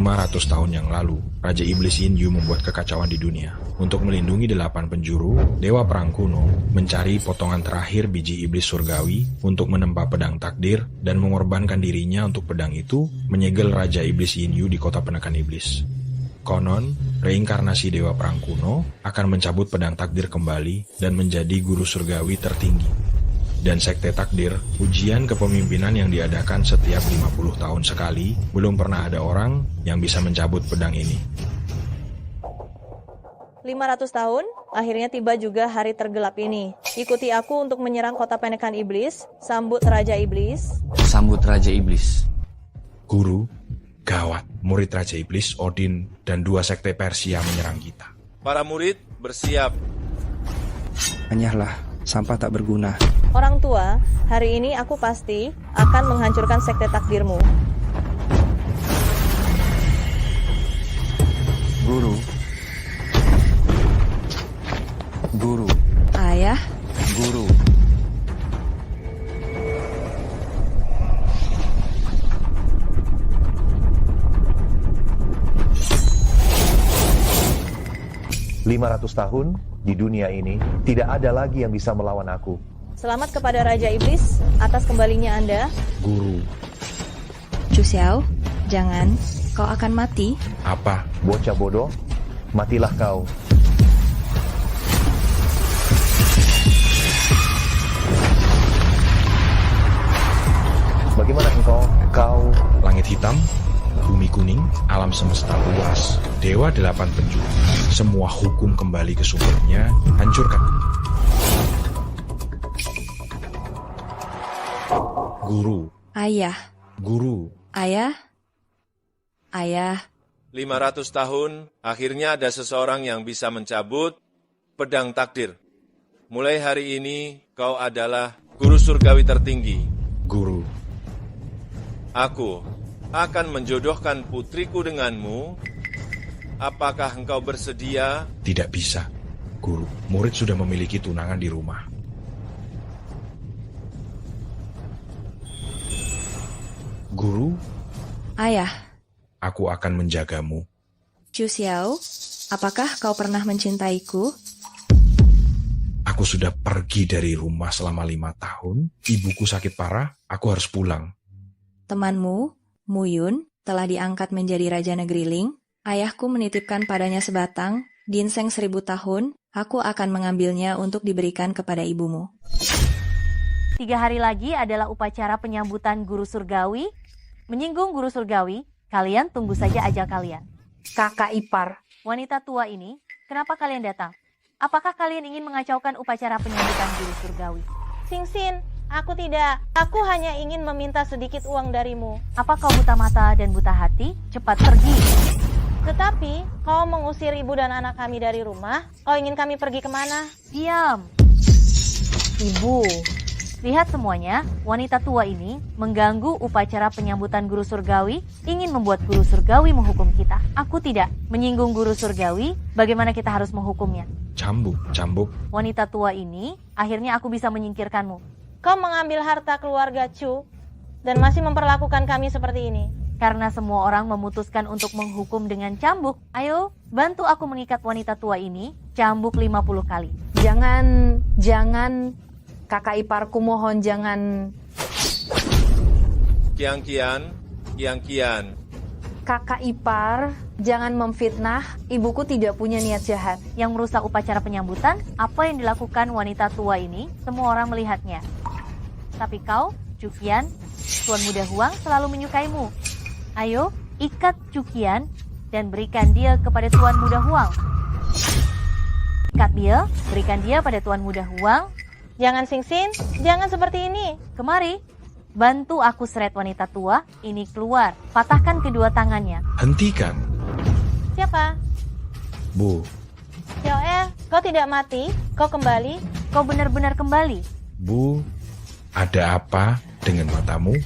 500 tahun yang lalu, Raja Iblis Yin Yu membuat kekacauan di dunia. Untuk melindungi 8 penjuru, Dewa Perang kuno mencari potongan terakhir biji iblis surgawi untuk menempa pedang takdir dan mengorbankan dirinya untuk pedang itu menyegel Raja Iblis Yin Yu di kota penekan iblis. Konon, reinkarnasi Dewa Perang kuno akan mencabut pedang takdir kembali dan menjadi guru surgawi tertinggi. Dan Sekte Takdir, ujian kepemimpinan yang diadakan setiap 50 tahun sekali, belum pernah ada orang yang bisa mencabut pedang ini. 500 tahun, akhirnya tiba juga hari tergelap ini. Ikuti aku untuk menyerang kota penekan iblis, sambut Raja Iblis. Sambut Raja Iblis. Guru, gawat, murid Raja Iblis, Odin, dan 2 sekte Persia menyerang kita. Para murid, bersiap. Hanyalah sampah tak berguna. Orang tua, hari ini aku pasti akan menghancurkan sekte takdirmu. Guru. Guru. Ayah. Guru. "500 tahun di dunia ini tidak ada lagi yang bisa melawan aku. Selamat kepada Raja Iblis atas kembalinya Anda. Guru. Chu Xiao, jangan. Kau akan mati. Apa? Bocah bodoh, matilah kau." "Bagaimana engkau? Kau..." Langit hitam, bumi kuning, alam semesta luas, Dewa 8 penjuru. Semua hukum kembali ke sumbernya, hancurkan. Guru. Ayah. Guru. Ayah. Ayah. 500 tahun, akhirnya ada seseorang yang bisa mencabut pedang takdir. Mulai hari ini, kau adalah guru surgawi tertinggi. Guru. Aku akan menjodohkan putriku denganmu. Apakah engkau bersedia? Tidak bisa. Guru, murid sudah memiliki tunangan di rumah. Guru. Ayah. Aku akan menjagamu. Chu Xiao, apakah kau pernah mencintaiku? Aku sudah pergi dari rumah selama 5 tahun. Ibuku sakit parah, aku harus pulang. Temanmu, Mu Yun, telah diangkat menjadi Raja Negeri Ling. Ayahku menitipkan padanya sebatang, ginseng 1000 tahun. Aku akan mengambilnya untuk diberikan kepada ibumu. 3 hari lagi adalah upacara penyambutan guru surgawi. Menyinggung guru surgawi, kalian tunggu saja ajal kalian. Kakak ipar. Wanita tua ini, kenapa kalian datang? Apakah kalian ingin mengacaukan upacara penyambutan guru surgawi? Singsin, aku tidak. Aku hanya ingin meminta sedikit uang darimu. Apa kau buta mata dan buta hati? Cepat pergi. Tetapi, kau mengusir ibu dan anak kami dari rumah. Kau ingin kami pergi kemana? Diam. Ibu. Lihat semuanya, wanita tua ini mengganggu upacara penyambutan guru surgawi, ingin membuat guru surgawi menghukum kita. Aku tidak menyinggung guru surgawi, bagaimana kita harus menghukumnya? Cambuk, cambuk. Wanita tua ini, akhirnya aku bisa menyingkirkanmu. Kau mengambil harta keluarga Chu dan masih memperlakukan kami seperti ini. Karena semua orang memutuskan untuk menghukum dengan cambuk. Ayo, bantu aku mengikat wanita tua ini, cambuk 50 kali. Jangan, kakak iparku mohon jangan. Kian. Kakak ipar, jangan memfitnah, ibuku tidak punya niat jahat. Yang merusak upacara penyambutan, apa yang dilakukan wanita tua ini, semua orang melihatnya. Tapi kau, Cukian, Tuan Muda Huang selalu menyukaimu. Ayo, ikat Cukian dan berikan dia kepada Tuan Muda Huang. Ikat dia, berikan dia pada Tuan Muda Huang. Jangan Singsin, jangan seperti ini. Kemari, bantu aku seret wanita tua ini keluar. Patahkan kedua tangannya. Hentikan. Siapa? Bu. Xiaoe, kau tidak mati, kau kembali. Kau benar-benar kembali. Bu, ada apa dengan matamu?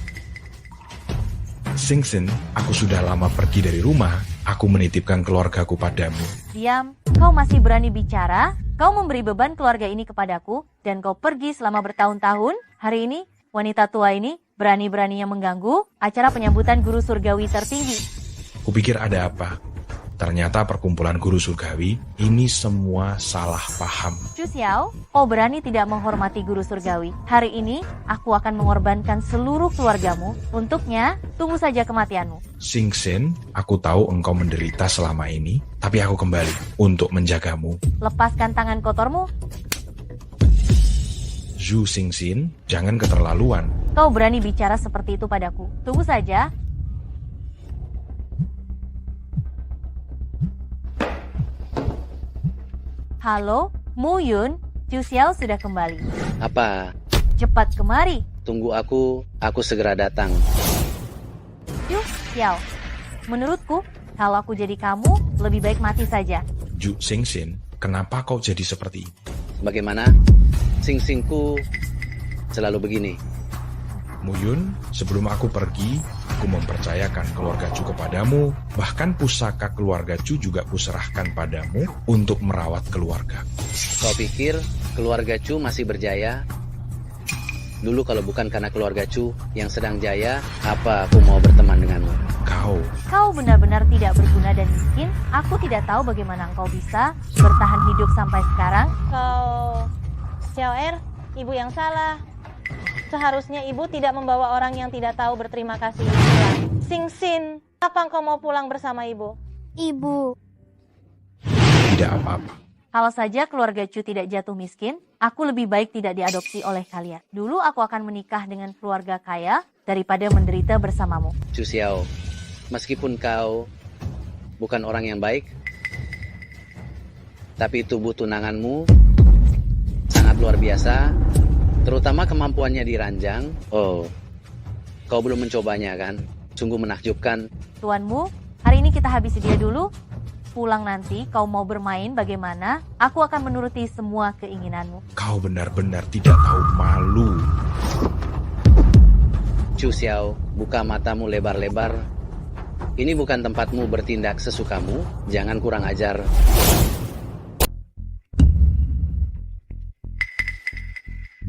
Singsin, aku sudah lama pergi dari rumah. Aku menitipkan keluargaku padamu. Diam, kau masih berani bicara? Kau memberi beban keluarga ini kepadaku, dan kau pergi selama bertahun-tahun. Hari ini, wanita tua ini berani-beraninya mengganggu acara penyambutan guru surgawi tertinggi. Kupikir ada apa. Ternyata perkumpulan guru surgawi ini semua salah paham. Chu Xiao, kau berani tidak menghormati guru surgawi. Hari ini, aku akan mengorbankan seluruh keluargamu. Untuknya, tunggu saja kematianmu. Xing Xin, aku tahu engkau menderita selama ini, tapi aku kembali untuk menjagamu. Lepaskan tangan kotormu. Zhu Xing Xin, jangan keterlaluan. Kau berani bicara seperti itu padaku. Tunggu saja. Halo, Mu Yun, Chu Xiao sudah kembali. Apa? Cepat kemari. Tunggu aku segera datang. Chu Xiao, menurutku, kalau aku jadi kamu, lebih baik mati saja. Zhu Xing Xin, kenapa kau jadi seperti ini? Bagaimana? Sing-singku selalu begini. Muyun, sebelum aku pergi, aku mempercayakan keluarga Chu kepadamu, bahkan pusaka keluarga Chu juga kuserahkan padamu untuk merawat keluarga. Kau pikir keluarga Chu masih berjaya? Dulu kalau bukan karena keluarga Chu yang sedang jaya, apa aku mau berteman denganmu? Kau benar-benar tidak berguna dan miskin. Aku tidak tahu bagaimana engkau bisa bertahan hidup sampai sekarang. Xiao Er, ibu yang salah. Seharusnya ibu tidak membawa orang yang tidak tahu berterima kasih itu pulang. Xing Xin, apa engkau mau pulang bersama ibu? Ibu. Tidak apa-apa. Kalau saja keluarga Chu tidak jatuh miskin, aku lebih baik tidak diadopsi oleh kalian. Dulu aku akan menikah dengan keluarga kaya daripada menderita bersamamu. Chu Xiao, meskipun kau bukan orang yang baik, tapi tubuh tunanganmu sangat luar biasa. Terutama kemampuannya diranjang. Oh, kau belum mencobanya kan? Sungguh menakjubkan. Tuanmu, hari ini kita habisi dia dulu. Pulang nanti, kau mau bermain bagaimana? Aku akan menuruti semua keinginanmu. Kau benar-benar tidak tahu malu. Chu Xiao, buka matamu lebar-lebar. Ini bukan tempatmu bertindak sesukamu. Jangan kurang ajar.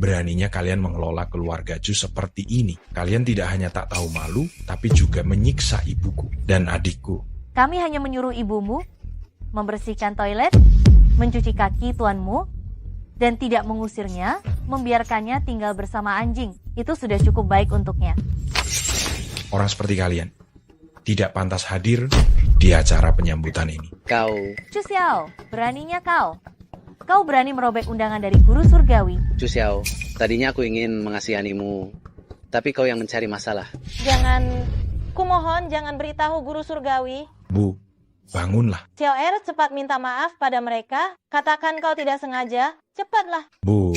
Beraninya kalian mengelola keluarga Chu seperti ini. Kalian tidak hanya tak tahu malu, tapi juga menyiksa ibuku dan adikku. Kami hanya menyuruh ibumu membersihkan toilet, mencuci kaki tuanmu, dan tidak mengusirnya, membiarkannya tinggal bersama anjing. Itu sudah cukup baik untuknya. Orang seperti kalian tidak pantas hadir di acara penyambutan ini. Kau... Chu Xiao, beraninya kau. Kau berani merobek undangan dari guru surgawi. Chu Xiao, tadinya aku ingin mengasihanimu, tapi kau yang mencari masalah. Kumohon jangan beritahu guru surgawi. Bu, bangunlah. Xiao Er, cepat minta maaf pada mereka. Katakan kau tidak sengaja. Cepatlah. Bu,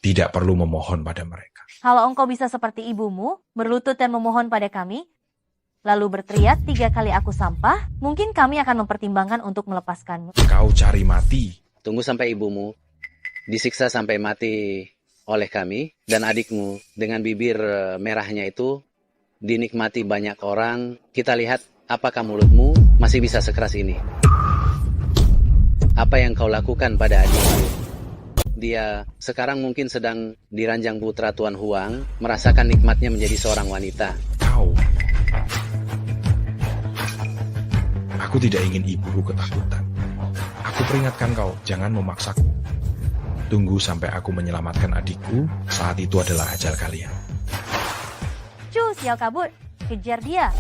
tidak perlu memohon pada mereka. Kalau engkau bisa seperti ibumu, berlutut dan memohon pada kami, lalu berteriak 3 kali aku sampah, mungkin kami akan mempertimbangkan untuk melepaskanmu. Kau cari mati. Tunggu sampai ibumu disiksa sampai mati oleh kami dan adikmu dengan bibir merahnya itu dinikmati banyak orang. Kita lihat apakah mulutmu masih bisa sekeras ini. Apa yang kau lakukan pada adikmu? Dia sekarang mungkin sedang diranjang putra Tuan Huang, merasakan nikmatnya menjadi seorang wanita. Aku tidak ingin ibuku ketakutan. Aku peringatkan kau, jangan memaksaku. Tunggu sampai aku menyelamatkan adikku, saat itu adalah ajal kalian. Chu Xiao kabur, kejar dia.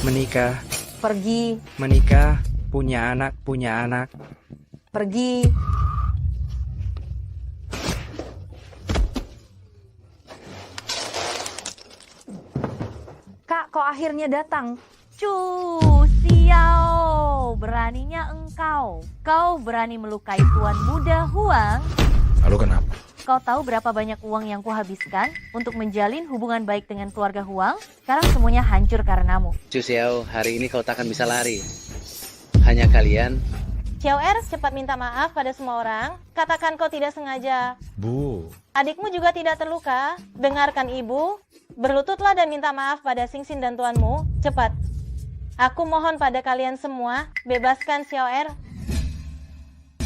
Menikah, Pergi, menikah, punya anak, pergi. Kak, kok akhirnya datang? Chu Xiao, beraninya engkau. Kau berani melukai Tuan Muda Huang. Lalu kenapa? Kau tahu berapa banyak uang yang kuhabiskan untuk menjalin hubungan baik dengan keluarga Huang? Sekarang semuanya hancur karenamu. Chu Xiao, hari ini kau takkan bisa lari. Hanya kalian. Xiao Er, cepat minta maaf pada semua orang. Katakan kau tidak sengaja. Bu, Adikmu juga tidak terluka. Dengarkan ibu. Berlututlah dan minta maaf pada Xing Xin dan tuanmu. Cepat. Aku mohon pada kalian semua, bebaskan Xiao Er.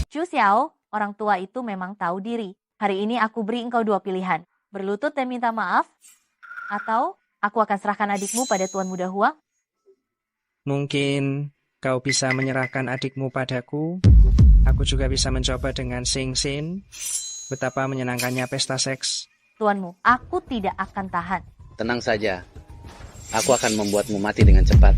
Chu Xiao, orang tua itu memang tahu diri. Hari ini aku beri engkau 2 pilihan. Berlutut dan minta maaf, atau aku akan serahkan adikmu pada Tuan Muda Huang. Mungkin kau bisa menyerahkan adikmu padaku. Aku juga bisa mencoba dengan Sing Sin. Betapa menyenangkannya pesta seks. Tuanmu, aku tidak akan tahan. Tenang saja, aku akan membuatmu mati dengan cepat.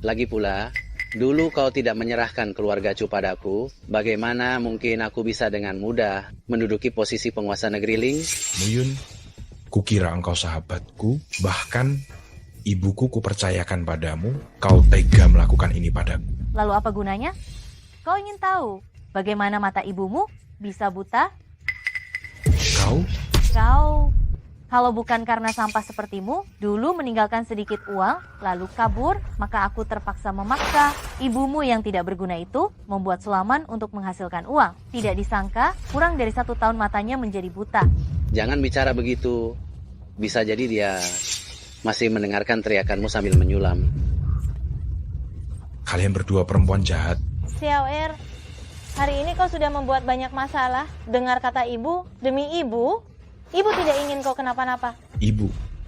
Lagi pula, dulu kau tidak menyerahkan keluarga Chu padaku, bagaimana mungkin aku bisa dengan mudah menduduki posisi penguasa negeri Ling? Muyun, kukira engkau sahabatku, bahkan ibuku kupercayakan padamu, kau tega melakukan ini padaku. Lalu apa gunanya? Kau ingin tahu bagaimana mata ibumu bisa buta? Kau? Kalau bukan karena sampah sepertimu, dulu meninggalkan sedikit uang, lalu kabur, maka aku terpaksa memaksa ibumu yang tidak berguna itu membuat sulaman untuk menghasilkan uang. Tidak disangka, kurang dari 1 tahun matanya menjadi buta. Jangan bicara begitu. Bisa jadi dia masih mendengarkan teriakanmu sambil menyulam. Kalian berdua perempuan jahat. Xiao Er, hari ini kau sudah membuat banyak masalah. Dengar kata ibu, demi ibu, ibu tidak ingin kau kenapa-napa. Ibu,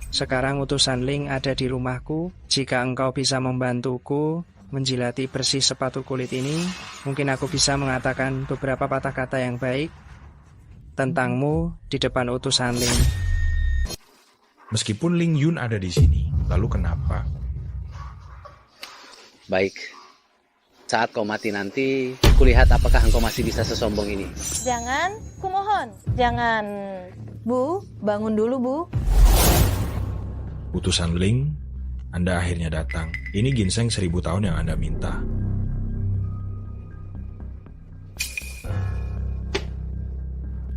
Sekarang utusan Ling ada di rumahku. Jika engkau bisa membantuku menjilati bersih sepatu kulit ini, mungkin aku bisa mengatakan beberapa patah kata yang baik tentangmu di depan utusan Ling. meskipun Ling Yun ada di sini, lalu kenapa? Baik, saat kau mati nanti, kulihat apakah engkau masih bisa sesombong ini. Jangan, kumohon, jangan. Bu, bangun dulu, Bu. Utusan Ling, Anda akhirnya datang. Ini ginseng 1000 tahun yang Anda minta.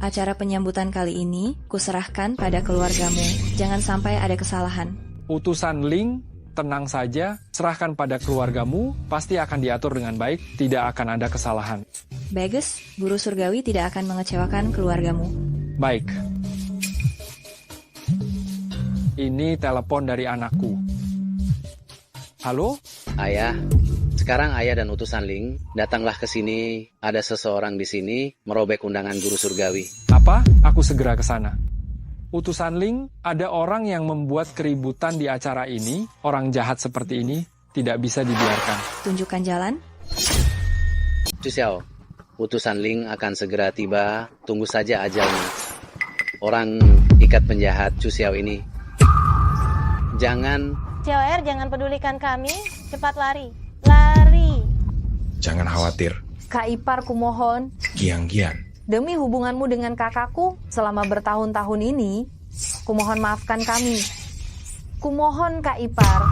Acara penyambutan kali ini kuserahkan pada keluargamu. Jangan sampai ada kesalahan. Utusan Ling, tenang saja, serahkan pada keluargamu, pasti akan diatur dengan baik, tidak akan ada kesalahan. Bagus, guru surgawi tidak akan mengecewakan keluargamu. Baik. Ini telepon dari anakku. Halo? Ayah, sekarang ayah dan utusan Ling, datanglah ke sini. Ada seseorang di sini merobek undangan guru surgawi. Apa? Aku segera ke sana. Utusan Ling, ada orang yang membuat keributan di acara ini. Orang jahat seperti ini tidak bisa dibiarkan. Tunjukkan jalan. Chu Xiao, utusan Ling akan segera tiba. Tunggu saja ajalnya. Orang ikat penjahat Chu Xiao ini. Jangan... Xiao Er, jangan pedulikan kami. Cepat lari. Lari. Jangan khawatir, Kak Ipar, kumohon. Kiang-kian. Demi hubunganmu dengan kakakku selama bertahun-tahun ini, kumohon maafkan kami. Kumohon, Kak Ipar.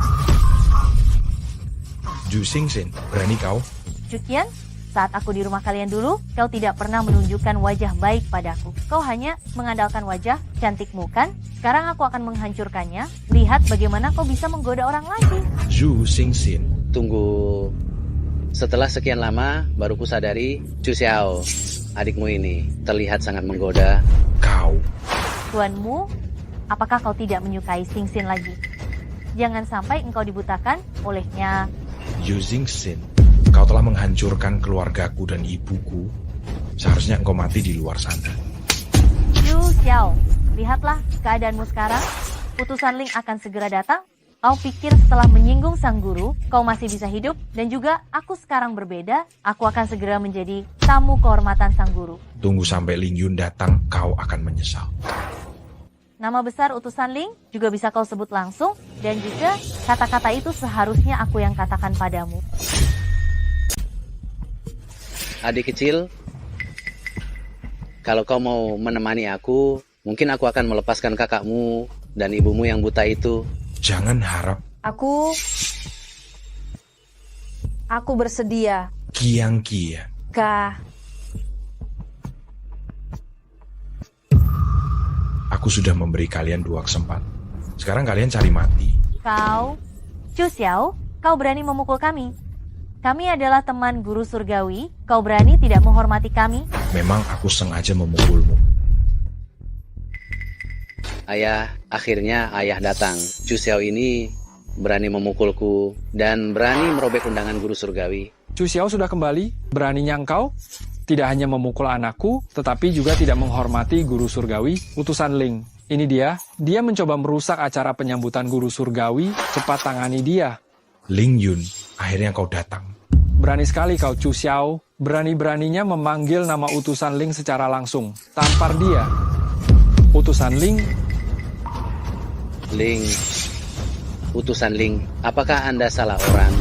Ju Xingxin, berani kau? Cukian, saat aku di rumah kalian dulu, kau tidak pernah menunjukkan wajah baik padaku. Kau hanya mengandalkan wajah cantikmu, kan? Sekarang aku akan menghancurkannya. Lihat bagaimana kau bisa menggoda orang lagi. Ju Xingxin. Tunggu. Setelah sekian lama, baru ku sadari Chu Xiao, adikmu ini terlihat sangat menggoda. Kau. Tuanmu, apakah kau tidak menyukai Sing Sin lagi? Jangan sampai engkau dibutakan olehnya. Ju Xingxin, kau telah menghancurkan keluargaku dan ibuku. Seharusnya engkau mati di luar sana. Yu Xiao, lihatlah keadaanmu sekarang. Utusan Ling akan segera datang. Kau pikir setelah menyinggung sang guru, kau masih bisa hidup? Dan juga aku sekarang berbeda, aku akan segera menjadi tamu kehormatan sang guru. Tunggu sampai Ling Yun datang, kau akan menyesal. Nama besar utusan Ling juga bisa kau sebut langsung, dan juga kata-kata itu seharusnya aku yang katakan padamu. Adik kecil, kalau kau mau menemani aku, mungkin aku akan melepaskan kakakmu dan ibumu yang buta itu. Jangan harap. Aku bersedia. Kiang-kian. Kak, Aku sudah memberi kalian 2 kesempatan. Sekarang kalian cari mati. Kau, Chu Xiao, kau berani memukul kami. Kami adalah teman guru surgawi, kau berani tidak menghormati kami? Memang aku sengaja memukulmu. Ayah, akhirnya ayah datang. Chu Xiao ini berani memukulku dan berani merobek undangan guru surgawi. Chu Xiao sudah kembali, beraninya engkau tidak hanya memukul anakku, tetapi juga tidak menghormati guru surgawi, utusan Ling. Ini dia mencoba merusak acara penyambutan guru surgawi, cepat tangani dia. Ling Yun, akhirnya kau datang. Berani sekali kau Chu Xiao, berani-beraninya memanggil nama utusan Ling secara langsung. Tampar dia. Utusan Ling, Utusan Ling, apakah Anda salah orang?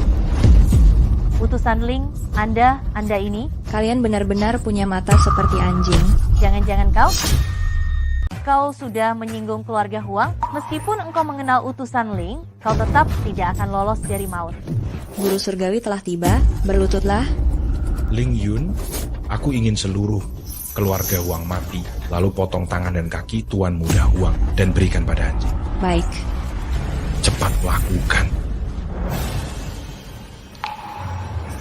Utusan Ling, Anda ini, Kalian benar-benar punya mata seperti anjing. jangan-jangan kau sudah menyinggung keluarga Huang. Meskipun engkau mengenal utusan Ling, kau tetap tidak akan lolos dari maut. Guru surgawi telah tiba, berlututlah. Ling Yun, aku ingin seluruh keluarga Huang mati, lalu potong tangan dan kaki Tuan Muda Huang dan berikan pada anjing. Baik, Cepat lakukan.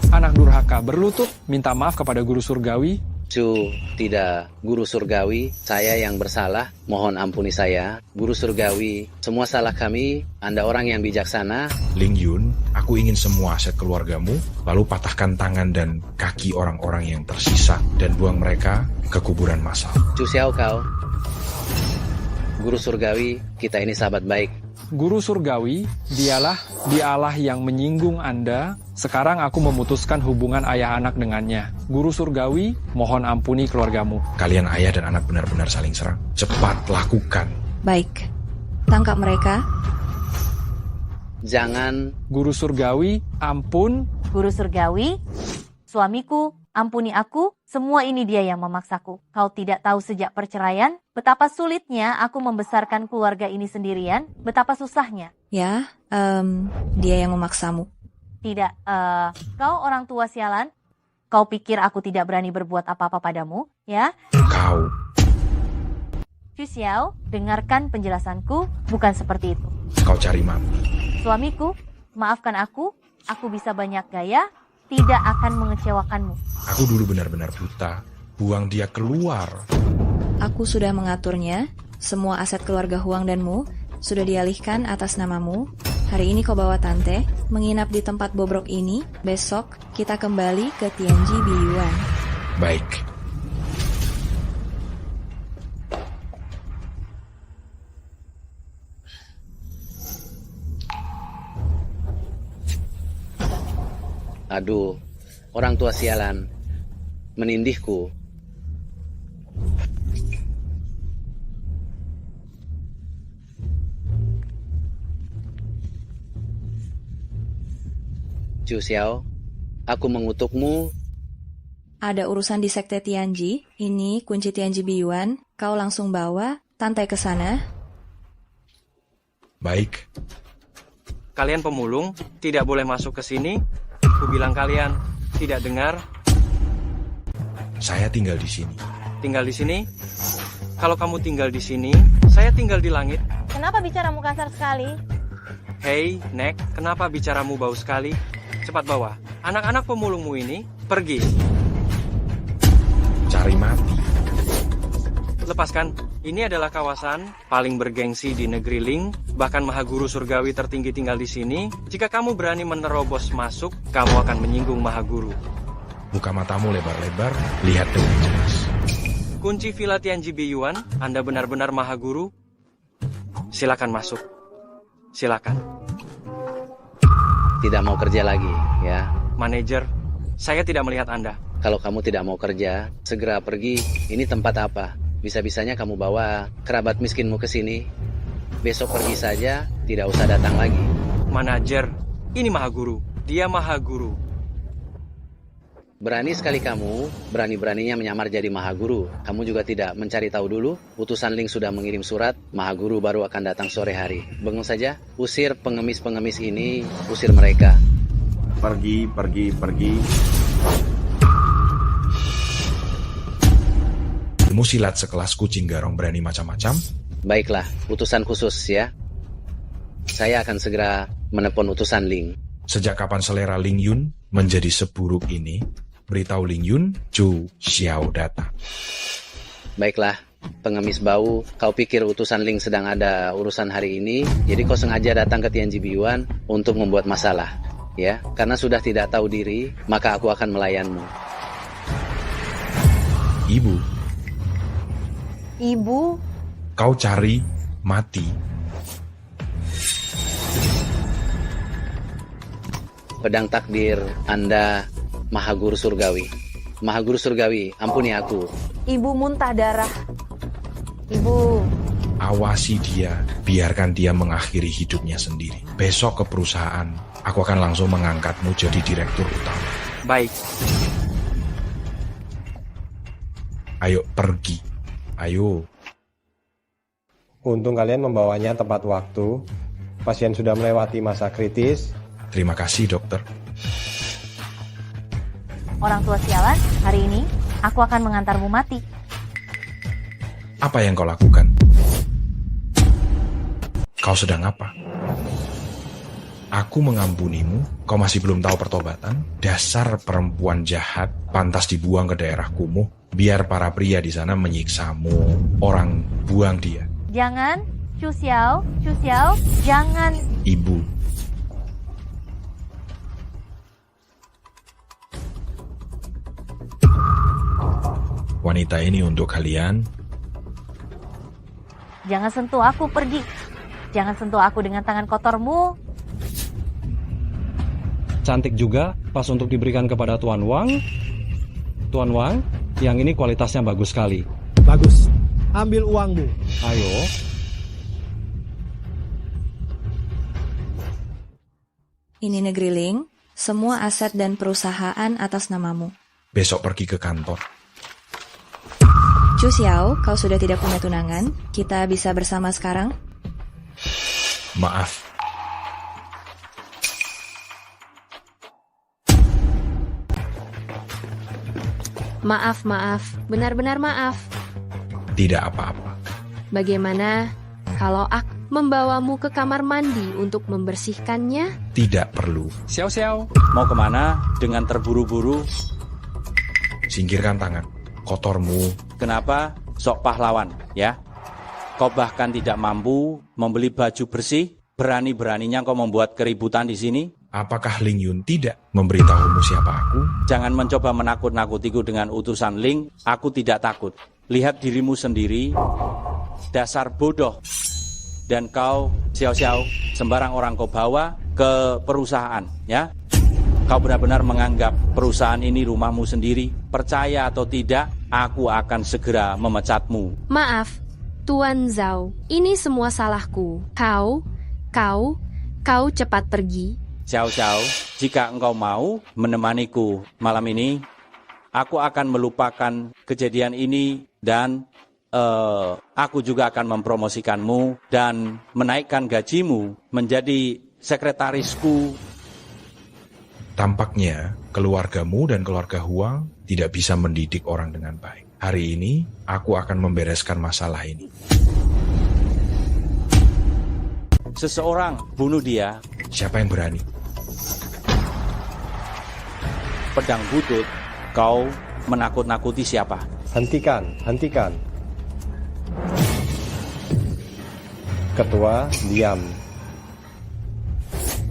anak durhaka berlutut, minta maaf kepada guru surgawi. Cu, tidak, Guru Surgawi, saya yang bersalah, mohon ampuni saya. Guru Surgawi, semua salah kami, Anda orang yang bijaksana. Ling Yun, aku ingin semua aset keluargamu, lalu patahkan tangan dan kaki orang-orang yang tersisa dan buang mereka ke kuburan massal. Cu Xiao kau. Guru Surgawi, kita ini sahabat baik. Guru surgawi, dialah yang menyinggung Anda. Sekarang aku memutuskan hubungan ayah anak dengannya. Guru surgawi, mohon ampuni keluargamu. Kalian ayah dan anak benar-benar saling serang. Cepat lakukan. baik. Tangkap mereka. Jangan. Guru surgawi, ampun. Guru surgawi, suamiku, ampuni aku, semua ini dia yang memaksaku. Kau tidak tahu sejak perceraian, betapa sulitnya aku membesarkan keluarga ini sendirian, betapa susahnya. Ya, dia yang memaksamu. Tidak, kau orang tua sialan, kau pikir aku tidak berani berbuat apa-apa padamu, ya? Kau. Chu Xiao, dengarkan penjelasanku, bukan seperti itu. Kau cari mati. Suamiku, maafkan aku bisa banyak gaya, tidak akan mengecewakanmu. Aku dulu benar-benar buta. Buang dia keluar. Aku sudah mengaturnya. Semua aset keluarga Huang dan Mu sudah dialihkan atas namamu. Hari ini kau bawa tante menginap di tempat bobrok ini. Besok kita kembali ke Tianji Biyuan. Baik. Aduh, orang tua sialan. Menindihku. Chu Xiao, aku mengutukmu. Ada urusan di sekte Tianji. Ini kunci Tianji Biyuan. Kau langsung bawa tante ke sana. Baik. Kalian pemulung, tidak boleh masuk ke sini. Ku bilang kalian, tidak dengar. Saya tinggal di sini. Tinggal di sini? Kalau kamu tinggal di sini, saya tinggal di langit. Kenapa bicaramu kasar sekali? Hei, Nek, kenapa bicaramu bau sekali? Cepat bawa. Anak-anak pemulungmu ini, pergi. Cari mati. Lepaskan. Ini adalah kawasan paling bergengsi di negeri Ling. Bahkan Mahaguru Surgawi tertinggi tinggal di sini. Jika kamu berani menerobos masuk, kamu akan menyinggung Mahaguru. Buka matamu lebar-lebar, lihat dengan jelas. Kunci Villa Tianji Biyuan, Anda benar-benar Mahaguru? Silakan masuk. Silakan. Tidak mau kerja lagi, ya. Manajer, saya tidak melihat Anda. Kalau kamu tidak mau kerja, segera pergi. Ini tempat apa? Bisa-bisanya kamu bawa kerabat miskinmu ke sini. Besok pergi saja, tidak usah datang lagi. Manajer, ini Mahaguru. Dia Mahaguru. Berani sekali kamu, berani-beraninya menyamar jadi Mahaguru. Kamu juga tidak mencari tahu dulu. Utusan Ling sudah mengirim surat, Mahaguru baru akan datang sore hari. Bengong saja, usir pengemis-pengemis ini, usir mereka. Pergi. Ilmu silat sekelas kucing garong berani macam-macam? Baiklah, utusan khusus ya. Saya akan segera menelpon utusan Ling. Sejak kapan selera Ling Yun menjadi seburuk ini? Beritahu Ling Yun, Chu Xiao datang. Baiklah, pengemis bau, kau pikir utusan Ling sedang ada urusan hari ini, jadi kau sengaja datang ke Tianji Biyuan untuk membuat masalah. Ya, karena sudah tidak tahu diri, maka aku akan melayanmu. Ibu, Kau cari mati. pedang takdir Anda, Maha Guru Surgawi. Maha Guru Surgawi, ampuni aku. Ibu muntah darah. Ibu, Awasi dia, biarkan dia mengakhiri hidupnya sendiri. Besok ke perusahaan, aku akan langsung mengangkatmu jadi direktur utama. Baik. Ayo pergi, ayo. Untung kalian membawanya tepat waktu. Pasien sudah melewati masa kritis. Terima kasih dokter. Orang tua sialan, hari ini aku akan mengantarmu mati. Apa yang kau lakukan? Kau sedang apa? Aku mengampunimu, kau masih belum tahu pertobatan? Dasar perempuan jahat, pantas dibuang ke daerah kumuh, biar para pria di sana menyiksamu. Orang, buang dia. Jangan, Chu Xiao, jangan. Ibu. Wanita ini untuk kalian. Jangan sentuh aku, pergi. Jangan sentuh aku dengan tangan kotormu. Cantik juga, pas untuk diberikan kepada Tuan Wang. Tuan Wang, yang ini kualitasnya bagus sekali. Bagus, ambil uangmu. Ayo. Ini Negeri Ling, semua aset dan perusahaan atas namamu. Besok pergi ke kantor. Chu Xiao, kau sudah tidak punya tunangan? Kita bisa bersama sekarang? Maaf. Maaf, benar-benar maaf. Tidak apa-apa. Bagaimana kalau aku membawamu ke kamar mandi untuk membersihkannya? Tidak perlu. Xiao, mau kemana dengan terburu-buru? Singkirkan tangan. Kotormu. Kenapa? Sok pahlawan, ya? Kau bahkan tidak mampu membeli baju bersih, berani-beraninya kau membuat keributan di sini? Apakah Ling Yun tidak memberitahumu siapa aku? Jangan mencoba menakut-nakutiku dengan utusan Ling, aku tidak takut. Lihat dirimu sendiri, dasar bodoh. Dan kau, Xiao, sembarang orang kau bawa ke perusahaan, ya? Kau benar-benar menganggap perusahaan ini rumahmu sendiri. Percaya atau tidak, aku akan segera memecatmu. Maaf, Tuan Zhao, ini semua salahku. Kau cepat pergi. Xiao, jika engkau mau menemaniku malam ini, aku akan melupakan kejadian ini dan aku juga akan mempromosikanmu dan menaikkan gajimu menjadi sekretarisku. Tampaknya keluargamu dan keluarga Huang tidak bisa mendidik orang dengan baik. Hari ini aku akan membereskan masalah ini. Seseorang bunuh dia. Siapa yang berani? Pedang butut, kau menakut-nakuti siapa? Hentikan. Ketua, diam.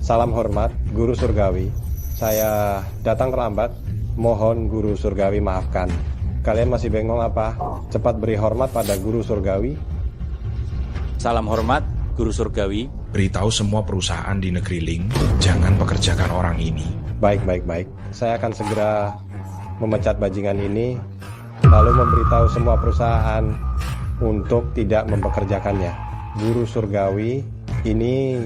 Salam hormat, Guru Surgawi. Saya datang terlambat, mohon Guru Surgawi maafkan. Kalian masih bengong apa? Cepat beri hormat pada Guru Surgawi. Salam hormat, Guru Surgawi. Beritahu semua perusahaan di negeri Ling, jangan pekerjakan orang ini. Baik. Saya akan segera memecat bajingan ini, lalu memberitahu semua perusahaan untuk tidak mempekerjakannya. Guru Surgawi, ini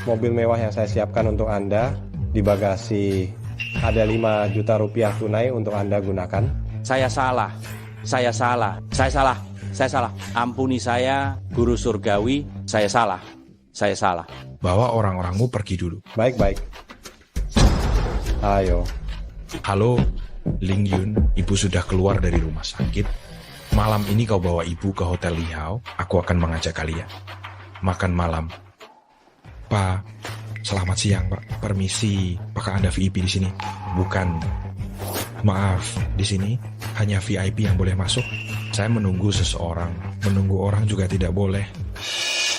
mobil mewah yang saya siapkan untuk Anda. Di bagasi ada 5 juta rupiah tunai untuk Anda gunakan. Saya salah. Ampuni saya, Guru Surgawi. Saya salah. Bawa orang-orangmu pergi dulu. Baik. Ayo. Halo, Ling Yun, ibu sudah keluar dari rumah sakit. Malam ini kau bawa ibu ke Hotel Lihao. Aku akan mengajak kalian makan malam. Pak, selamat siang, Pak. Permisi, apakah Anda VIP di sini? Bukan. Maaf, di sini hanya VIP yang boleh masuk. Saya menunggu seseorang. Menunggu orang juga tidak boleh.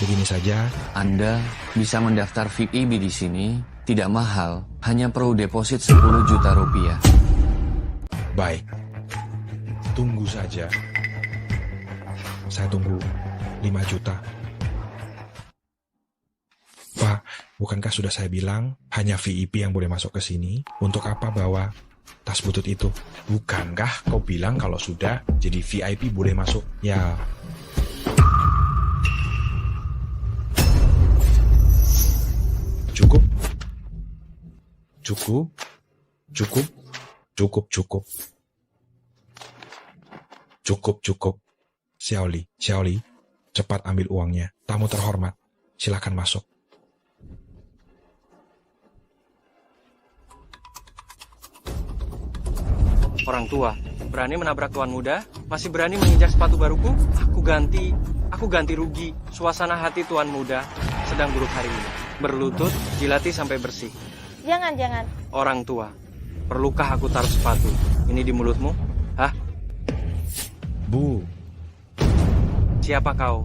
Begini saja. Anda bisa mendaftar VIP di sini. Tidak mahal, hanya perlu deposit 10 juta rupiah. Baik. Tunggu saja. Saya tunggu 5 juta. Pak, bukankah sudah saya bilang Hanya VIP yang boleh masuk ke sini. Untuk apa bawa tas butut itu? Bukankah kau bilang kalau sudah jadi VIP boleh masuk? Ya. Cukup. Cukup. Cukup. Cukup, cukup. Cukup, cukup. Xiaoli, cepat ambil uangnya. Tamu terhormat, silakan masuk. Orang tua, berani menabrak tuan muda? Masih berani menginjak sepatu baruku? Aku ganti rugi. Suasana hati tuan muda sedang buruk hari ini. Berlutut, jilati sampai bersih. Jangan. Orang tua, perlukah aku taruh sepatu ini di mulutmu? Hah? Bu. Siapa kau?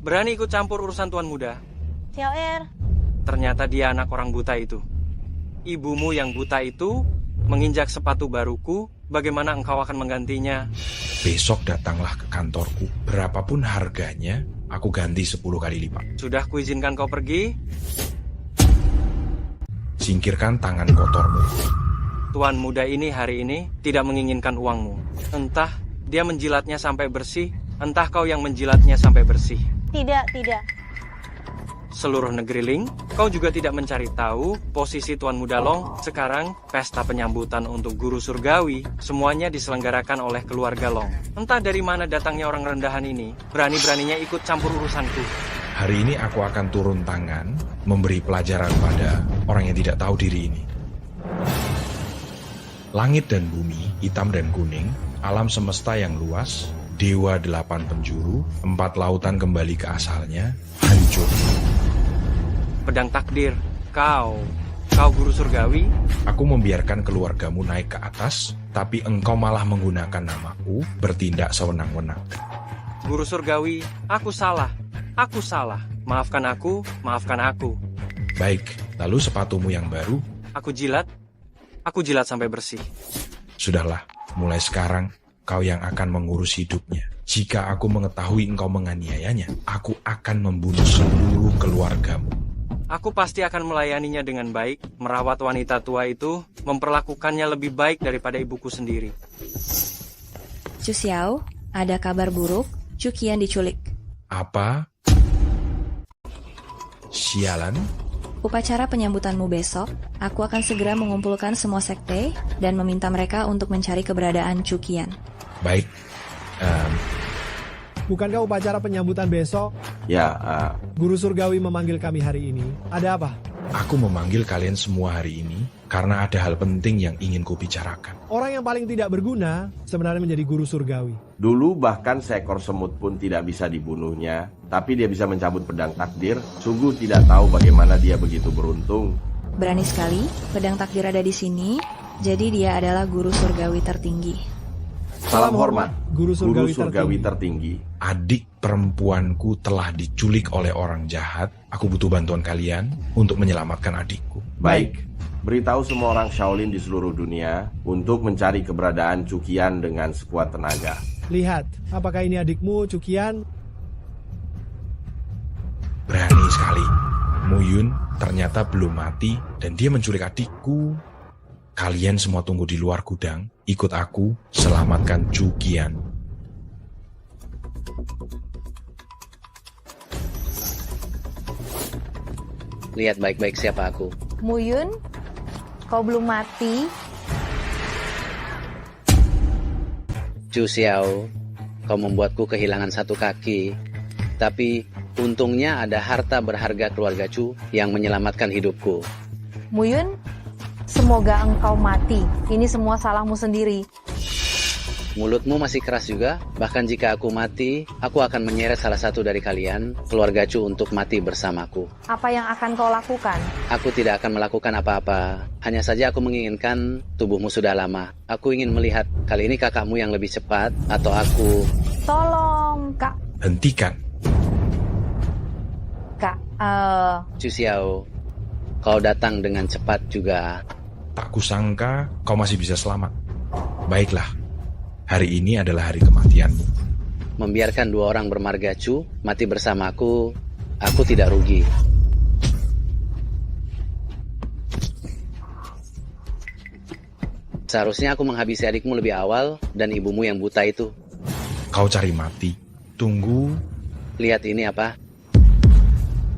Berani ikut campur urusan tuan muda? Xiaoer. Ternyata dia anak orang buta itu. Ibumu yang buta itu menginjak sepatu baruku. Bagaimana engkau akan menggantinya? Besok datanglah ke kantorku. Berapapun harganya, aku ganti 10 kali lipat. Sudah kuizinkan kau pergi? Singkirkan tangan kotormu. Tuan muda ini hari ini tidak menginginkan uangmu. Entah dia menjilatnya sampai bersih, entah kau yang menjilatnya sampai bersih. Tidak. Seluruh negeri Ling, kau juga tidak mencari tahu posisi Tuan Muda Long. Sekarang, pesta penyambutan untuk guru surgawi, semuanya diselenggarakan oleh keluarga Long. Entah dari mana datangnya orang rendahan ini, berani-beraninya ikut campur urusanku. Hari ini aku akan turun tangan, memberi pelajaran pada orang yang tidak tahu diri ini. Langit dan bumi, hitam dan kuning, alam semesta yang luas, dewa 8 penjuru, 4 lautan kembali ke asalnya, hancur. Pedang takdir, kau guru surgawi? Aku membiarkan keluargamu naik ke atas, tapi engkau malah menggunakan namaku, bertindak sewenang-wenang. Guru surgawi, aku salah. Maafkan aku. Baik, lalu sepatumu yang baru? Aku jilat sampai bersih. Sudahlah, mulai sekarang kau yang akan mengurus hidupnya. Jika aku mengetahui engkau menganiayanya, aku akan membunuh seluruh keluargamu. Aku pasti akan melayaninya dengan baik, merawat wanita tua itu, memperlakukannya lebih baik daripada ibuku sendiri. Chu Xiao, ada kabar buruk, Chu Qian diculik. Apa? Sialan? Upacara penyambutanmu besok, aku akan segera mengumpulkan semua sekte dan meminta mereka untuk mencari keberadaan Chu Qian. Baik. Bukankah upacara penyambutan besok? Ya, Guru surgawi memanggil kami hari ini. Ada apa? Aku memanggil kalian semua hari ini karena ada hal penting yang ingin kubicarakan. Orang yang paling tidak berguna sebenarnya menjadi guru surgawi. Dulu bahkan seekor semut pun tidak bisa dibunuhnya, tapi dia bisa mencabut pedang takdir. Sungguh tidak tahu bagaimana dia begitu beruntung. Berani sekali, pedang takdir ada di sini, jadi dia adalah guru surgawi tertinggi. Salam hormat, guru surgawi tertinggi. Adik perempuanku telah diculik oleh orang jahat. Aku butuh bantuan kalian untuk menyelamatkan adikku. Baik, beritahu semua orang Shaolin di seluruh dunia untuk mencari keberadaan Chu Qian dengan sekuat tenaga. Lihat, apakah ini adikmu, Chu Qian? Berani sekali. Muyun ternyata belum mati dan dia menculik adikku. Kalian semua tunggu di luar gudang. Ikut aku, selamatkan Chu Qian. Lihat baik-baik siapa aku. Muyun, kau belum mati. Chu Xiao, kau membuatku kehilangan satu kaki. Tapi untungnya ada harta berharga keluarga Chu yang menyelamatkan hidupku. Muyun, semoga engkau mati. Ini semua salahmu sendiri. Mulutmu masih keras juga. Bahkan jika aku mati, aku akan menyeret salah satu dari kalian, keluarga Chu, untuk mati bersamaku. Apa yang akan kau lakukan? Aku tidak akan melakukan apa-apa. Hanya saja aku menginginkan tubuhmu sudah lama. Aku ingin melihat kali ini kakakmu yang lebih cepat atau aku. Tolong, Kak. Hentikan. Kak, Chu Xiao, kau datang dengan cepat juga. Tak kusangka kau masih bisa selamat. Baiklah, hari ini adalah hari kematianmu. Membiarkan 2 orang bermarga Chu mati bersamaku, aku tidak rugi. Seharusnya aku menghabisi adikmu lebih awal dan ibumu yang buta itu. Kau cari mati. Tunggu. Lihat ini apa?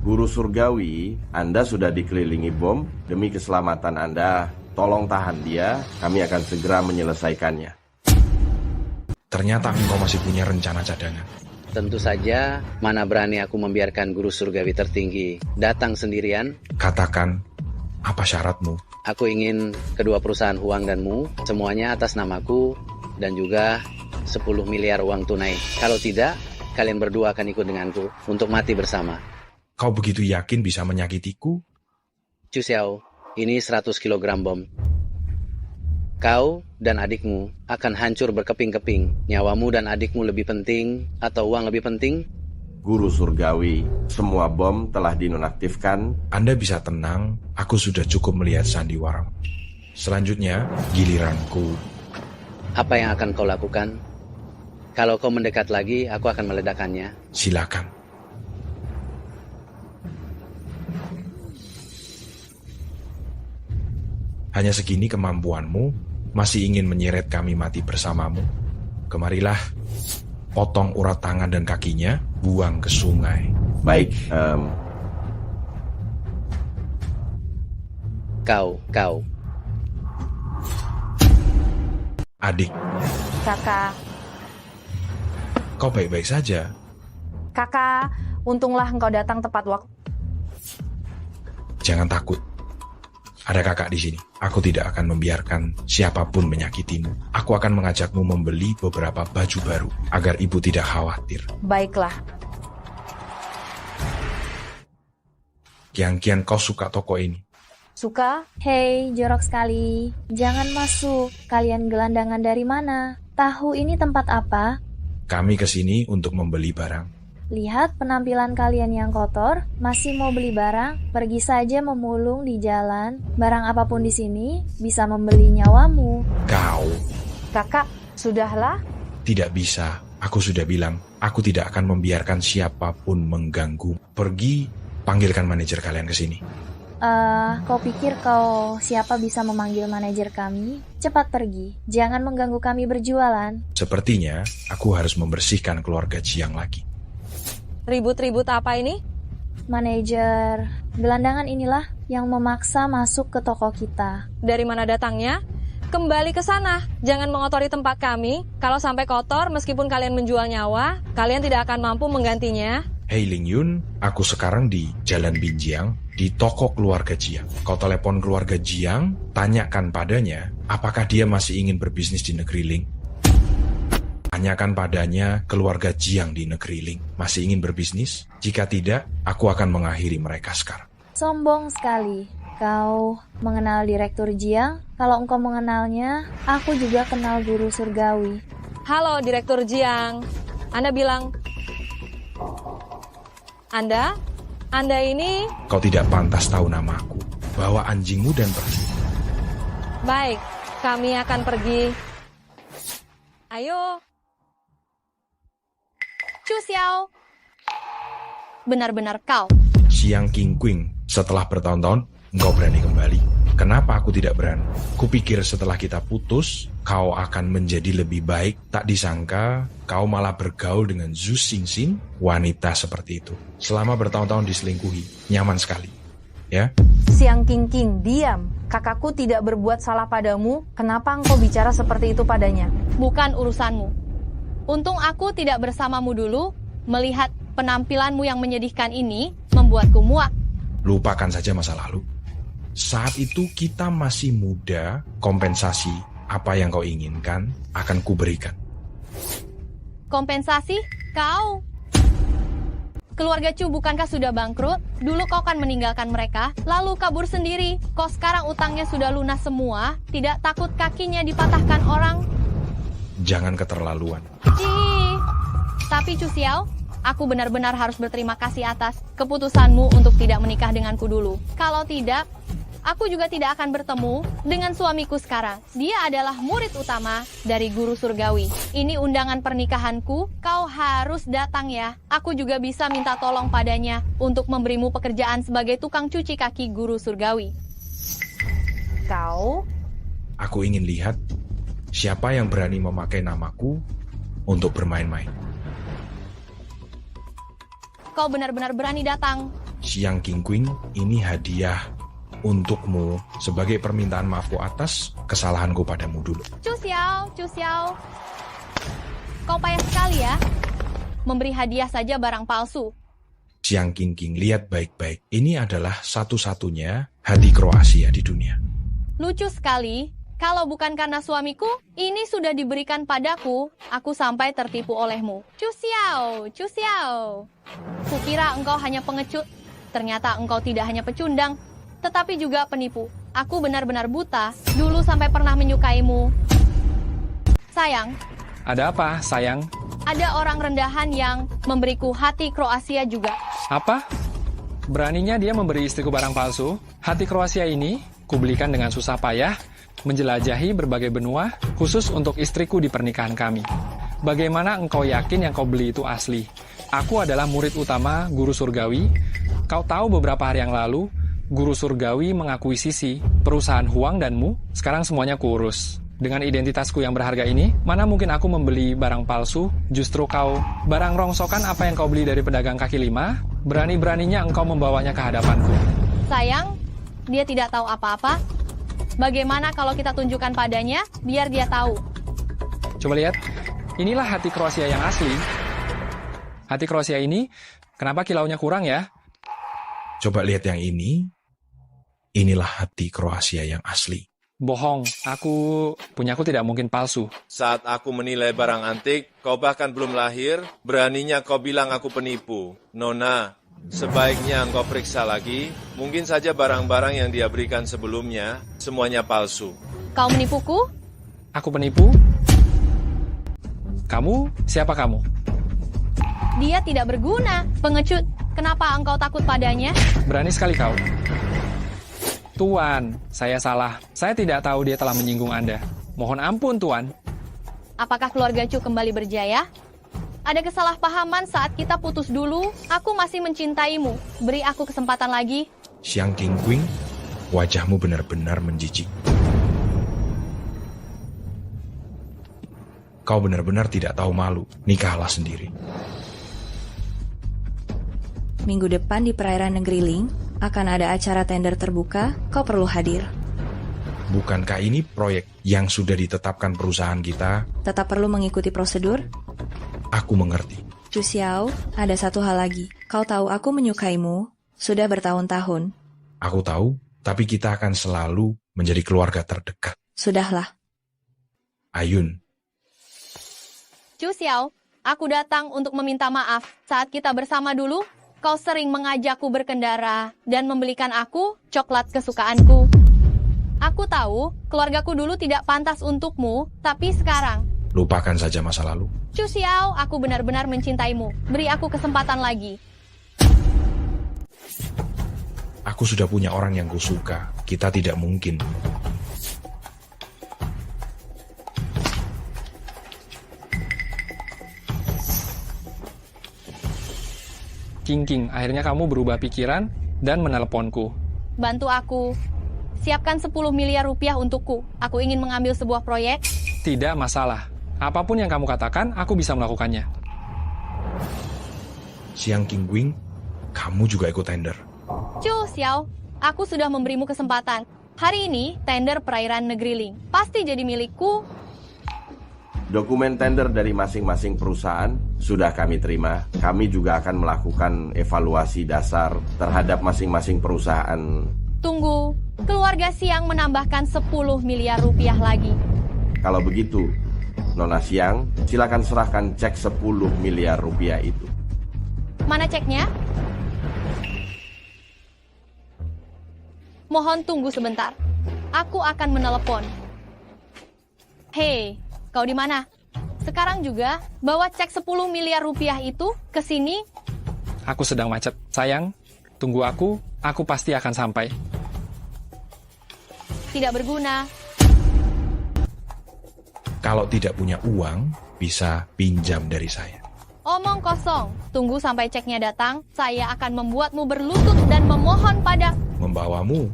Guru surgawi, Anda sudah dikelilingi bom. Demi keselamatan Anda, tolong tahan dia. Kami akan segera menyelesaikannya. Ternyata engkau masih punya rencana cadangan. Tentu saja, mana berani aku membiarkan guru surgawi tertinggi datang sendirian. Katakan, apa syaratmu? Aku ingin kedua perusahaan Huang dan Mu, semuanya atas namaku, dan juga 10 miliar uang tunai. Kalau tidak, kalian berdua akan ikut denganku untuk mati bersama. Kau begitu yakin bisa menyakitiku? Chu Xiao, ini 100 kg bom. Kau dan adikmu akan hancur berkeping-keping. Nyawamu dan adikmu lebih penting atau uang lebih penting? Guru surgawi, semua bom telah dinonaktifkan. Anda bisa tenang, aku sudah cukup melihat sandiwara. Selanjutnya, giliranku. Apa yang akan kau lakukan? Kalau kau mendekat lagi, aku akan meledakannya. Silakan. Hanya segini kemampuanmu, masih ingin menyeret kami mati bersamamu. Kemarilah, potong urat tangan dan kakinya, buang ke sungai. Baik, Kau. Adik. Kakak. Kau baik-baik saja. Kakak, untunglah engkau datang tepat waktu. Jangan takut. Ada kakak di sini. Aku tidak akan membiarkan siapapun menyakitimu. Aku akan mengajakmu membeli beberapa baju baru agar ibu tidak khawatir. Baiklah. Kian kau suka toko ini? Suka? Hei, jorok sekali. Jangan masuk. Kalian gelandangan dari mana? Tahu ini tempat apa? Kami kesini untuk membeli barang. Lihat penampilan kalian yang kotor, masih mau beli barang, pergi saja memulung di jalan. Barang apapun di sini bisa membeli nyawamu. Kau. Kakak, sudahlah. Tidak bisa. Aku sudah bilang, aku tidak akan membiarkan siapapun mengganggu. Pergi, panggilkan manajer kalian ke sini. Kau pikir siapa bisa memanggil manajer kami? Cepat pergi, jangan mengganggu kami berjualan. Sepertinya, aku harus membersihkan keluarga Jiang lagi. Ribut-ribut apa ini? Manajer, gelandangan inilah yang memaksa masuk ke toko kita. Dari mana datangnya? Kembali ke sana. Jangan mengotori tempat kami. Kalau sampai kotor, meskipun kalian menjual nyawa, kalian tidak akan mampu menggantinya. Hei Ling Yun, aku sekarang di Jalan Binjiang, di toko keluarga Jiang. Kau telepon keluarga Jiang, tanyakan padanya, apakah dia masih ingin berbisnis di negeri Ling. Tanyakan padanya keluarga Jiang di negeri Ling masih ingin berbisnis? Jika tidak, aku akan mengakhiri mereka sekarang. Sombong sekali. Kau mengenal Direktur Jiang? Kalau engkau mengenalnya, aku juga kenal guru surgawi. Halo Direktur Jiang. Anda bilang... Anda ini... Kau tidak pantas tahu namaku. Bawa anjingmu dan pergi. Baik, kami akan pergi. Ayo. Chu Xiao. Benar-benar kau. Siang King Queen, setelah bertahun-tahun, engkau berani kembali. Kenapa aku tidak berani? Kupikir setelah kita putus, kau akan menjadi lebih baik. Tak disangka, kau malah bergaul dengan Zhu Xingxin, wanita seperti itu. Selama bertahun-tahun diselingkuhi, nyaman sekali. Ya? Siang King, diam. Kakakku tidak berbuat salah padamu. Kenapa engkau bicara seperti itu padanya? Bukan urusanmu. Untung aku tidak bersamamu dulu. Melihat penampilanmu yang menyedihkan ini membuatku muak. Lupakan saja masa lalu. Saat itu kita masih muda, kompensasi apa yang kau inginkan akan kuberikan. Kompensasi? Kau? Keluarga Chu bukankah sudah bangkrut? Dulu kau kan meninggalkan mereka, lalu kabur sendiri. Kau sekarang utangnya sudah lunas semua, tidak takut kakinya dipatahkan orang? Jangan keterlaluan. Tapi Chu Xiao, aku benar-benar harus berterima kasih atas keputusanmu untuk tidak menikah denganku dulu. Kalau tidak, aku juga tidak akan bertemu dengan suamiku sekarang. Dia adalah murid utama dari guru surgawi. Ini undangan pernikahanku, kau harus datang ya. Aku juga bisa minta tolong padanya untuk memberimu pekerjaan sebagai tukang cuci kaki guru surgawi. Kau? Aku ingin lihat siapa yang berani memakai namaku untuk bermain-main. Kau benar-benar berani datang. Siang King Queen, ini hadiah untukmu sebagai permintaan maafku atas kesalahanku padamu dulu. Chu Xiao. Kau payah sekali ya. Memberi hadiah saja barang palsu. Siang King, lihat baik-baik. Ini adalah satu-satunya hati Kroasia di dunia. Lucu sekali. Kalau bukan karena suamiku, ini sudah diberikan padaku, aku sampai tertipu olehmu. Chu Xiao. Kukira engkau hanya pengecut. Ternyata engkau tidak hanya pecundang, tetapi juga penipu. Aku benar-benar buta, dulu sampai pernah menyukaimu. Sayang. Ada apa, sayang? Ada orang rendahan yang memberiku hati Kroasia juga. Apa? Beraninya dia memberi istriku barang palsu? Hati Kroasia ini kubelikan dengan susah payah, menjelajahi berbagai benua, khusus untuk istriku di pernikahan kami. Bagaimana engkau yakin yang kau beli itu asli? Aku adalah murid utama Guru Surgawi. Kau tahu beberapa hari yang lalu, Guru Surgawi mengakuisisi perusahaan Huang dan Mu, sekarang semuanya kuurus. Dengan identitasku yang berharga ini, mana mungkin aku membeli barang palsu? Justru kau, barang rongsokan apa yang kau beli dari pedagang kaki lima, berani-beraninya engkau membawanya ke hadapanku. Sayang, dia tidak tahu apa-apa. Bagaimana kalau kita tunjukkan padanya, biar dia tahu? Coba lihat, inilah hati Kroasia yang asli. Hati Kroasia ini, kenapa kilaunya kurang ya? Coba lihat yang ini. Inilah hati Kroasia yang asli. Bohong, punyaku tidak mungkin palsu. Saat aku menilai barang antik, kau bahkan belum lahir, beraninya kau bilang aku penipu. Nona, sebaiknya engkau periksa lagi, mungkin saja barang-barang yang dia berikan sebelumnya, semuanya palsu. Kau menipuku? Aku penipu? Kamu? Siapa kamu? Dia tidak berguna, pengecut. Kenapa engkau takut padanya? Berani sekali kau. Tuan, saya salah. Saya tidak tahu dia telah menyinggung Anda. Mohon ampun, Tuan. Apakah keluarga Chu kembali berjaya? Ada kesalahpahaman saat kita putus dulu. Aku masih mencintaimu. Beri aku kesempatan lagi. Siang King Queen, wajahmu benar-benar menjijik. Kau benar-benar tidak tahu malu. Nikahlah sendiri. Minggu depan di perairan negeri Ling, akan ada acara tender terbuka, kau perlu hadir. Bukankah ini proyek yang sudah ditetapkan perusahaan kita? Tetap perlu mengikuti prosedur? Aku mengerti. Chu Xiao, ada satu hal lagi. Kau tahu aku menyukaimu, sudah bertahun-tahun. Aku tahu, tapi kita akan selalu menjadi keluarga terdekat. Sudahlah. Ayun. Chu Xiao, aku datang untuk meminta maaf. Saat kita bersama dulu, kau sering mengajakku berkendara dan membelikan aku coklat kesukaanku. Aku tahu keluargaku dulu tidak pantas untukmu, tapi sekarang... Lupakan saja masa lalu. Chu Xiao, aku benar-benar mencintaimu. Beri aku kesempatan lagi. Aku sudah punya orang yang kusuka. Kita tidak mungkin. King, akhirnya kamu berubah pikiran dan menelponku. Bantu aku. Siapkan 10 miliar rupiah untukku. Aku ingin mengambil sebuah proyek. Tidak masalah. Apapun yang kamu katakan, aku bisa melakukannya. Siang King Queen, kamu juga ikut tender. Chu Xiao, aku sudah memberimu kesempatan. Hari ini, tender perairan negeri Ling. Pasti jadi milikku. Dokumen tender dari masing-masing perusahaan sudah kami terima. Kami juga akan melakukan evaluasi dasar terhadap masing-masing perusahaan. Tunggu, keluarga Siang menambahkan 10 miliar rupiah lagi. Kalau begitu, Nona Siang, silakan serahkan cek 10 miliar rupiah itu. Mana ceknya? Mohon tunggu sebentar. Aku akan menelepon. Hei, kau di mana? Sekarang juga bawa cek 10 miliar rupiah itu ke sini. Aku sedang macet. Sayang, tunggu aku pasti akan sampai. Tidak berguna. Kalau tidak punya uang, bisa pinjam dari saya. Omong kosong. Tunggu sampai ceknya datang. Saya akan membuatmu berlutut dan memohon pada... Membawamu,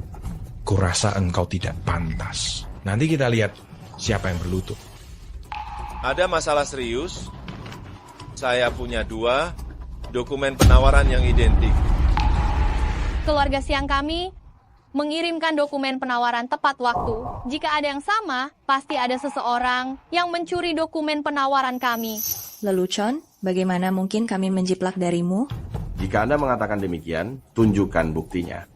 kurasa engkau tidak pantas. Nanti kita lihat siapa yang berlutut. Ada masalah serius? Saya punya 2 dokumen penawaran yang identik. Keluarga siang kami mengirimkan dokumen penawaran tepat waktu. Jika ada yang sama, pasti ada seseorang yang mencuri dokumen penawaran kami. Lelucon, bagaimana mungkin kami menjiplak darimu? Jika Anda mengatakan demikian, tunjukkan buktinya.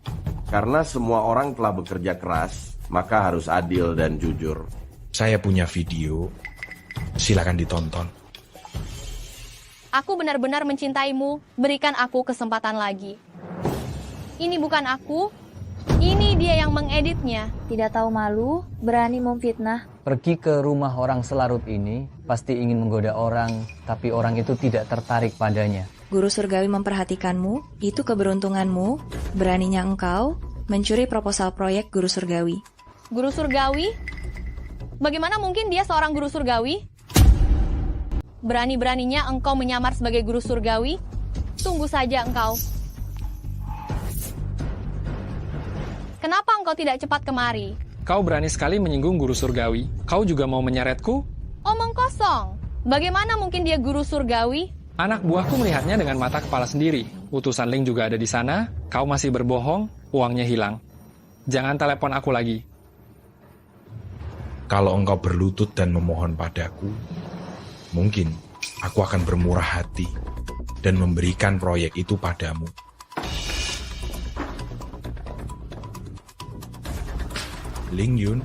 Karena semua orang telah bekerja keras, maka harus adil dan jujur. Saya punya video. Silakan ditonton. Aku benar-benar mencintaimu, berikan aku kesempatan lagi. Ini bukan aku, ini dia yang mengeditnya. Tidak tahu malu, berani memfitnah. Pergi ke rumah orang selarut ini, pasti ingin menggoda orang, tapi orang itu tidak tertarik padanya. Guru surgawi memperhatikanmu, itu keberuntunganmu, beraninya engkau mencuri proposal proyek guru surgawi. Guru surgawi? Bagaimana mungkin dia seorang guru surgawi? Berani-beraninya engkau menyamar sebagai guru surgawi? Tunggu saja engkau. Kenapa engkau tidak cepat kemari? Kau berani sekali menyinggung guru surgawi. Kau juga mau menyeretku? Omong kosong. Bagaimana mungkin dia guru surgawi? Anak buahku melihatnya dengan mata kepala sendiri. Utusan Ling juga ada di sana. Kau masih berbohong, uangnya hilang. Jangan telepon aku lagi. Kalau engkau berlutut dan memohon padaku, mungkin aku akan bermurah hati dan memberikan proyek itu padamu. Ling Yun,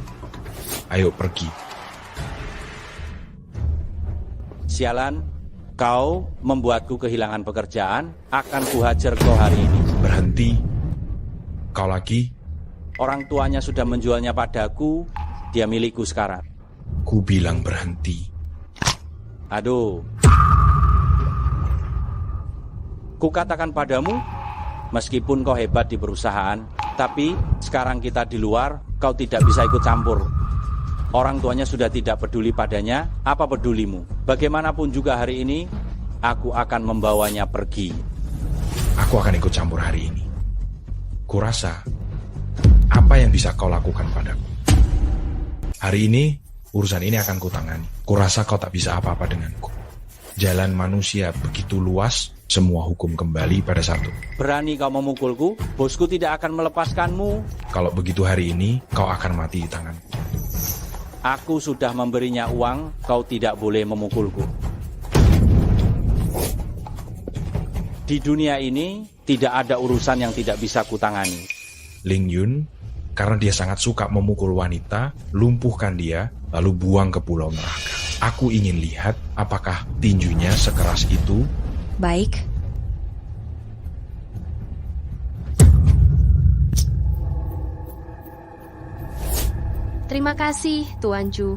ayo pergi. Sialan, kau membuatku kehilangan pekerjaan, akan kuhajar kau hari ini. Berhenti. Kau lagi? Orang tuanya sudah menjualnya padaku, dia milikku sekarang. Ku bilang berhenti. Aduh. Ku katakan padamu, meskipun kau hebat di perusahaan, tapi sekarang kita di luar, kau tidak bisa ikut campur. Orang tuanya sudah tidak peduli padanya, apa pedulimu? Bagaimanapun juga hari ini, aku akan membawanya pergi. Aku akan ikut campur hari ini. Kurasa, apa yang bisa kau lakukan padaku? Hari ini, urusan ini akan kutangani. Kurasa kau tak bisa apa-apa denganku. Jalan manusia begitu luas, semua hukum kembali pada satu. Berani kau memukulku, bosku tidak akan melepaskanmu. Kalau begitu hari ini, kau akan mati di tanganku. Aku sudah memberinya uang, kau tidak boleh memukulku. Di dunia ini, tidak ada urusan yang tidak bisa kutangani. Ling Yun, karena dia sangat suka memukul wanita, lumpuhkan dia, lalu buang ke pulau neraka. Aku ingin lihat apakah tinjunya sekeras itu. Baik. Terima kasih, Tuan Chu.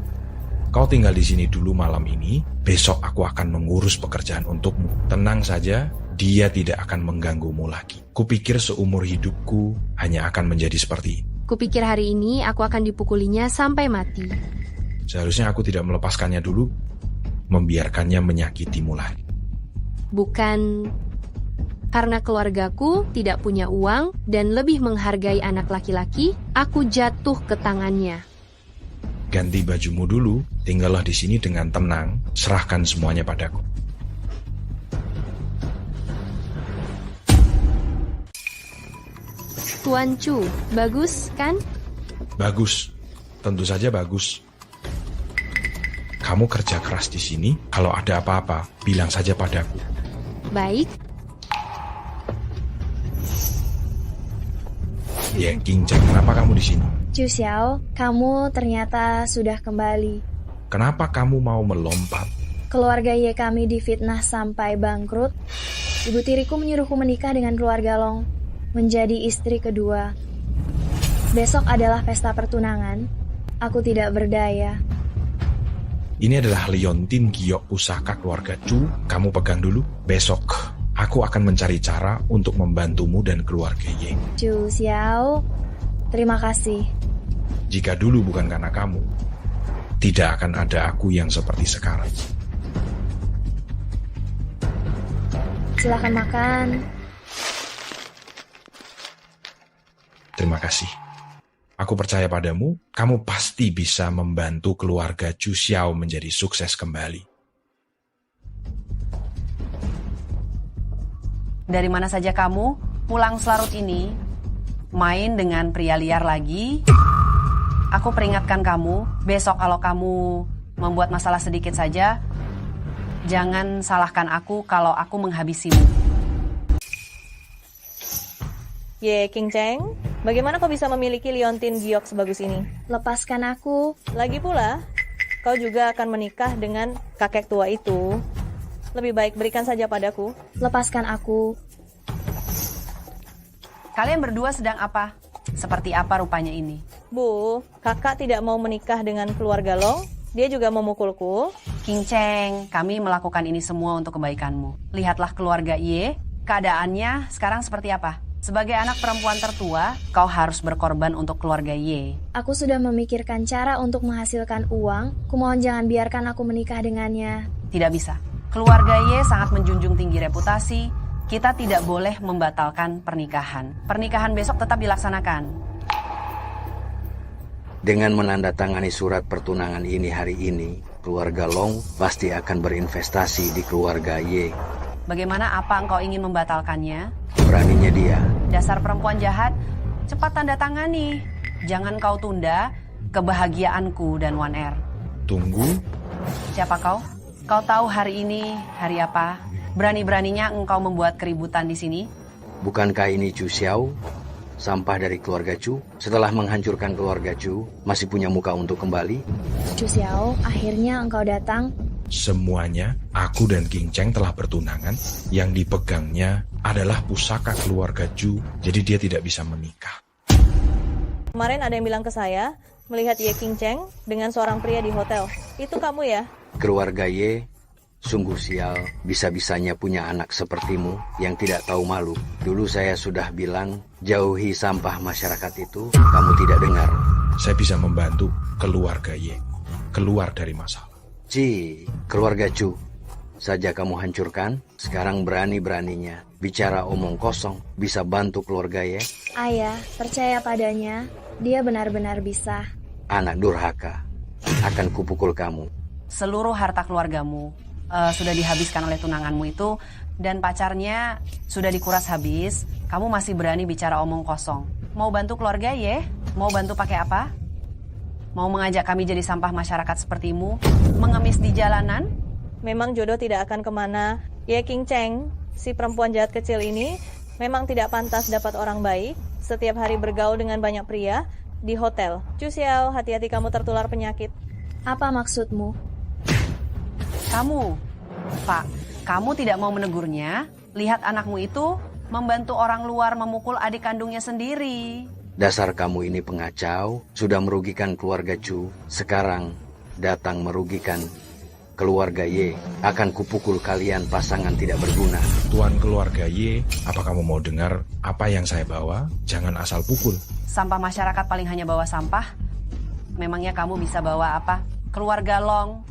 Kau tinggal di sini dulu malam ini, besok aku akan mengurus pekerjaan untukmu. Tenang saja, dia tidak akan mengganggumu lagi. Kupikir seumur hidupku hanya akan menjadi seperti ini. Kupikir hari ini aku akan dipukulinya sampai mati. Seharusnya aku tidak melepaskannya dulu, membiarkannya menyakitimu lagi. Bukan karena keluargaku tidak punya uang dan lebih menghargai anak laki-laki, aku jatuh ke tangannya. Ganti bajumu dulu, tinggallah di sini dengan tenang, serahkan semuanya padaku. Tuan Chu, bagus kan? Bagus, tentu saja bagus. Kamu kerja keras di sini, kalau ada apa-apa, bilang saja padaku. Baik. Ye Qingzhen, kenapa kamu di sini? Chu Xiao, kamu ternyata sudah kembali. Kenapa kamu mau melompat? Keluarga Ye kami difitnah sampai bangkrut. Ibu tiriku menyuruhku menikah dengan keluarga Long, menjadi istri kedua. Besok adalah pesta pertunangan. Aku tidak berdaya. Ini adalah liontin giok pusaka keluarga Chu. Kamu pegang dulu. Besok, aku akan mencari cara untuk membantumu dan keluarga Ye. Chu Xiao, terima kasih. Jika dulu bukan karena kamu, tidak akan ada aku yang seperti sekarang. Silakan makan. Terima kasih. Aku percaya padamu, kamu pasti bisa membantu keluarga Chu Xiao menjadi sukses kembali. Dari mana saja kamu pulang selarut ini, main dengan pria liar lagi? Aku peringatkan kamu, besok kalau kamu membuat masalah sedikit saja, jangan salahkan aku kalau aku menghabisimu. Ye, King Cheng, bagaimana kau bisa memiliki liontin giok sebagus ini? Lepaskan aku. Lagi pula, kau juga akan menikah dengan kakek tua itu. Lebih baik berikan saja padaku. Lepaskan aku. Kalian berdua sedang apa? Seperti apa rupanya ini? Bu, kakak tidak mau menikah dengan keluarga Long. Dia juga memukulku. King Cheng, kami melakukan ini semua untuk kebaikanmu. Lihatlah keluarga Ye, keadaannya sekarang seperti apa? Sebagai anak perempuan tertua, kau harus berkorban untuk keluarga Ye. Aku sudah memikirkan cara untuk menghasilkan uang. Kumohon jangan biarkan aku menikah dengannya. Tidak bisa. Keluarga Ye sangat menjunjung tinggi reputasi. Kita tidak boleh membatalkan pernikahan. Pernikahan besok tetap dilaksanakan. Dengan menandatangani surat pertunangan ini hari ini, keluarga Long pasti akan berinvestasi di keluarga Ye. Bagaimana apa engkau ingin membatalkannya? Beraninya dia. Dasar perempuan jahat, cepat tanda tangani. Jangan kau tunda kebahagiaanku dan Wan Er. Tunggu. Siapa kau? Kau tahu hari ini hari apa? Berani-beraninya engkau membuat keributan di sini? Bukankah ini Chu Xiao? Sampah dari keluarga Chu. Setelah menghancurkan keluarga Chu, masih punya muka untuk kembali? Chu Xiao, akhirnya engkau datang. Semuanya, aku dan King Cheng telah bertunangan. Yang dipegangnya adalah pusaka keluarga Chu, jadi dia tidak bisa menikah. Kemarin ada yang bilang ke saya, melihat Ye King Cheng dengan seorang pria di hotel. Itu kamu ya? Keluarga Ye sungguh sial, bisa-bisanya punya anak sepertimu yang tidak tahu malu. Dulu saya sudah bilang, jauhi sampah masyarakat itu, kamu tidak dengar. Saya bisa membantu keluarga Ye keluar dari masalah. Keluarga Chu saja kamu hancurkan, sekarang berani-beraninya bicara omong kosong, bisa bantu keluarga Ye? Ayah, percaya padanya, dia benar-benar bisa. Anak durhaka, akan kupukul kamu. Seluruh harta keluargamu sudah dihabiskan oleh tunanganmu itu, dan pacarnya sudah dikuras habis. Kamu masih berani bicara omong kosong. Mau bantu keluarga Ye? Mau bantu pakai apa? Mau mengajak kami jadi sampah masyarakat sepertimu? Mengemis di jalanan? Memang jodoh tidak akan kemana. Ye King Cheng, si perempuan jahat kecil ini, memang tidak pantas dapat orang baik. Setiap hari bergaul dengan banyak pria di hotel. Chu Xiao, hati-hati kamu tertular penyakit. Apa maksudmu? Kamu, Pak, kamu tidak mau menegurnya? Lihat anakmu itu membantu orang luar memukul adik kandungnya sendiri. Dasar kamu ini pengacau, sudah merugikan keluarga Chu. Sekarang datang merugikan keluarga Ye. Akan kupukul kalian pasangan tidak berguna. Tuan keluarga Ye, apa kamu mau dengar apa yang saya bawa? Jangan asal pukul. Sampah masyarakat paling hanya bawa sampah? Memangnya kamu bisa bawa apa? Keluarga Long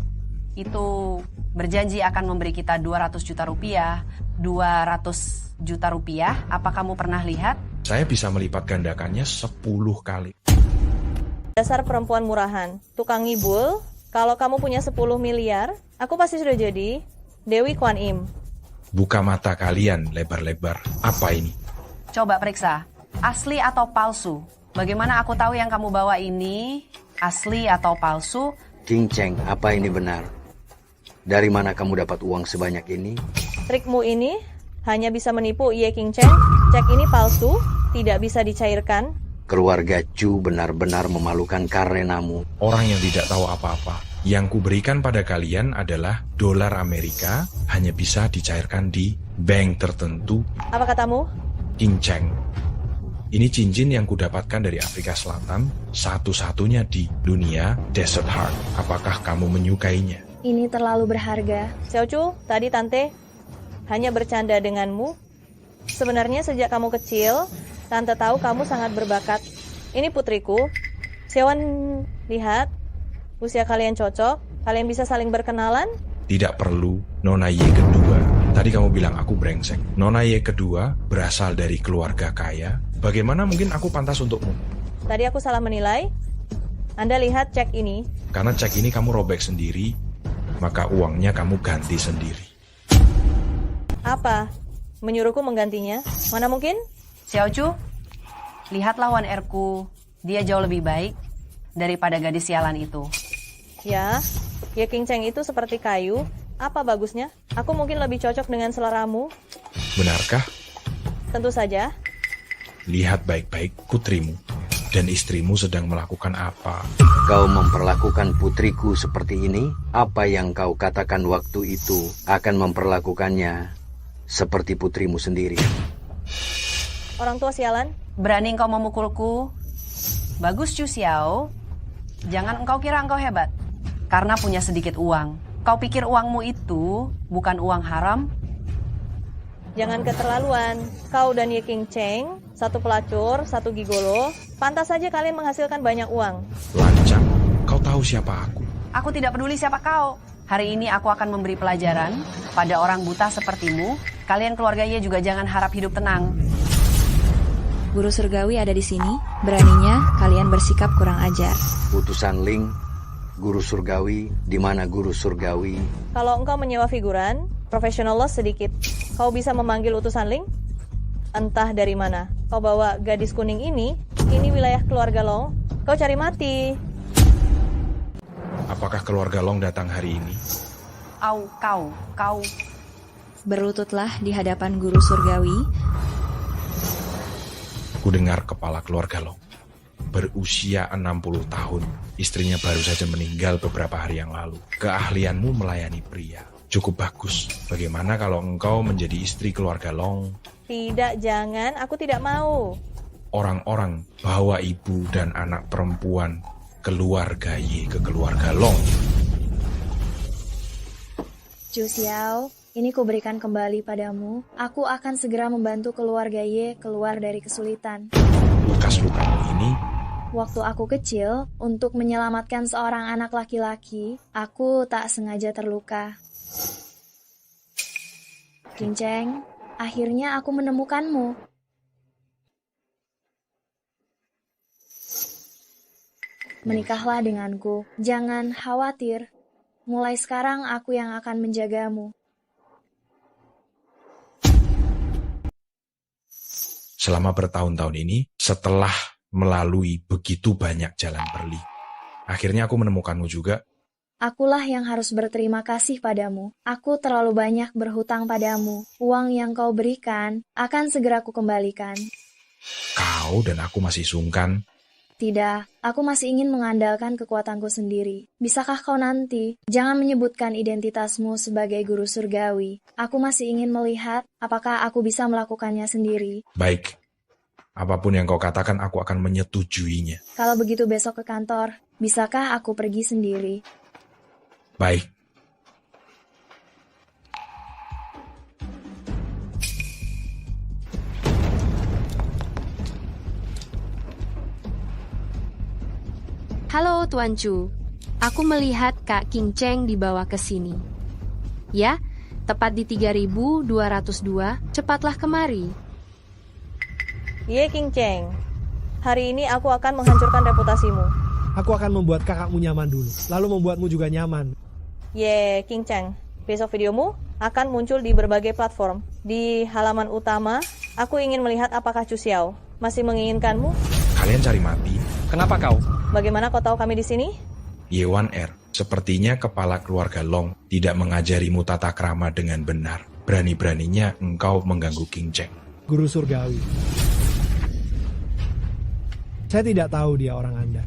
itu berjanji akan memberi kita 200 juta rupiah. 200 juta rupiah, apa kamu pernah lihat? Saya bisa melipat gandakannya 10 kali. Dasar perempuan murahan, tukang ngibul. Kalau kamu punya 10 miliar, aku pasti sudah jadi Dewi Kwan Im. Buka mata kalian lebar-lebar. Apa ini? Coba periksa, asli atau palsu? Bagaimana aku tahu yang kamu bawa ini asli atau palsu? King Cheng, apa ini benar? Dari mana kamu dapat uang sebanyak ini? Trikmu ini hanya bisa menipu Ye King Cheng. Cek ini palsu, tidak bisa dicairkan. Keluarga Chu benar-benar memalukan karenamu. Orang yang tidak tahu apa-apa. Yang kuberikan pada kalian adalah dolar Amerika, hanya bisa dicairkan di bank tertentu. Apa katamu? King Cheng, ini cincin yang kudapatkan dari Afrika Selatan, satu-satunya di dunia, Desert Heart. Apakah kamu menyukainya? Ini terlalu berharga. Xiao Chu, tadi Tante hanya bercanda denganmu. Sebenarnya sejak kamu kecil, Tante tahu kamu sangat berbakat. Ini putriku. Xiaowan, lihat. Usia kalian cocok. Kalian bisa saling berkenalan. Tidak perlu. Nona Ye kedua. Tadi kamu bilang aku brengsek. Nona Ye kedua berasal dari keluarga kaya. Bagaimana mungkin aku pantas untukmu? Tadi aku salah menilai. Anda lihat cek ini. Karena cek ini kamu robek sendiri, maka uangnya kamu ganti sendiri. Apa? Menyuruhku menggantinya? Mana mungkin? Xiaochu, lihatlah Wan Erku. Dia jauh lebih baik daripada gadis sialan itu. Ya, Ye King Cheng itu seperti kayu. Apa bagusnya? Aku mungkin lebih cocok dengan seleramu. Benarkah? Tentu saja. Lihat baik-baik putrimu dan istrimu sedang melakukan apa. Kau memperlakukan putriku seperti ini? Apa yang kau katakan waktu itu akan memperlakukannya seperti putrimu sendiri? Orang tua sialan? Berani engkau memukulku? Bagus, Chu Xiao. Jangan engkau kira engkau hebat karena punya sedikit uang. Kau pikir uangmu itu bukan uang haram? Jangan keterlaluan. Kau dan Ye King Cheng, satu pelacur, satu gigolo. Pantas saja kalian menghasilkan banyak uang. Lancang, kau tahu siapa aku? Aku tidak peduli siapa kau. Hari ini aku akan memberi pelajaran pada orang buta sepertimu. Kalian keluarga Ye juga jangan harap hidup tenang. Guru surgawi ada di sini, beraninya kalian bersikap kurang ajar. Utusan Ling, guru surgawi, di mana guru surgawi? Kalau engkau menyewa figuran, profesional loss sedikit. Kau bisa memanggil utusan Ling? Entah dari mana. Kau bawa gadis kuning ini wilayah keluarga Long. Kau cari mati. Apakah keluarga Long datang hari ini? Kau. Berlututlah di hadapan guru surgawi. Ku dengar kepala keluarga Long. Berusia 60 tahun, istrinya baru saja meninggal beberapa hari yang lalu. Keahlianmu melayani pria cukup bagus. Bagaimana kalau engkau menjadi istri keluarga Long? Tidak, jangan. Aku tidak mau. Orang-orang bawa ibu dan anak perempuan keluarga Ye ke keluarga Long. Chu Xiao, ini kuberikan kembali padamu. Aku akan segera membantu keluarga Ye keluar dari kesulitan. Bekas lukamu ini? Waktu aku kecil, untuk menyelamatkan seorang anak laki-laki, aku tak sengaja terluka. King Cheng, akhirnya aku menemukanmu. Menikahlah denganku, jangan khawatir. Mulai sekarang aku yang akan menjagamu. Selama bertahun-tahun ini, setelah melalui begitu banyak jalan berliku, akhirnya aku menemukanmu juga. Akulah yang harus berterima kasih padamu. Aku terlalu banyak berhutang padamu. Uang yang kau berikan akan segera kukembalikan. Kau dan aku masih sungkan. Tidak, aku masih ingin mengandalkan kekuatanku sendiri. Bisakah kau nanti? Jangan menyebutkan identitasmu sebagai guru surgawi. Aku masih ingin melihat apakah aku bisa melakukannya sendiri. Baik, apapun yang kau katakan aku akan menyetujuinya. Kalau begitu besok ke kantor, bisakah aku pergi sendiri? Baik. Halo Tuan Chu, aku melihat Kak King Cheng dibawa ke sini. Ya, tepat di 3202, cepatlah kemari. Ye King Cheng, hari ini aku akan menghancurkan reputasimu. Aku akan membuat kakakmu nyaman dulu, lalu membuatmu juga nyaman. Ye King Cheng, besok videomu akan muncul di berbagai platform. Di halaman utama, aku ingin melihat apakah Chu Xiao masih menginginkanmu. Kalian cari mati. Kenapa kau? Bagaimana kau tahu kami di sini? Ye Wan Er, sepertinya kepala keluarga Long tidak mengajarimu tata krama dengan benar. Berani-beraninya engkau mengganggu King Cheng. Guru surgawi. Saya tidak tahu dia orang Anda.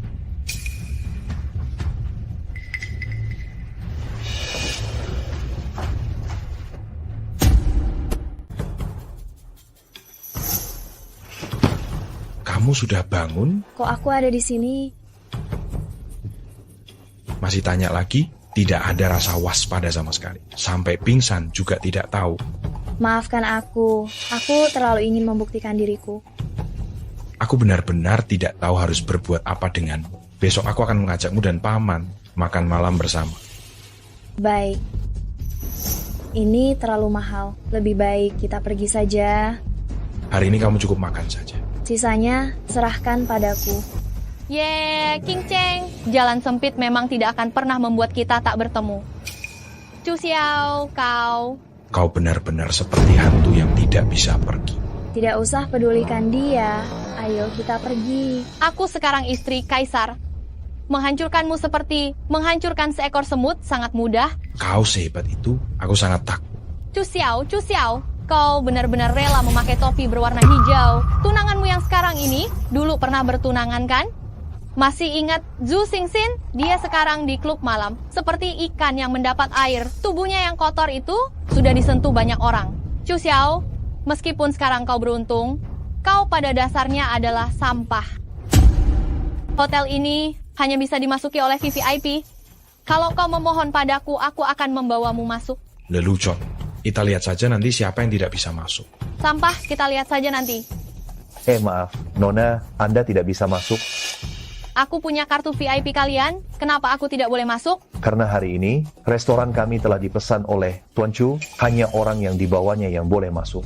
Kamu sudah bangun? Kok aku ada di sini? Masih tanya lagi? Tidak ada rasa waspada sama sekali. Sampai pingsan juga tidak tahu. Maafkan aku terlalu ingin membuktikan diriku. Aku benar-benar tidak tahu harus berbuat apa denganmu. Besok aku akan mengajakmu dan paman makan malam bersama. Baik. Ini terlalu mahal. Lebih baik kita pergi saja. Hari ini kamu cukup makan saja. Sisanya serahkan padaku. King Cheng. Jalan sempit memang tidak akan pernah membuat kita tak bertemu. Chu Xiao, kau. Kau benar-benar seperti hantu yang tidak bisa pergi. Tidak usah pedulikan dia. Ayo kita pergi. Aku sekarang istri Kaisar. Menghancurkanmu seperti menghancurkan seekor semut sangat mudah. Kau sehebat itu, aku sangat takut. Chu Xiao, kau benar-benar rela memakai topi berwarna hijau. Tunanganmu yang sekarang ini, dulu pernah bertunangan kan? Masih ingat Zhu Xingxin? Dia sekarang di klub malam. Seperti ikan yang mendapat air. Tubuhnya yang kotor itu sudah disentuh banyak orang. Chu Xiao, meskipun sekarang kau beruntung, kau pada dasarnya adalah sampah. Hotel ini hanya bisa dimasuki oleh VVIP. Kalau kau memohon padaku, aku akan membawamu masuk. Lelucon, kita lihat saja nanti siapa yang tidak bisa masuk. Sampah, kita lihat saja nanti. Maaf, Nona, Anda tidak bisa masuk. Aku punya kartu VIP kalian, kenapa aku tidak boleh masuk? Karena hari ini, restoran kami telah dipesan oleh Tuan Chu, hanya orang yang dibawanya yang boleh masuk.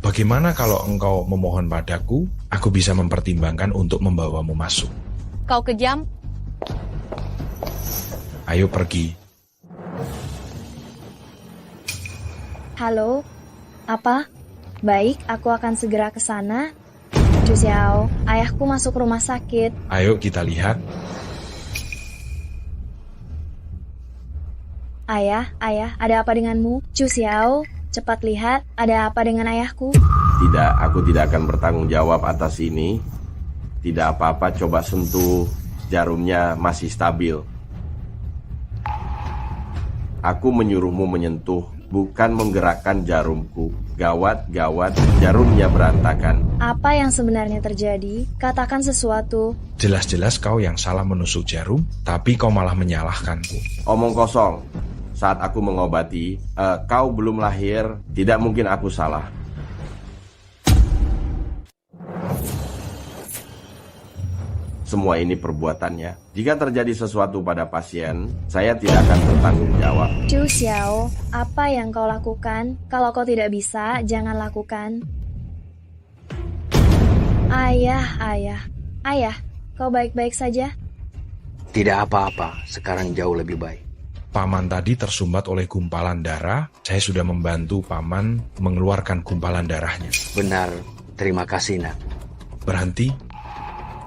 Bagaimana kalau engkau memohon padaku, aku bisa mempertimbangkan untuk membawamu masuk. Kau kejam? Ayo pergi. Halo, apa? Baik, aku akan segera ke sana. Chu Xiao, ayahku masuk rumah sakit. Ayo kita lihat. Ayah, ada apa denganmu? Chu Xiao, cepat lihat, ada apa dengan ayahku? Tidak, aku tidak akan bertanggung jawab atas ini. Tidak apa-apa, coba sentuh. Jarumnya masih stabil. Aku menyuruhmu menyentuh, bukan menggerakkan jarumku. Gawat, jarumnya berantakan. Apa yang sebenarnya terjadi? Katakan sesuatu. Jelas-jelas kau yang salah menusuk jarum, tapi kau malah menyalahkanku. Omong kosong. Saat aku mengobati, kau belum lahir, tidak mungkin aku salah. Semua ini perbuatannya. Jika terjadi sesuatu pada pasien, saya tidak akan bertanggung jawab. Chu Xiao, apa yang kau lakukan? Kalau kau tidak bisa, jangan lakukan. Ayah, kau baik-baik saja? Tidak apa-apa, sekarang jauh lebih baik. Paman tadi tersumbat oleh gumpalan darah, saya sudah membantu Paman mengeluarkan gumpalan darahnya. Benar, terima kasih nak. Berhenti.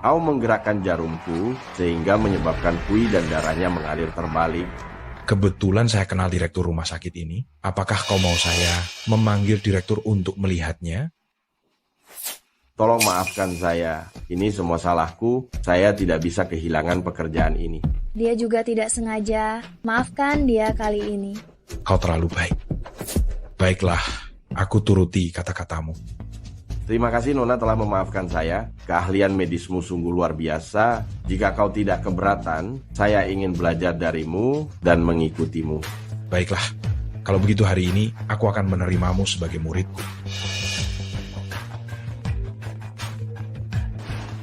Kau menggerakkan jarumku sehingga menyebabkan kui dan darahnya mengalir terbalik. Kebetulan saya kenal direktur rumah sakit ini. Apakah kau mau saya memanggil direktur untuk melihatnya? Tolong maafkan saya. Ini semua salahku. Saya tidak bisa kehilangan pekerjaan ini. Dia juga tidak sengaja. Maafkan dia kali ini. Kau terlalu baik. Baiklah, aku turuti kata-katamu. Terima kasih Nona telah memaafkan saya. Keahlian medismu sungguh luar biasa. Jika kau tidak keberatan, saya ingin belajar darimu dan mengikutimu. Baiklah, kalau begitu hari ini aku akan menerimamu sebagai muridku.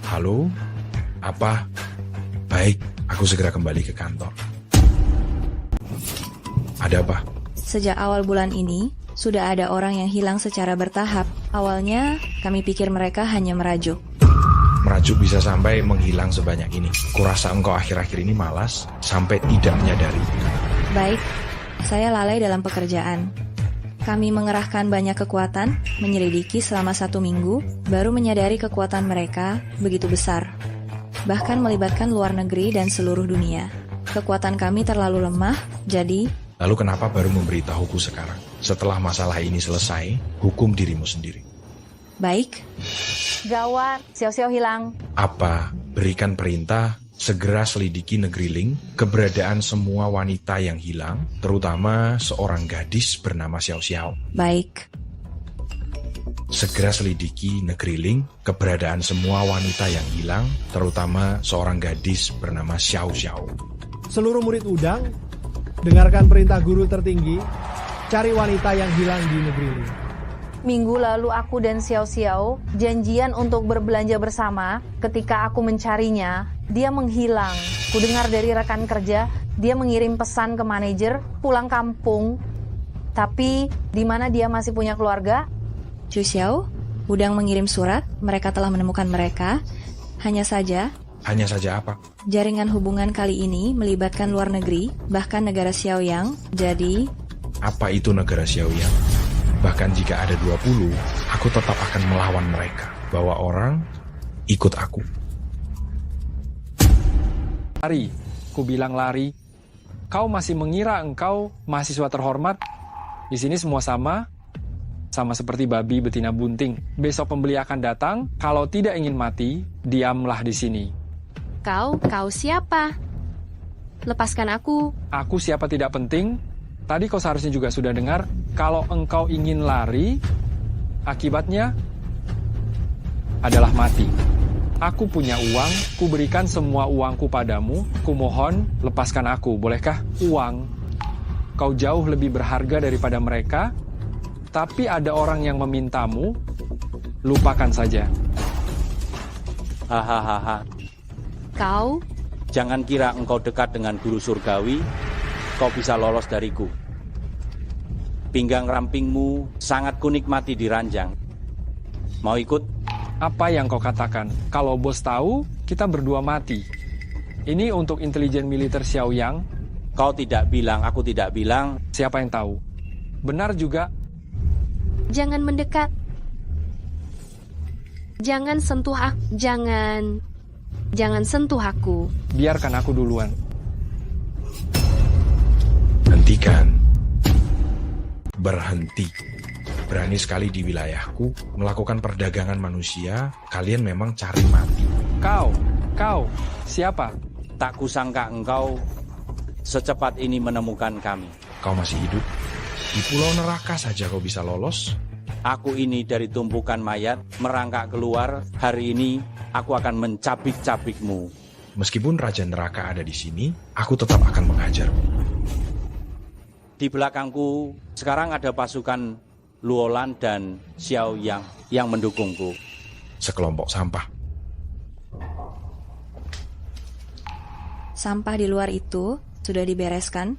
Halo? Apa? Baik, aku segera kembali ke kantor. Ada apa? Sejak awal bulan ini, sudah ada orang yang hilang secara bertahap. Awalnya, kami pikir mereka hanya merajuk. Merajuk bisa sampai menghilang sebanyak ini. Kurasa engkau akhir-akhir ini malas, sampai tidak menyadari. Baik, saya lalai dalam pekerjaan. Kami mengerahkan banyak kekuatan, menyelidiki selama 1 minggu, baru menyadari kekuatan mereka begitu besar. Bahkan melibatkan luar negeri dan seluruh dunia. Kekuatan kami terlalu lemah, jadi... Lalu kenapa baru memberitahuku sekarang? Setelah masalah ini selesai, hukum dirimu sendiri. Baik. Gawat, Xiao hilang. Apa? Berikan perintah, segera selidiki negeri Ling, keberadaan semua wanita yang hilang, terutama seorang gadis bernama Xiao. Baik. Segera selidiki negeri Ling, keberadaan semua wanita yang hilang, terutama seorang gadis bernama Xiao. Seluruh murid udang, dengarkan perintah guru tertinggi, cari wanita yang hilang di negeri Ling. Minggu lalu aku dan Xiao janjian untuk berbelanja bersama. Ketika aku mencarinya, dia menghilang. Kudengar dari rekan kerja, dia mengirim pesan ke manajer pulang kampung. Tapi di mana dia masih punya keluarga? Chu Xiao, Udang mengirim surat, mereka telah menemukan mereka. Hanya saja, Hanya saja apa? Jaringan hubungan kali ini melibatkan luar negeri, bahkan negara Xiaoyang, jadi... Apa itu negara Xiaoyang? Bahkan jika ada 20, aku tetap akan melawan mereka. Bawa orang, ikut aku. Lari, ku bilang lari. Kau masih mengira engkau mahasiswa terhormat? Di sini semua sama seperti babi betina bunting. Besok pembeli akan datang, kalau tidak ingin mati, diamlah di sini. Kau siapa? Lepaskan aku. Aku siapa tidak penting. Tadi kau seharusnya juga sudah dengar, kalau engkau ingin lari, akibatnya adalah mati. Aku punya uang, ku berikan semua uangku padamu, ku mohon lepaskan aku, bolehkah? Uang. Kau jauh lebih berharga daripada mereka, tapi ada orang yang memintamu, lupakan saja. Hahaha. Kau? Jangan kira engkau dekat dengan guru surgawi, kau bisa lolos dariku. Pinggang rampingmu sangat kunikmati diranjang. Mau ikut? Apa yang kau katakan? Kalau bos tahu, kita berdua mati. Ini untuk intelijen militer Xiaoyang. Kau tidak bilang, aku tidak bilang. Siapa yang tahu? Benar juga. Jangan mendekat. Jangan sentuh aku. Jangan sentuh aku. Biarkan aku duluan. Hentikan. Berhenti. Berani sekali di wilayahku melakukan perdagangan manusia, kalian memang cari mati. Kau, siapa? Tak kusangka engkau secepat ini menemukan kami. Kau masih hidup? Di pulau neraka saja kau bisa lolos? Aku ini dari tumpukan mayat, merangkak keluar. Hari ini aku akan mencabik-cabikmu. Meskipun Raja Neraka ada di sini, aku tetap akan menghajarmu. Di belakangku sekarang ada pasukan Luolan dan Xiaoyang yang mendukungku. Sekelompok sampah. Sampah di luar itu sudah dibereskan?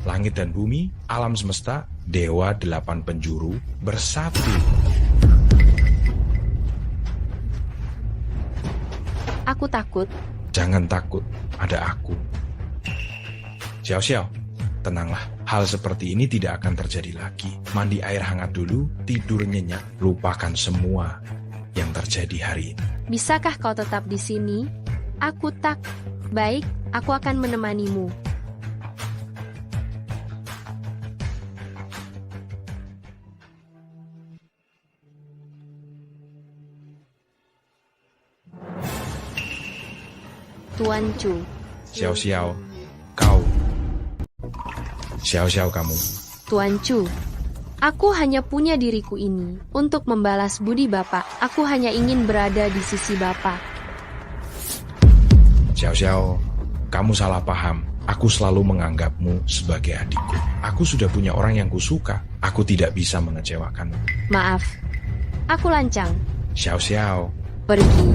Langit dan bumi, alam semesta, dewa 8 penjuru bersatu. Aku takut. Jangan takut, ada aku. Xiao, tenanglah. Hal seperti ini tidak akan terjadi lagi. Mandi air hangat dulu, tidur nyenyak, lupakan semua yang terjadi hari ini. Bisakah kau tetap di sini? Aku tak. Baik, aku akan menemanimu. Tuan Chu. Xiao, kau. Xiao, kamu. Tuan Chu, aku hanya punya diriku ini untuk membalas budi Bapak. Aku hanya ingin berada di sisi Bapak. Xiao, kamu salah paham. Aku selalu menganggapmu sebagai adikku. Aku sudah punya orang yang kusuka. Aku tidak bisa mengecewakanmu. Maaf, aku lancang. Xiao. Pergi.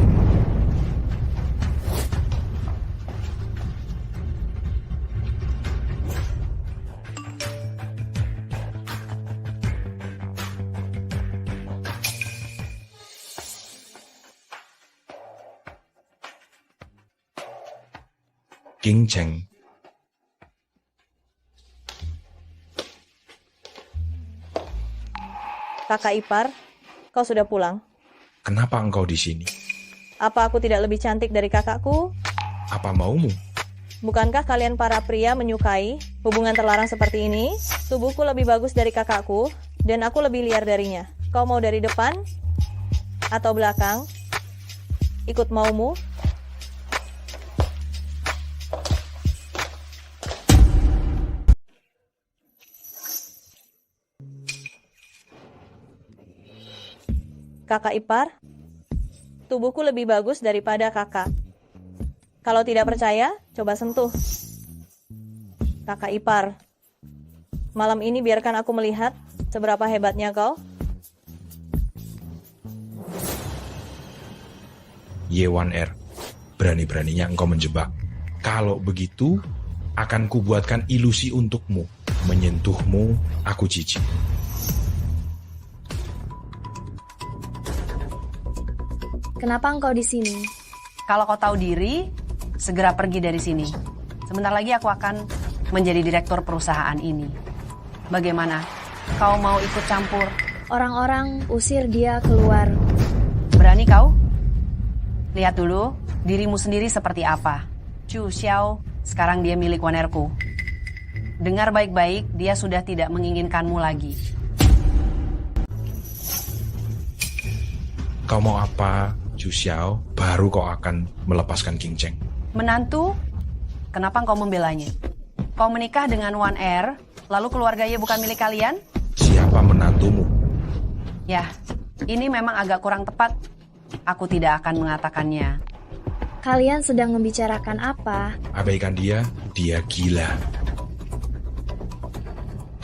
King Cheng. Kakak ipar, kau sudah pulang. Kenapa engkau di sini? Apa aku tidak lebih cantik dari kakakku? Apa maumu? Bukankah kalian para pria menyukai hubungan terlarang seperti ini? Tubuhku lebih bagus dari kakakku, dan aku lebih liar darinya. Kau mau dari depan atau belakang? Ikut maumu? Kakak ipar, tubuhku lebih bagus daripada kakak. Kalau tidak percaya, coba sentuh. Kakak ipar, malam ini biarkan aku melihat seberapa hebatnya kau. Ye1R, berani-beraninya engkau menjebak. Kalau begitu, akan kubuatkan ilusi untukmu. Menyentuhmu, aku jijik. Kenapa engkau di sini? Kalau kau tahu diri, segera pergi dari sini. Sebentar lagi aku akan menjadi direktur perusahaan ini. Bagaimana? Kau mau ikut campur? Orang-orang usir dia keluar. Berani kau? Lihat dulu dirimu sendiri seperti apa. Chu Xiao, sekarang dia milik Wanerku. Dengar baik-baik, dia sudah tidak menginginkanmu lagi. Kau mau apa, Chu Xiao? Baru kau akan melepaskan King Cheng. Menantu? Kenapa kau membelanya? Kau menikah dengan Wan Er, lalu keluarganya bukan milik kalian? Siapa menantumu? Ya, ini memang agak kurang tepat. Aku tidak akan mengatakannya. Kalian sedang membicarakan apa? Abaikan dia gila.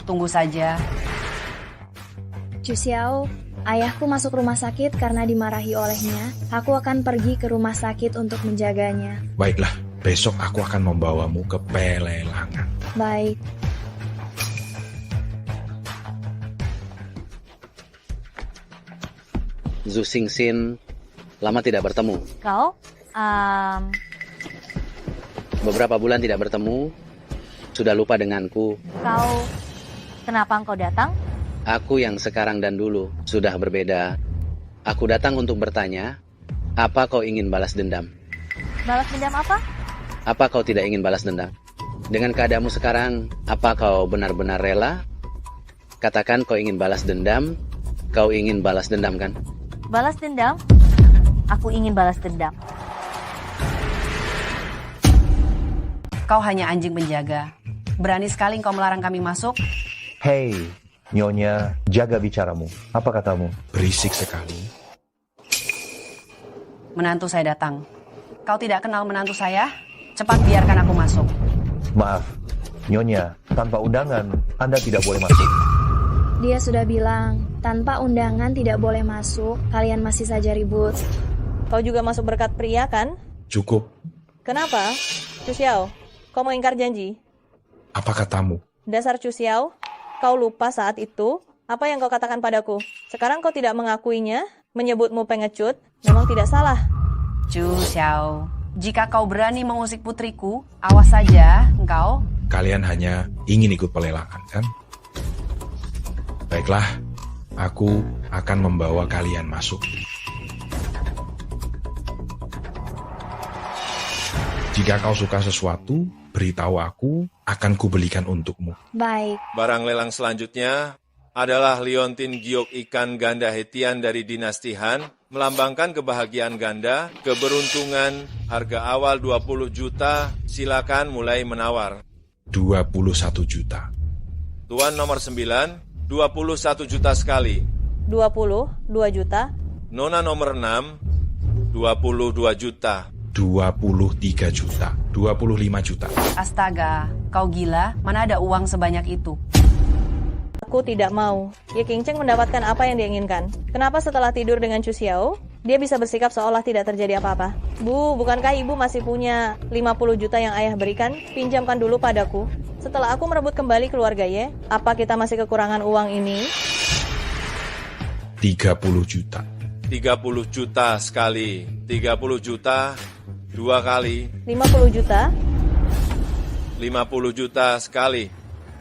Tunggu saja. Chu Xiao, ayahku masuk rumah sakit karena dimarahi olehnya. Aku akan pergi ke rumah sakit untuk menjaganya. Baiklah, besok aku akan membawamu ke pelelangan. Baik. Zhu Xingxin lama tidak bertemu. Kau? Beberapa bulan tidak bertemu, sudah lupa denganku. Kau, kenapa engkau datang? Aku yang sekarang dan dulu sudah berbeda. Aku datang untuk bertanya, apa kau ingin balas dendam? Balas dendam apa? Apa kau tidak ingin balas dendam? Dengan keadaanmu sekarang, apa kau benar-benar rela? Katakan kau ingin balas dendam, kau ingin balas dendam kan? Balas dendam? Aku ingin balas dendam. Kau hanya anjing penjaga. Berani sekali kau melarang kami masuk? Hei, Nyonya, jaga bicaramu. Apa katamu? Berisik sekali. Menantu saya datang. Kau tidak kenal menantu saya? Cepat biarkan aku masuk. Maaf, Nyonya, tanpa undangan, Anda tidak boleh masuk. Dia sudah bilang, tanpa undangan tidak boleh masuk. Kalian masih saja ribut. Kau juga masuk berkat pria kan? Cukup. Kenapa? Chu Xiao, kau mau ingkar janji? Apa katamu? Dasar Chu Xiao, kau lupa saat itu apa yang kau katakan padaku. Sekarang kau tidak mengakuinya, menyebutmu pengecut, memang tidak salah. Chu Xiao, jika kau berani mengusik putriku, awas saja engkau. Kalian hanya ingin ikut pelelangan, kan? Baiklah, aku akan membawa kalian masuk. Jika kau suka sesuatu, beritahu aku, akan kubelikan untukmu. Baik. Barang lelang selanjutnya adalah liontin giok ikan ganda Hetian dari dinasti Han, melambangkan kebahagiaan ganda, keberuntungan, harga awal 20 juta, silakan mulai menawar. 21 juta. Tuan nomor 9, 21 juta sekali. 22 juta. Nona nomor 6, 22 juta. 23 juta, 25 juta. Astaga, kau gila? Mana ada uang sebanyak itu? Aku tidak mau. Ye King Cheng mendapatkan apa yang dia inginkan. Kenapa setelah tidur dengan Chu Xiao, dia bisa bersikap seolah tidak terjadi apa-apa? Bu, bukankah ibu masih punya 50 juta yang ayah berikan? Pinjamkan dulu padaku. Setelah aku merebut kembali keluarga Ye, apa kita masih kekurangan uang ini? 30 juta. 30 juta sekali. 30 juta, 2 kali. 50 juta. 50 juta sekali.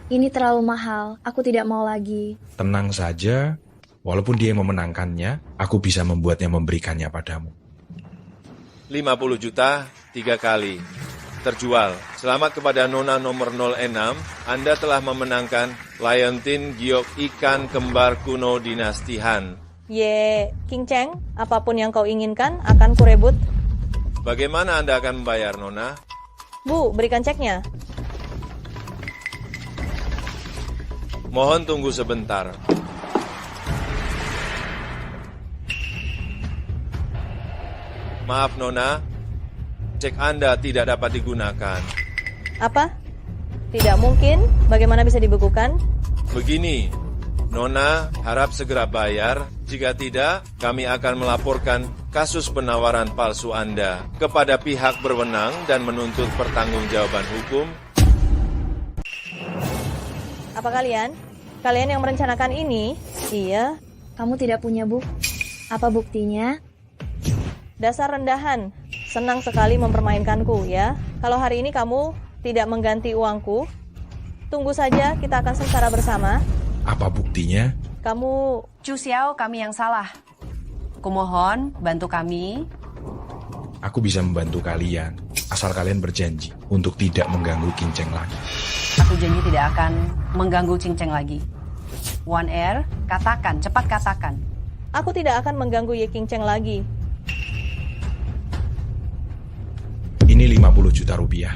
Ini terlalu mahal, aku tidak mau lagi. Tenang saja, walaupun dia memenangkannya, aku bisa membuatnya memberikannya padamu. 50 juta, 3 kali. Terjual. Selamat kepada Nona nomor 06, Anda telah memenangkan liontin giok ikan kembar kuno dinasti Han. Ye King Cheng, apapun yang kau inginkan akan kurebut. Bagaimana Anda akan membayar, Nona? Bu, berikan ceknya. Mohon tunggu sebentar. Maaf, Nona. Cek Anda tidak dapat digunakan. Apa? Tidak mungkin. Bagaimana bisa dibekukan? Begini, Nona harap segera bayar. Jika tidak, kami akan melaporkan kasus penawaran palsu Anda kepada pihak berwenang dan menuntut pertanggungjawaban hukum. Apa kalian? Kalian yang merencanakan ini? Iya. Kamu tidak punya bukti. Apa buktinya? Dasar rendahan. senang sekali mempermainkanku ya. Kalau hari ini kamu tidak mengganti uangku, tunggu saja, kita akan sengsara bersama. Apa buktinya? Kamu... Chu Xiao, kami yang salah. Kumohon, bantu kami. Aku bisa membantu kalian, asal kalian berjanji untuk tidak mengganggu Kinceng lagi. Aku janji tidak akan mengganggu Cinceng lagi. One Air, katakan, cepat katakan. Aku tidak akan mengganggu Ye King-cheng lagi. Ini 50 juta rupiah.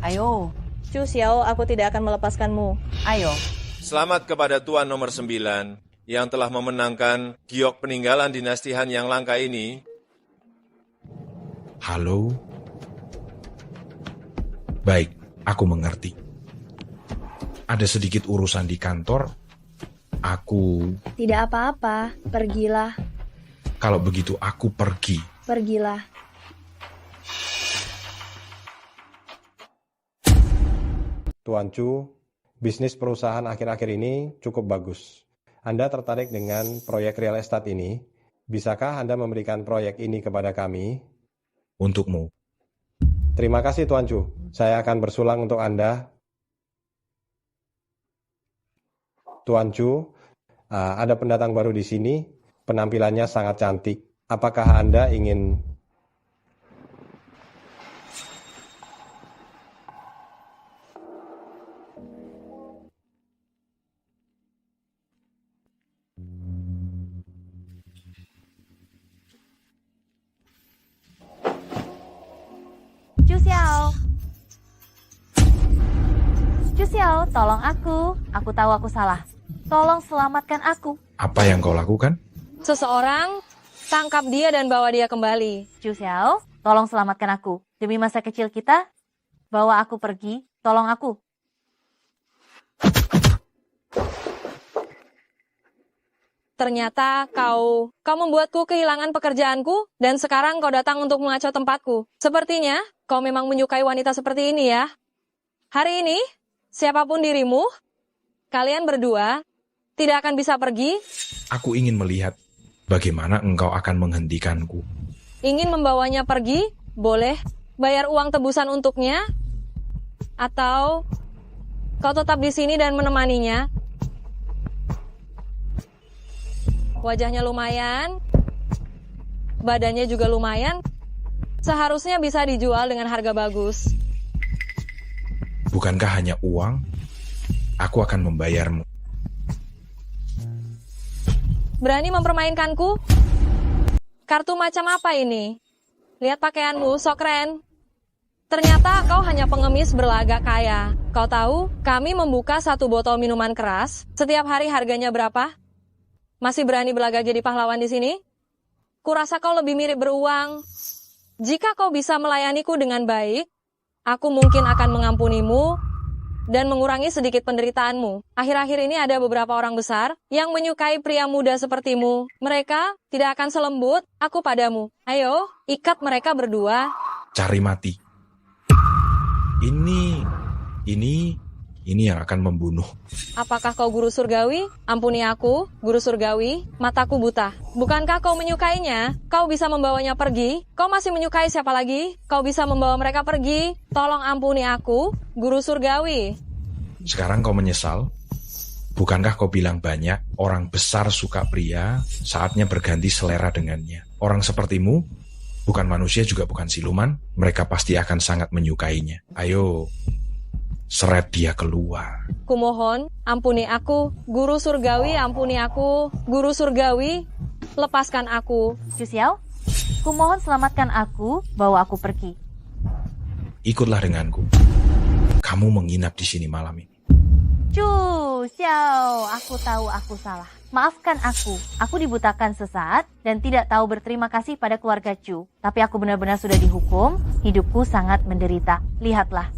Ayo. Chu Xiao, aku tidak akan melepaskanmu. Ayo. Selamat kepada Tuan nomor 9 yang telah memenangkan giok peninggalan dinasti Han yang langka ini. Halo? Baik, aku mengerti. Ada sedikit urusan di kantor. Aku... Tidak apa-apa, pergilah. Kalau begitu aku pergi. Pergilah. Tuan Chu, bisnis perusahaan akhir-akhir ini cukup bagus. Anda tertarik dengan proyek real estate ini? Bisakah Anda memberikan proyek ini kepada kami? Untukmu. Terima kasih Tuan Chu. Saya akan bersulang untuk Anda. Tuan Chu, ada pendatang baru di sini. Penampilannya sangat cantik. Apakah Anda ingin... Chu Xiao. Chu Xiao, tolong aku. Aku tahu aku salah. Tolong selamatkan aku. Apa yang kau lakukan? Seseorang, tangkap dia dan bawa dia kembali. Chu Xiao, tolong selamatkan aku. Demi masa kecil kita, bawa aku pergi. Tolong aku. Ternyata kau membuatku kehilangan pekerjaanku dan sekarang kau datang untuk mengacau tempatku. Sepertinya kau memang menyukai wanita seperti ini ya. Hari ini, siapapun dirimu, kalian berdua tidak akan bisa pergi. Aku ingin melihat bagaimana engkau akan menghentikanku. Ingin membawanya pergi, boleh bayar uang tebusan untuknya, atau kau tetap di sini dan menemaninya. Wajahnya lumayan, badannya juga lumayan, seharusnya bisa dijual dengan harga bagus. Bukankah hanya uang? Aku akan membayarmu. Berani mempermainkanku? Kartu macam apa ini? Lihat pakaianmu, sok keren. Ternyata kau hanya pengemis berlagak kaya. Kau tahu, kami membuka 1 botol minuman keras. Setiap hari harganya berapa? Masih berani berlagak jadi pahlawan di sini? Kurasa kau lebih mirip beruang. Jika kau bisa melayaniku dengan baik, aku mungkin akan mengampunimu dan mengurangi sedikit penderitaanmu. Akhir-akhir ini ada beberapa orang besar yang menyukai pria muda sepertimu. Mereka tidak akan selembut aku padamu. Ayo, ikat mereka berdua. Cari mati. Ini yang akan membunuh. Apakah kau guru surgawi? Ampuni aku, guru surgawi, mataku buta. Bukankah kau menyukainya? Kau bisa membawanya pergi? Kau masih menyukai siapa lagi? Kau bisa membawa mereka pergi? Tolong ampuni aku, guru surgawi. Sekarang kau menyesal? Bukankah kau bilang banyak orang besar suka pria, saatnya berganti selera dengannya. Orang sepertimu, bukan manusia juga bukan siluman, mereka pasti akan sangat menyukainya. Ayo, seret dia keluar. Kumohon, ampuni aku, guru surgawi, ampuni aku, guru surgawi, lepaskan aku. Chu Xiao, kumohon selamatkan aku, bawa aku pergi. Ikutlah denganku. Kamu menginap di sini malam ini. Chu Xiao, aku tahu aku salah. Maafkan aku. Aku dibutakan sesaat dan tidak tahu berterima kasih pada keluarga Chu. Tapi aku benar-benar sudah dihukum, hidupku sangat menderita. Lihatlah.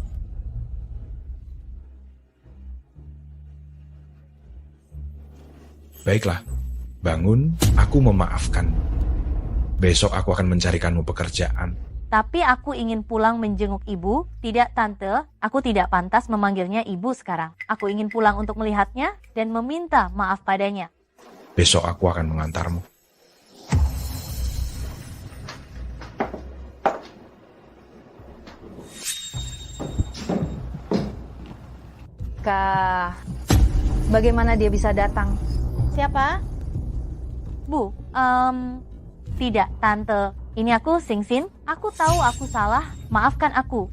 Baiklah, bangun, aku memaafkanmu. Besok aku akan mencarikanmu pekerjaan. Tapi aku ingin pulang menjenguk ibu. Tidak, Tante. Aku tidak pantas memanggilnya ibu sekarang. Aku ingin pulang untuk melihatnya dan meminta maaf padanya. Besok aku akan mengantarmu. Bagaimana dia bisa datang? Siapa? Bu, tidak, Tante. Ini aku, Singsin. Aku tahu aku salah. Maafkan aku.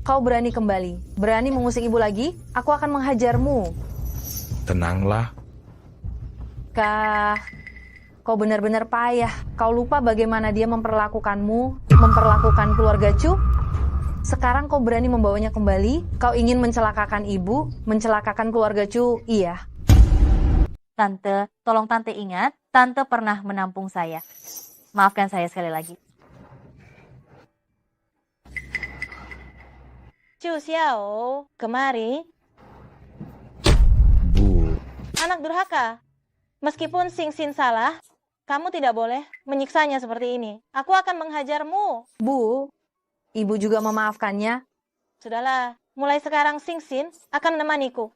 Kau berani kembali, berani mengusik ibu lagi, aku akan menghajarmu. Tenanglah. Kau benar-benar payah. Kau lupa bagaimana dia memperlakukanmu, memperlakukan keluarga Chu? Sekarang kau berani membawanya kembali? Kau ingin mencelakakan ibu, mencelakakan keluarga Chu? Iya. Tante, tolong Tante ingat, Tante pernah menampung saya. Maafkan saya sekali lagi. Chu Xiao, kemari. Bu, Anak durhaka. Meskipun Singsin salah, kamu tidak boleh menyiksanya seperti ini. Aku akan menghajarmu. Bu, ibu juga memaafkannya. Sudahlah, mulai sekarang Singsin akan menemaniku.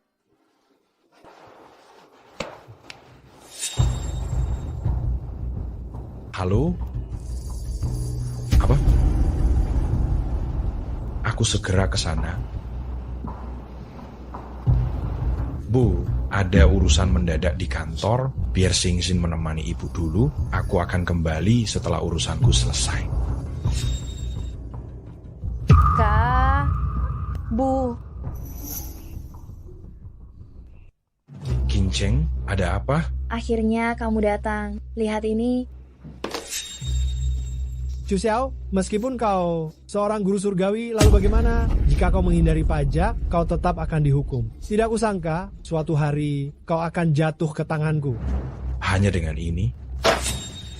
halo? Apa? Aku segera ke sana. Bu, ada urusan mendadak di kantor. Biar Singsin menemani ibu dulu. Aku akan kembali setelah urusanku selesai. Bu. Kinceng, ada apa? Akhirnya kamu datang. Lihat ini. Chu Xiao, meskipun kau seorang guru surgawi, lalu bagaimana? Jika kau menghindari pajak, kau tetap akan dihukum. Tidak kusangka, suatu hari kau akan jatuh ke tanganku. Hanya dengan ini?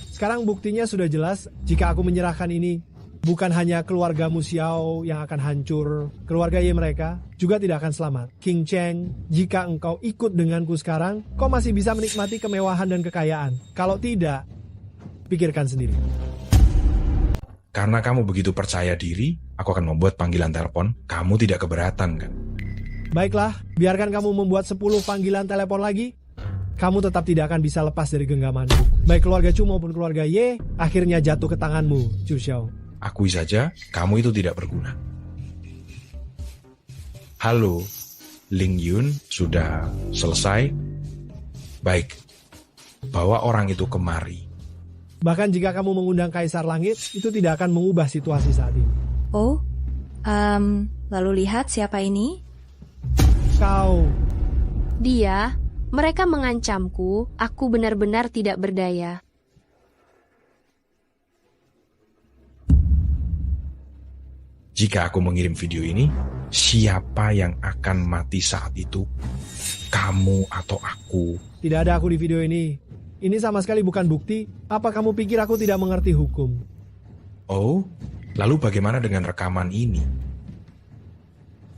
Sekarang buktinya sudah jelas, jika aku menyerahkan ini, bukan hanya keluargamu Xiao yang akan hancur, keluarga Ye mereka juga tidak akan selamat. King Cheng, jika engkau ikut denganku sekarang, kau masih bisa menikmati kemewahan dan kekayaan. Kalau tidak, pikirkan sendiri. Karena kamu begitu percaya diri, aku akan membuat panggilan telepon. Kamu tidak keberatan, kan? Baiklah, biarkan kamu membuat 10 panggilan telepon lagi. Kamu tetap tidak akan bisa lepas dari genggamanku. Baik keluarga Chu maupun keluarga Ye, akhirnya jatuh ke tanganmu, Chu Xiao. Akui saja, kamu itu tidak berguna. Halo, Ling Yun sudah selesai? Baik, bawa orang itu kemari. Bahkan jika kamu mengundang Kaisar Langit, itu tidak akan mengubah situasi saat ini. Oh, lalu lihat siapa ini? Kau. Mereka mengancamku, aku benar-benar tidak berdaya. Jika aku mengirim video ini, siapa yang akan mati saat itu? Kamu atau aku? Tidak ada aku di video ini. Ini sama sekali bukan bukti. Apa kamu pikir aku tidak mengerti hukum? Oh, lalu bagaimana dengan rekaman ini?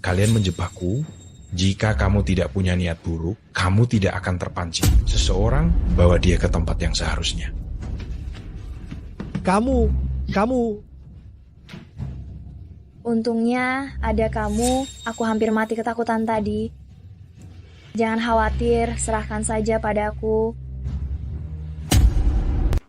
Kalian menjebakku. Jika kamu tidak punya niat buruk, kamu tidak akan terpancing. Seseorang bawa dia ke tempat yang seharusnya. Kamu. Untungnya ada kamu, aku hampir mati ketakutan tadi. Jangan khawatir, serahkan saja padaku.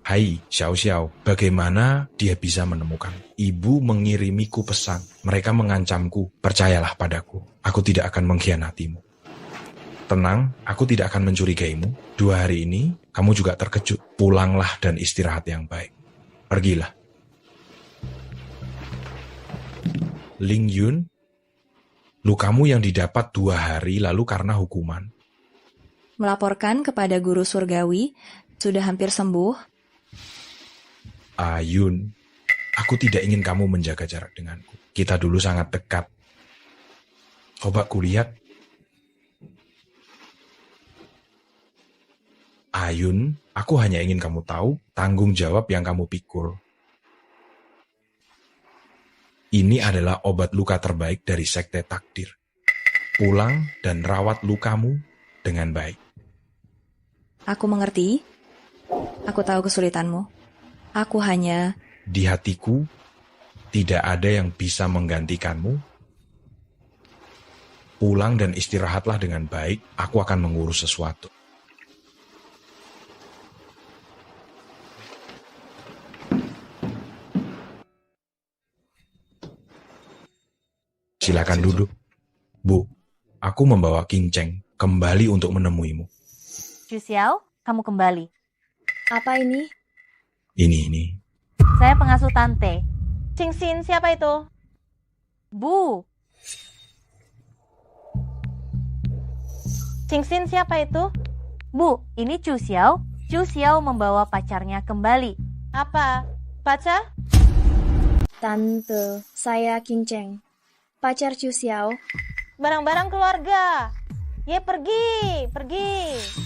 Hai, Xiao Xiao, bagaimana dia bisa menemukan? Ibu mengirimiku pesan. Mereka mengancamku. Percayalah padaku. Aku tidak akan mengkhianatimu. Tenang, aku tidak akan mencurigaimu. 2 hari ini, kamu juga terkejut. Pulanglah dan istirahat yang baik. Pergilah. Ling Yun, lukamu yang didapat 2 hari lalu karena hukuman. Melaporkan kepada guru surgawi, sudah hampir sembuh. Ayun, aku tidak ingin kamu menjaga jarak denganku. Kita dulu sangat dekat. Coba kulihat. Ayun, aku hanya ingin kamu tahu tanggung jawab yang kamu pikul. Ini adalah obat luka terbaik dari Sekte Takdir. Pulang dan rawat lukamu dengan baik. Aku mengerti. Aku tahu kesulitanmu. Aku hanya... Di hatiku, tidak ada yang bisa menggantikanmu. Pulang dan istirahatlah dengan baik, aku akan mengurus sesuatu. Silakan duduk. Bu, aku membawa King Cheng kembali untuk menemuimu. Chu Xiao, kamu kembali. Apa ini? Ini. Saya pengasuh Tante. Ching Xin, siapa itu? Bu, Ching Xin, siapa itu? Bu, ini Chu Xiao. Chu Xiao membawa pacarnya kembali. Apa? Pacar? Tante, saya King Cheng. Pacar Chu Xiao. Barang-barang keluarga. Ye, pergi.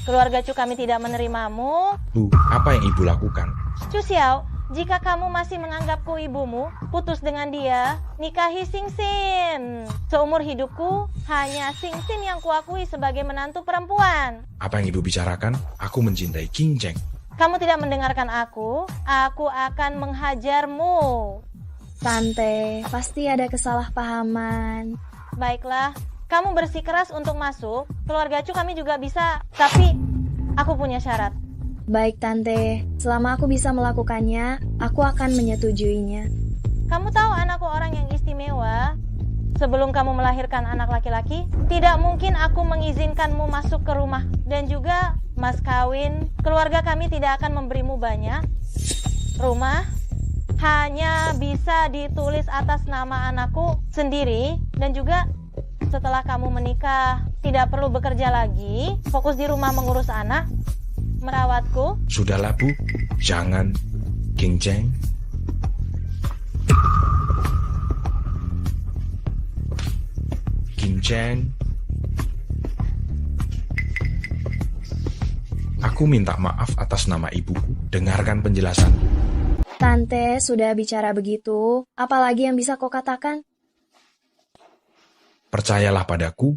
Keluarga Chu kami tidak menerimamu. Bu, apa yang ibu lakukan? Chu Xiao, jika kamu masih menganggapku ibumu, putus dengan dia, nikahi Xing Xin. Seumur hidupku, hanya Xing Xin yang kuakui sebagai menantu perempuan. Apa yang ibu bicarakan? Aku mencintai King Cheng. Kamu tidak mendengarkan aku akan menghajarmu. Tante, pasti ada kesalahpahaman. Baiklah, kamu bersikeras untuk masuk. Keluarga Chu kami juga bisa, tapi aku punya syarat. Baik Tante, selama aku bisa melakukannya, aku akan menyetujuinya. Kamu tahu anakku orang yang istimewa. Sebelum kamu melahirkan anak laki-laki, tidak mungkin aku mengizinkanmu masuk ke rumah. Dan juga, mas kawin, keluarga kami tidak akan memberimu banyak. Rumah hanya bisa ditulis atas nama anakku sendiri. Dan juga, setelah kamu menikah, tidak perlu bekerja lagi, fokus di rumah mengurus anak, merawatku. Sudahlah Bu, jangan. King Cheng. King Cheng. Aku minta maaf atas nama ibuku. Dengarkan penjelasanku. Tante, sudah bicara begitu, apalagi yang bisa kau katakan? Percayalah padaku,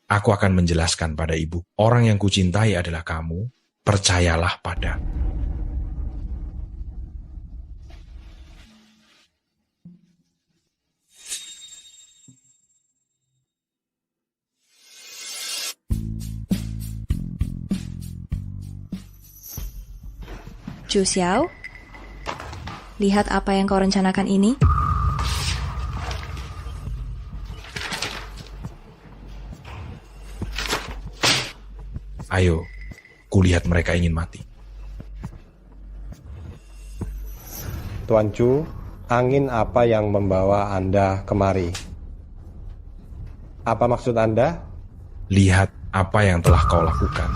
aku akan menjelaskan pada ibu. Orang yang kucintai adalah kamu. Percayalah pada. Chu Xiao, lihat apa yang kau rencanakan ini. Ayo, kulihat mereka ingin mati. Tuan Chu, angin apa yang membawa Anda kemari? Apa maksud Anda? Lihat apa yang telah kau lakukan.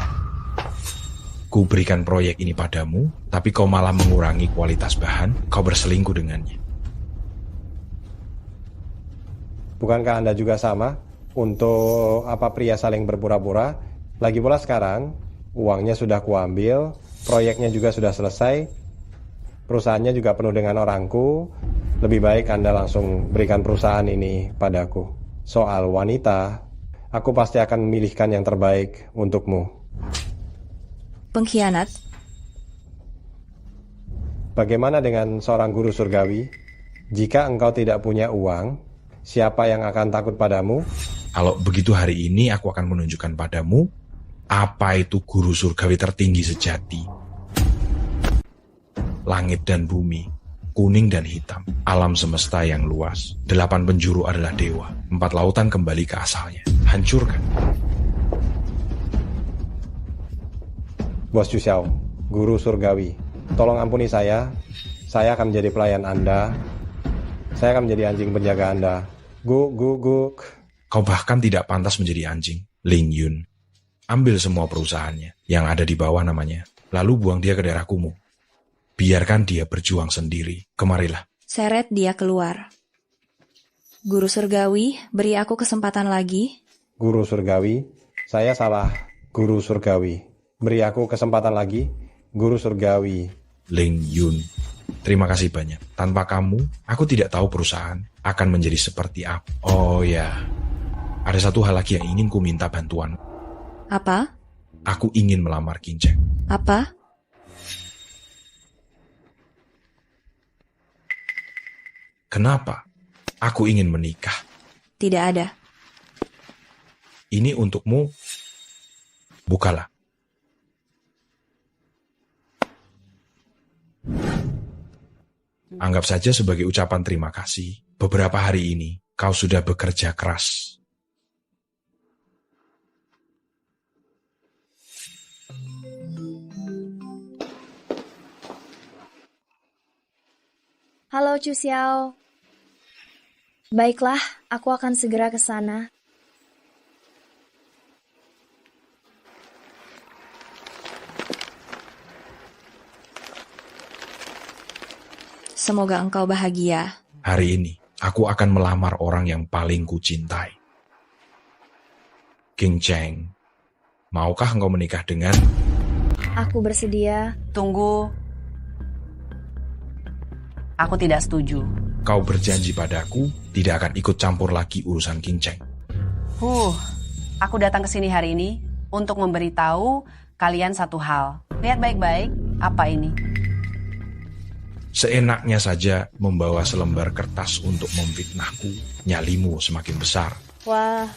Ku berikan proyek ini padamu, tapi kau malah mengurangi kualitas bahan, kau berselingkuh dengannya. Bukankah Anda juga sama? Untuk apa pria saling berpura-pura? Lagi pula sekarang, uangnya sudah kuambil, proyeknya juga sudah selesai, perusahaannya juga penuh dengan orangku. Lebih baik Anda langsung berikan perusahaan ini padaku. Soal wanita, aku pasti akan memilihkan yang terbaik untukmu. Pengkhianat. Bagaimana dengan seorang guru surgawi? Jika engkau tidak punya uang, siapa yang akan takut padamu? Kalau begitu hari ini aku akan menunjukkan padamu apa itu guru surgawi tertinggi sejati. Langit dan bumi, kuning dan hitam, alam semesta yang luas. 8 penjuru adalah dewa, 4 lautan kembali ke asalnya. Hancurkan. Bos Chu Xiao, guru surgawi, tolong ampuni saya akan menjadi pelayan Anda, saya akan menjadi anjing penjaga Anda. Guk. Kau bahkan tidak pantas menjadi anjing, Ling Yun. Ambil semua perusahaannya, yang ada di bawah namanya, lalu buang dia ke daerah kumuh. Biarkan dia berjuang sendiri, kemarilah. Seret dia keluar. Guru surgawi, beri aku kesempatan lagi. Guru surgawi, saya salah, guru surgawi. Beri aku kesempatan lagi, guru surgawi. Ling Yun, terima kasih banyak. Tanpa kamu, aku tidak tahu perusahaan akan menjadi seperti apa. Oh ya, ada satu hal lagi yang ingin ku minta bantuan. Apa? Aku ingin melamar King Cheng. Apa? Kenapa? Aku ingin menikah. Tidak ada. Ini untukmu. Bukalah. Anggap saja sebagai ucapan terima kasih. Beberapa hari ini, kau sudah bekerja keras. Halo Chu Xiao. Baiklah, aku akan segera ke sana. Semoga engkau bahagia. Hari ini, aku akan melamar orang yang paling kucintai. King Cheng, maukah engkau menikah dengan... Aku bersedia. Tunggu. Aku tidak setuju. Kau berjanji padaku tidak akan ikut campur lagi urusan King Cheng. Aku datang ke sini hari ini untuk memberitahu kalian satu hal. Lihat baik-baik, apa ini? Seenaknya saja membawa selembar kertas untuk memfitnahku. Nyalimu semakin besar. Wah.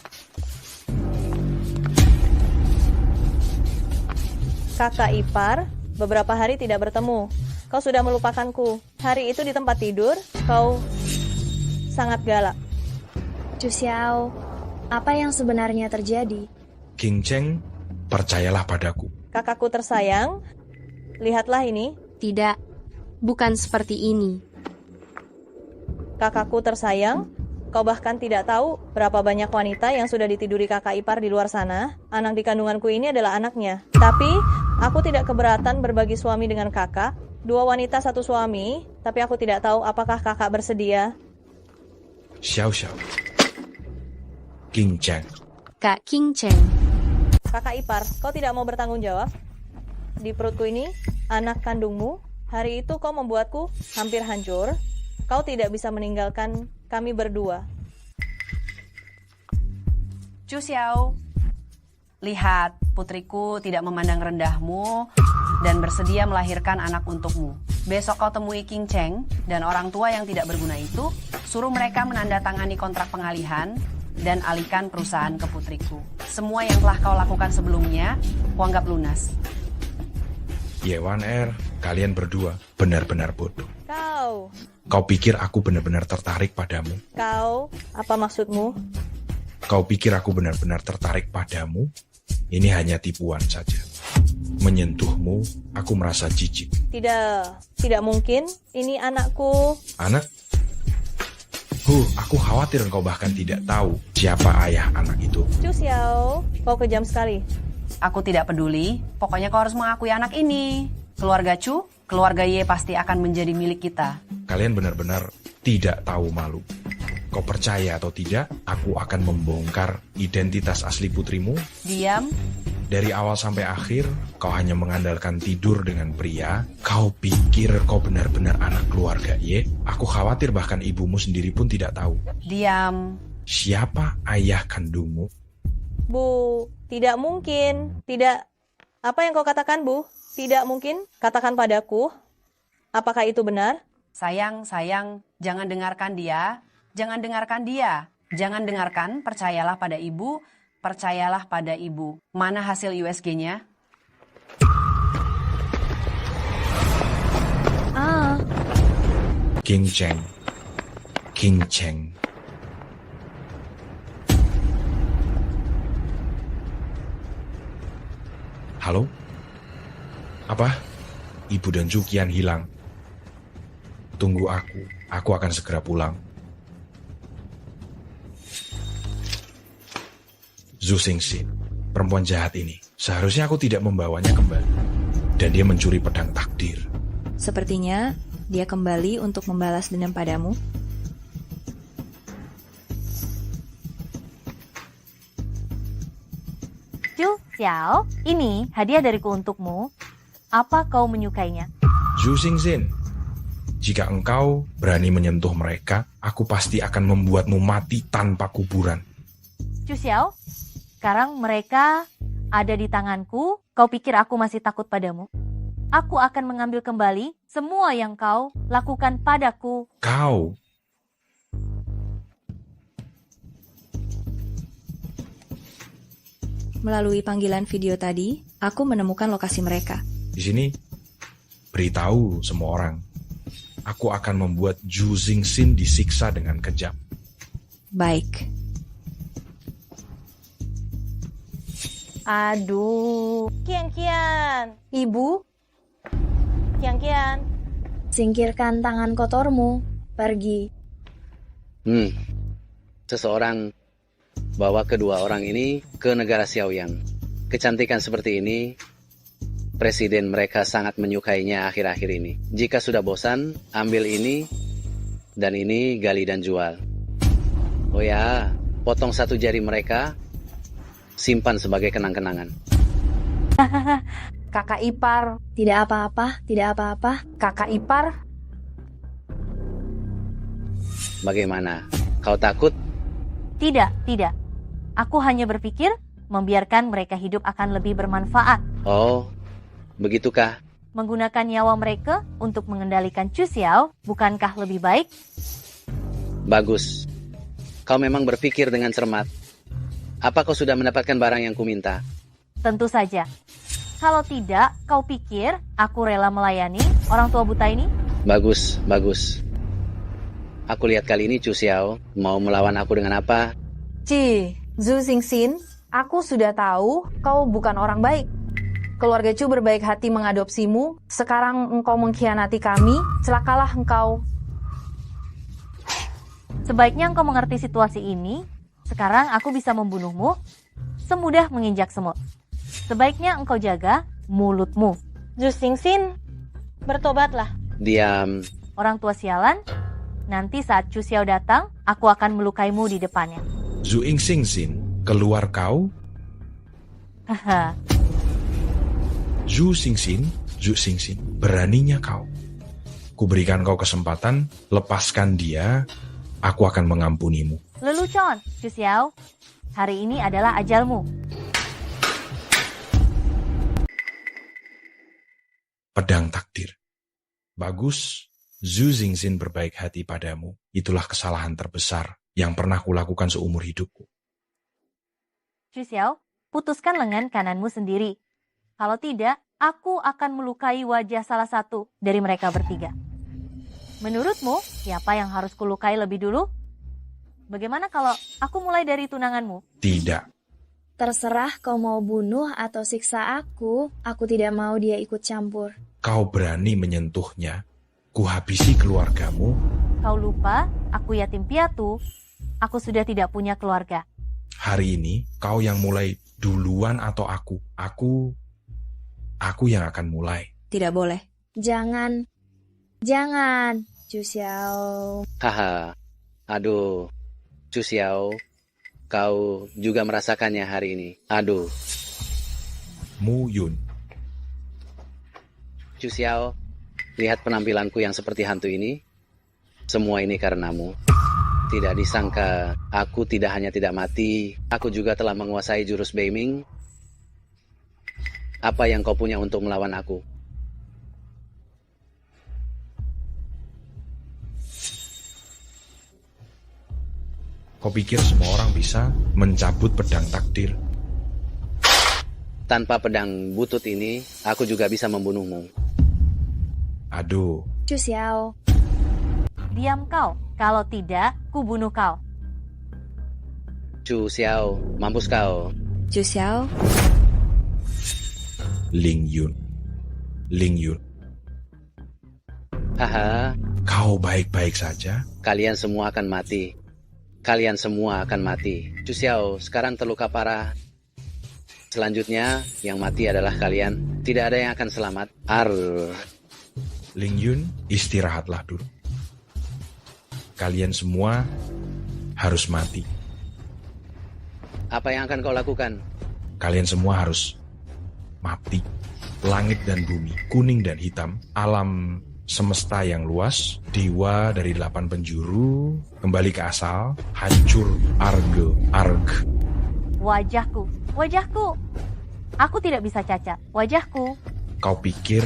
Kakak ipar, beberapa hari tidak bertemu. Kau sudah melupakanku. Hari itu di tempat tidur, kau sangat galak. Chu Xiao, apa yang sebenarnya terjadi? King Cheng, percayalah padaku. Kakakku tersayang, lihatlah ini. Tidak, bukan seperti ini. Kakakku tersayang, kau bahkan tidak tahu berapa banyak wanita yang sudah ditiduri kakak ipar di luar sana. Anak di kandunganku ini adalah anaknya. Tapi, aku tidak keberatan berbagi suami dengan kakak. 2 wanita 1 suami, tapi aku tidak tahu apakah kakak bersedia. Xiao Xiao. King Cheng. Kak King Cheng. Kakak ipar, kau tidak mau bertanggung jawab? Di perutku ini, anak kandungmu. Hari itu kau membuatku hampir hancur. Kau tidak bisa meninggalkan kami berdua. Chu Xiao, lihat, putriku tidak memandang rendahmu dan bersedia melahirkan anak untukmu. Besok kau temui King Cheng dan orang tua yang tidak berguna itu, suruh mereka menandatangani kontrak pengalihan dan alihkan perusahaan ke putriku. Semua yang telah kau lakukan sebelumnya, kuanggap lunas. Yewan Er, kalian berdua benar-benar bodoh. Kau pikir aku benar-benar tertarik padamu? Apa maksudmu? Kau pikir aku benar-benar tertarik padamu? Ini hanya tipuan saja. Menyentuhmu, aku merasa jijik. Tidak mungkin. Ini anakku. Anak? Aku khawatir engkau bahkan tidak tahu siapa ayah anak itu. Chu Xiao, kau kejam sekali. Aku tidak peduli, pokoknya kau harus mengakui anak ini. Keluarga Chu, keluarga Ye pasti akan menjadi milik kita. Kalian benar-benar tidak tahu malu. Kau percaya atau tidak, aku akan membongkar identitas asli putrimu. Diam. Dari awal sampai akhir, kau hanya mengandalkan tidur dengan pria. Kau pikir kau benar-benar anak keluarga Ye? Aku khawatir bahkan ibumu sendiri pun tidak tahu. Diam. Siapa ayah kandungmu? Bu, tidak mungkin. Tidak. Apa yang kau katakan, Bu? Tidak mungkin. Katakan padaku. Apakah itu benar? Sayang, jangan dengarkan dia. Jangan dengarkan dia. Jangan dengarkan, percayalah pada ibu. Percayalah pada ibu. Mana hasil USG-nya? King Cheng. King Cheng. Halo? Apa? Ibu dan Jukian hilang. Tunggu aku akan segera pulang. Zhu Xingxin, perempuan jahat ini. Seharusnya aku tidak membawanya kembali. Dan dia mencuri pedang takdir. Sepertinya dia kembali untuk membalas dendam padamu. Chu Xiao, ini hadiah dariku untukmu. Apa kau menyukainya? Zhu Xingxin, jika engkau berani menyentuh mereka, aku pasti akan membuatmu mati tanpa kuburan. Chu Xiao, sekarang mereka ada di tanganku. Kau pikir aku masih takut padamu? Aku akan mengambil kembali semua yang kau lakukan padaku. Kau. Melalui panggilan video tadi, aku menemukan lokasi mereka. Di sini, beritahu semua orang. Aku akan membuat Zhu Xingxin disiksa dengan kejam. Baik. Aduh. Kian. Ibu. Kian. Singkirkan tangan kotormu. Pergi. Seseorang bawa kedua orang ini ke negara Xiaoyang. Kecantikan seperti ini, presiden mereka sangat menyukainya akhir-akhir ini. Jika sudah bosan, ambil ini dan ini, gali dan jual. Oh ya, potong satu jari mereka, simpan sebagai kenang-kenangan. Kakak ipar. Tidak apa-apa, tidak apa-apa. Kakak ipar. Bagaimana? Kau takut? Tidak, tidak. Aku hanya berpikir membiarkan mereka hidup akan lebih bermanfaat. Oh, begitukah? Menggunakan nyawa mereka untuk mengendalikan Chu Xiao, bukankah lebih baik? Bagus. Kau memang berpikir dengan cermat. Apa kau sudah mendapatkan barang yang kuminta? Tentu saja. Kalau tidak, kau pikir aku rela melayani orang tua buta ini? Bagus, bagus. Aku lihat kali ini Chu Xiao mau melawan aku dengan apa? Zhu Xingxin, aku sudah tahu kau bukan orang baik. Keluarga Chu berbaik hati mengadopsimu, sekarang engkau mengkhianati kami, celakalah engkau. Sebaiknya engkau mengerti situasi ini. Sekarang aku bisa membunuhmu semudah menginjak semut. Sebaiknya engkau jaga mulutmu. Zhu Xingxin, bertobatlah. Diam. Orang tua sialan, nanti saat Chu Xiao datang, aku akan melukaimu di depannya. Zhu Xingxin, keluar kau. Haha. Zhu Xingxin, beraninya kau. Kuberikan kau kesempatan, lepaskan dia, aku akan mengampunimu. Lelucon, Chu Xiao. Hari ini adalah ajalmu. Pedang takdir. Bagus, Zhu Xingxin berbaik hati padamu. Itulah kesalahan terbesar yang pernah kulakukan seumur hidupku. Chu Xiao, putuskan lengan kananmu sendiri. Kalau tidak, aku akan melukai wajah salah satu dari mereka bertiga. Menurutmu, siapa yang harus kulukai lebih dulu? Bagaimana kalau aku mulai dari tunanganmu? Tidak. Terserah kau mau bunuh atau siksa aku tidak mau dia ikut campur. Kau berani menyentuhnya, kuhabisi keluargamu. Kau lupa, aku yatim piatu. Aku sudah tidak punya keluarga. Hari ini, kau yang mulai duluan atau aku? Aku yang akan mulai. Tidak boleh. Jangan, Chu Xiao. Haha, aduh, Chu Xiao, kau juga merasakannya hari ini. Aduh. Mu Yun. Chu Xiao, lihat penampilanku yang seperti hantu ini. Semua ini karenamu. Tidak disangka, aku tidak hanya tidak mati, aku juga telah menguasai jurus Beiming. Apa yang kau punya untuk melawan aku? Kau pikir semua orang bisa mencabut pedang takdir? Tanpa pedang butut ini, aku juga bisa membunuhmu. Aduh. Chu Xiao. Diam kau. Kalau tidak, ku bunuh kau. Chu Xiao, mampus kau. Chu Xiao. Ling Yun. Haha. Kau baik-baik saja? Kalian semua akan mati. Chu Xiao sekarang terluka parah. Selanjutnya, yang mati adalah kalian. Tidak ada yang akan selamat. Ling Yun, istirahatlah dulu. Kalian semua harus mati. Apa yang akan kau lakukan? Kalian semua harus mati. Langit dan bumi, kuning dan hitam, alam semesta yang luas, dewa dari 8 penjuru, kembali ke asal, hancur, arg. Wajahku. Aku tidak bisa cacat. Wajahku. Kau pikir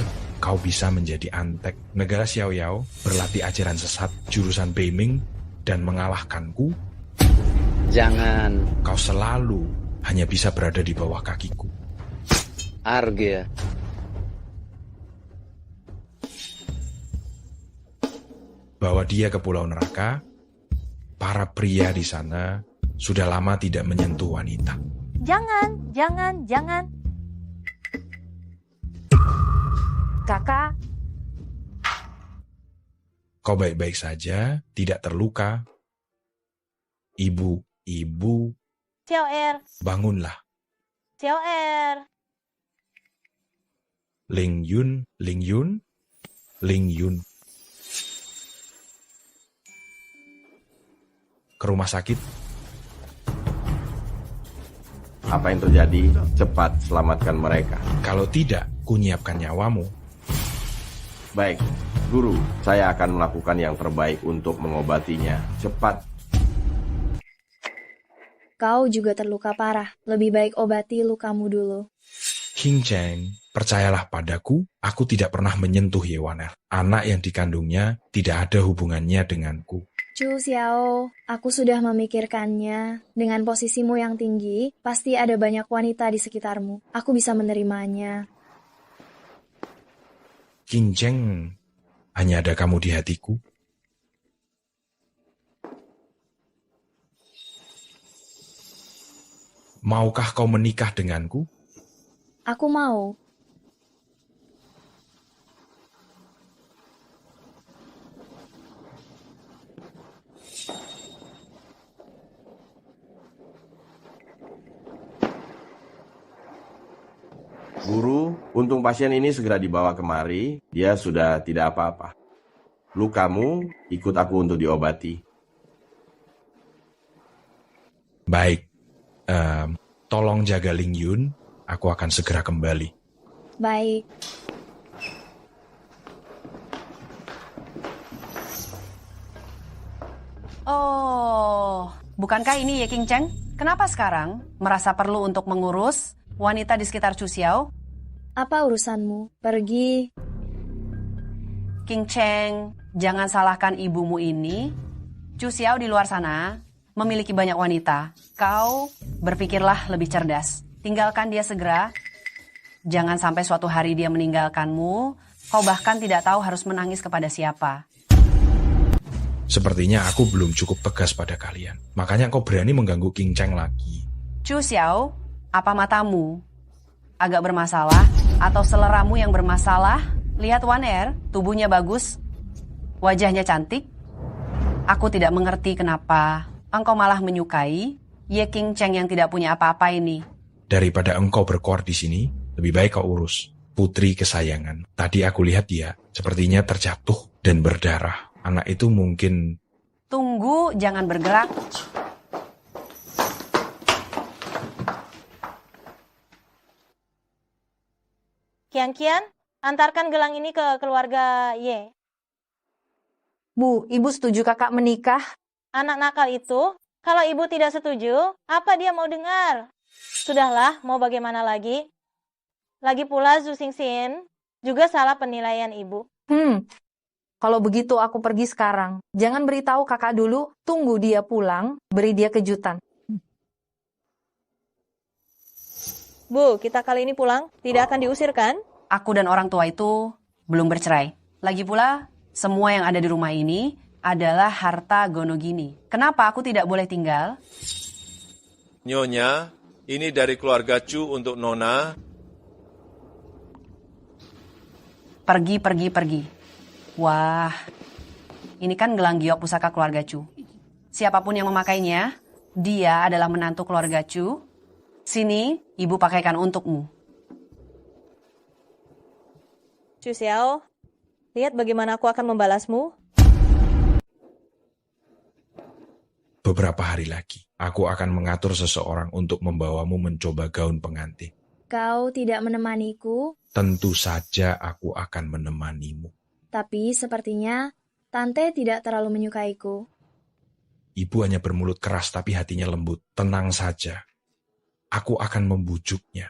kau bisa menjadi antek negara Xiaoyao, berlatih ajaran sesat jurusan Beiming, dan mengalahkanku? Jangan. Kau selalu hanya bisa berada di bawah kakiku. Arg. Bawa dia ke pulau neraka. Para pria di sana sudah lama tidak menyentuh wanita. Jangan. Kakak. Kau baik-baik saja, tidak terluka. Ibu, Xiao Er, bangunlah. Xiao Er. Ling Yun. Ke rumah sakit. Apa yang terjadi? Cepat selamatkan mereka. Kalau tidak, kunyiapkan nyawamu. Baik, Guru, saya akan melakukan yang terbaik untuk mengobatinya. Cepat. Kau juga terluka parah. Lebih baik obati lukamu dulu. King Cheng, percayalah padaku, aku tidak pernah menyentuh Ye Wan Er. Anak yang dikandungnya tidak ada hubungannya denganku. Chu Xiao, aku sudah memikirkannya. Dengan posisimu yang tinggi, pasti ada banyak wanita di sekitarmu. Aku bisa menerimanya. King Cheng, hanya ada kamu di hatiku. Maukah kau menikah denganku? Aku mau. Guru, untung pasien ini segera dibawa kemari. Dia sudah tidak apa-apa. Lukamu, ikut aku untuk diobati. Baik, tolong jaga Ling Yun, aku akan segera kembali. Baik. Oh, bukankah ini Ye King Cheng? Kenapa sekarang merasa perlu untuk mengurus wanita di sekitar Chu Xiao? Apa urusanmu? Pergi. King Cheng, jangan salahkan ibumu ini. Chu Xiao di luar sana memiliki banyak wanita. Kau berpikirlah lebih cerdas. Tinggalkan dia segera. Jangan sampai suatu hari dia meninggalkanmu. Kau bahkan tidak tahu harus menangis kepada siapa. Sepertinya aku belum cukup tegas pada kalian. Makanya kau berani mengganggu King Cheng lagi. Chu Xiao, apa matamu agak bermasalah atau seleramu yang bermasalah? Lihat Wan Er, tubuhnya bagus, wajahnya cantik. Aku tidak mengerti kenapa engkau malah menyukai Ye King Cheng yang tidak punya apa-apa ini. Daripada engkau berkoar di sini, lebih baik kau urus putri kesayangan. Tadi aku lihat dia sepertinya terjatuh dan berdarah. Anak itu mungkin... Tunggu, jangan bergerak. Kian, antarkan gelang ini ke keluarga Ye. Bu, ibu setuju kakak menikah? Anak nakal itu, kalau ibu tidak setuju, apa dia mau dengar? Sudahlah, mau bagaimana lagi? Lagi pula Zhu Xingxin juga salah penilaian ibu. Kalau begitu aku pergi sekarang. Jangan beritahu kakak dulu, tunggu dia pulang, beri dia kejutan. Bu, kita kali ini pulang, tidak akan diusir kan? Aku dan orang tua itu belum bercerai. Lagi pula, semua yang ada di rumah ini adalah harta Gonogini. Kenapa aku tidak boleh tinggal? Nyonya, ini dari keluarga Chu untuk Nona. Pergi. Wah, ini kan gelang giok pusaka keluarga Chu. Siapapun yang memakainya, dia adalah menantu keluarga Chu. Sini, ibu pakaikan untukmu. Chu Xiao, lihat bagaimana aku akan membalasmu. Beberapa hari lagi, aku akan mengatur seseorang untuk membawamu mencoba gaun pengantin. Kau tidak menemaniku, Tentu saja aku akan menemanimu. tapi sepertinya Tante tidak terlalu menyukaiku. Ibu hanya bermulut keras tapi hatinya lembut. Tenang saja. Aku akan membujuknya.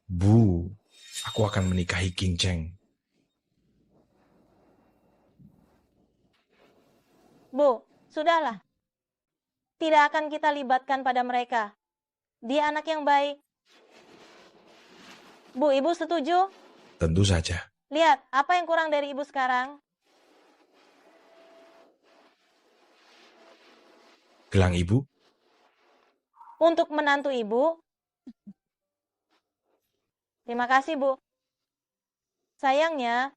Bu, aku akan menikahi King Cheng. Bu, sudahlah. Tidak akan kita libatkan pada mereka. Dia anak yang baik. Bu, ibu setuju? Tentu saja. Lihat, apa yang kurang dari ibu sekarang? Gelang ibu? Untuk menantu ibu. Terima kasih, Bu. Sayangnya,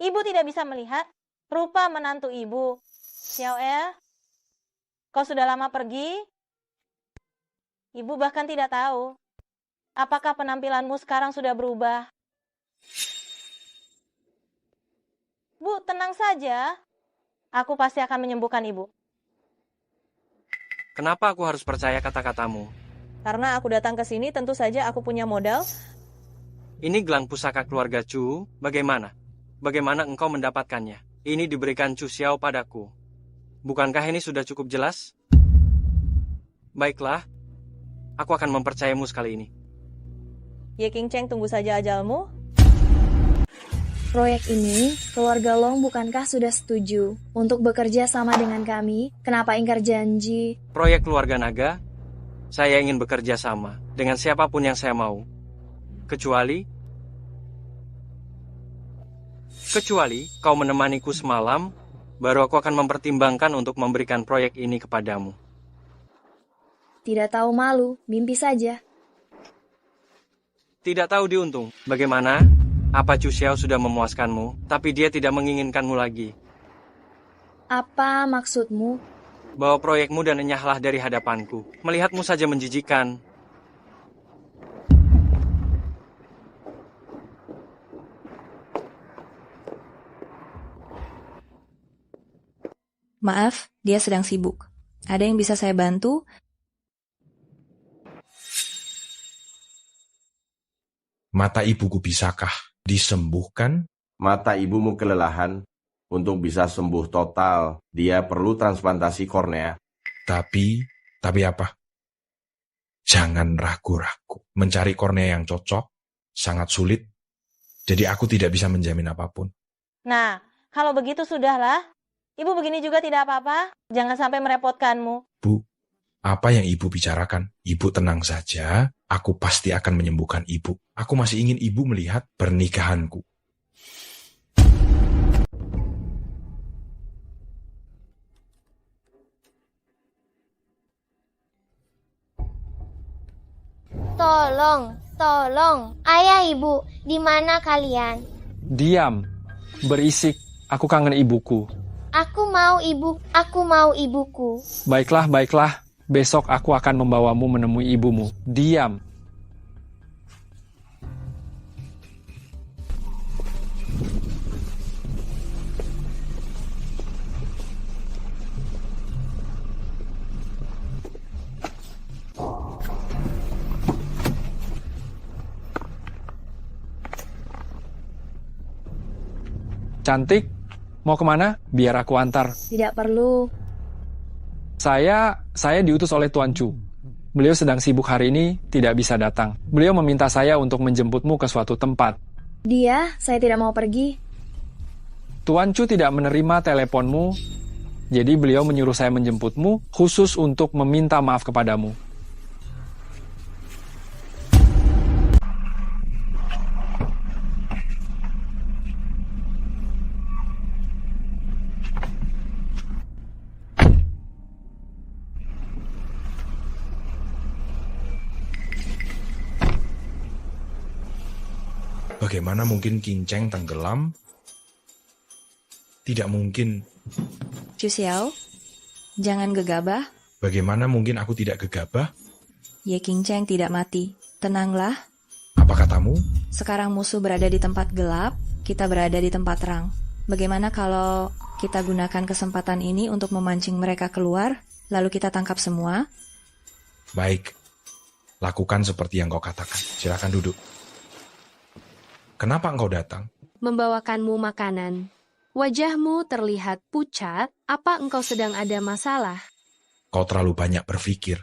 ibu tidak bisa melihat rupa menantu ibu. Xiao kau sudah lama pergi? Ibu bahkan tidak tahu apakah penampilanmu sekarang sudah berubah. Bu, tenang saja. Aku pasti akan menyembuhkan ibu. Kenapa aku harus percaya kata-katamu? Karena aku datang ke sini, tentu saja aku punya modal. Ini gelang pusaka keluarga Chu, bagaimana? Bagaimana engkau mendapatkannya? Ini diberikan Chu Xiao padaku. Bukankah ini sudah cukup jelas? Baiklah, aku akan mempercayamu sekali ini. Ye King Cheng, tunggu saja ajalmu. Proyek ini, keluarga Long bukankah sudah setuju untuk bekerja sama dengan kami? Kenapa ingkar janji? Proyek keluarga naga, saya ingin bekerja sama dengan siapapun yang saya mau. Kecuali kau menemaniku semalam, baru aku akan mempertimbangkan untuk memberikan proyek ini kepadamu. Tidak tahu malu, mimpi saja. Tidak tahu diuntung. Bagaimana? Apa Chu Xiao sudah memuaskanmu, tapi dia tidak menginginkanmu lagi? Apa maksudmu? Bawa proyekmu dan enyahlah dari hadapanku. Melihatmu saja menjijikan. Maaf, dia sedang sibuk. Ada yang bisa saya bantu? Mata ibuku bisakah disembuhkan? Mata ibumu kelelahan. Untuk bisa sembuh total, dia perlu transplantasi kornea. Tapi apa? Jangan ragu-ragu. Mencari kornea yang cocok sangat sulit. Jadi aku tidak bisa menjamin apapun. Nah, kalau begitu sudahlah. Ibu begini juga tidak apa-apa. Jangan sampai merepotkanmu. Bu, apa yang ibu bicarakan? Ibu tenang saja. Aku pasti akan menyembuhkan ibu. Aku masih ingin ibu melihat pernikahanku. Tolong, ayah ibu, di mana kalian? Diam, berisik, aku kangen ibuku. Aku mau ibuku. Baiklah, besok aku akan membawamu menemui ibumu. Diam. Cantik, mau kemana? Biar aku antar. Tidak perlu. Saya diutus oleh Tuan Chu. Beliau sedang sibuk hari ini, tidak bisa datang. Beliau meminta saya untuk menjemputmu ke suatu tempat. Saya tidak mau pergi. Tuan Chu tidak menerima teleponmu, jadi beliau menyuruh saya menjemputmu khusus untuk meminta maaf kepadamu. Bagaimana mungkin King Cheng tenggelam? Tidak mungkin. Chu Xiao, jangan gegabah. Bagaimana mungkin aku tidak gegabah? Ye King Cheng tidak mati. Tenanglah. Apa katamu? Sekarang musuh berada di tempat gelap, kita berada di tempat terang. Bagaimana kalau kita gunakan kesempatan ini untuk memancing mereka keluar, lalu kita tangkap semua? Baik, lakukan seperti yang kau katakan. Silakan duduk. Kenapa engkau datang? Membawakanmu makanan. Wajahmu terlihat pucat. Apa engkau sedang ada masalah? Kau terlalu banyak berpikir.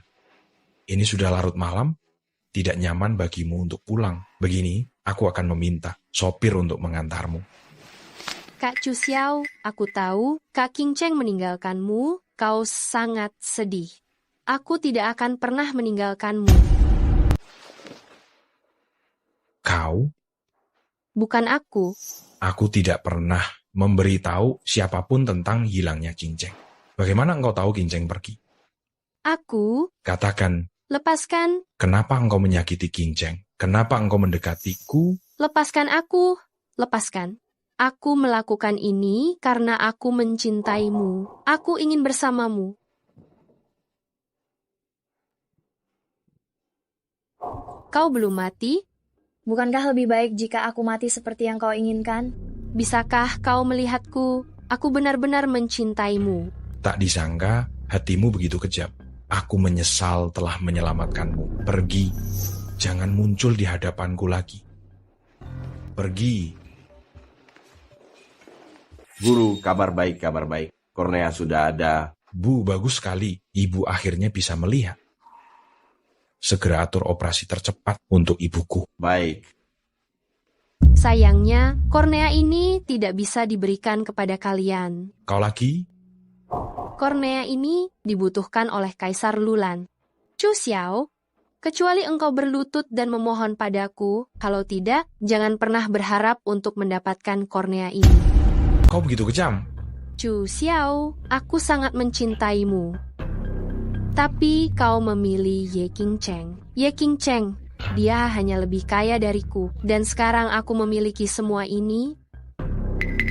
Ini sudah larut malam, tidak nyaman bagimu untuk pulang. Begini, aku akan meminta sopir untuk mengantarmu. Kak Chu Xiao, aku tahu Kak King Cheng meninggalkanmu. Kau sangat sedih. Aku tidak akan pernah meninggalkanmu. Kau? Bukan aku. Aku tidak pernah memberitahu siapapun tentang hilangnya King Cheng. Bagaimana engkau tahu King Cheng pergi? Aku? Katakan. Lepaskan. Kenapa engkau menyakiti King Cheng? Kenapa engkau mendekatiku? Lepaskan aku. lepaskan. Aku melakukan ini karena aku mencintaimu. Aku ingin bersamamu. Kau belum mati? Bukankah lebih baik jika aku mati seperti yang kau inginkan? Bisakah kau melihatku? Aku benar-benar mencintaimu. Tak disangka hatimu begitu kejam. Aku menyesal telah menyelamatkanmu. Pergi, jangan muncul di hadapanku lagi. Pergi. Guru, kabar baik, kabar baik. Kornea sudah ada. Bu, bagus sekali. Ibu akhirnya bisa melihat. Segera atur operasi tercepat untuk ibuku. Baik. Sayangnya, kornea ini tidak bisa diberikan kepada kalian. Kau lagi? Kornea ini dibutuhkan oleh Kaisar Lulan. Chu Xiao, kecuali engkau berlutut dan memohon padaku, kalau tidak, jangan pernah berharap untuk mendapatkan kornea ini. Kau begitu kejam? Chu Xiao, aku sangat mencintaimu. Tapi kau memilih Ye Qingcheng. Ye Qingcheng, dia hanya lebih kaya dariku. Dan sekarang aku memiliki semua ini.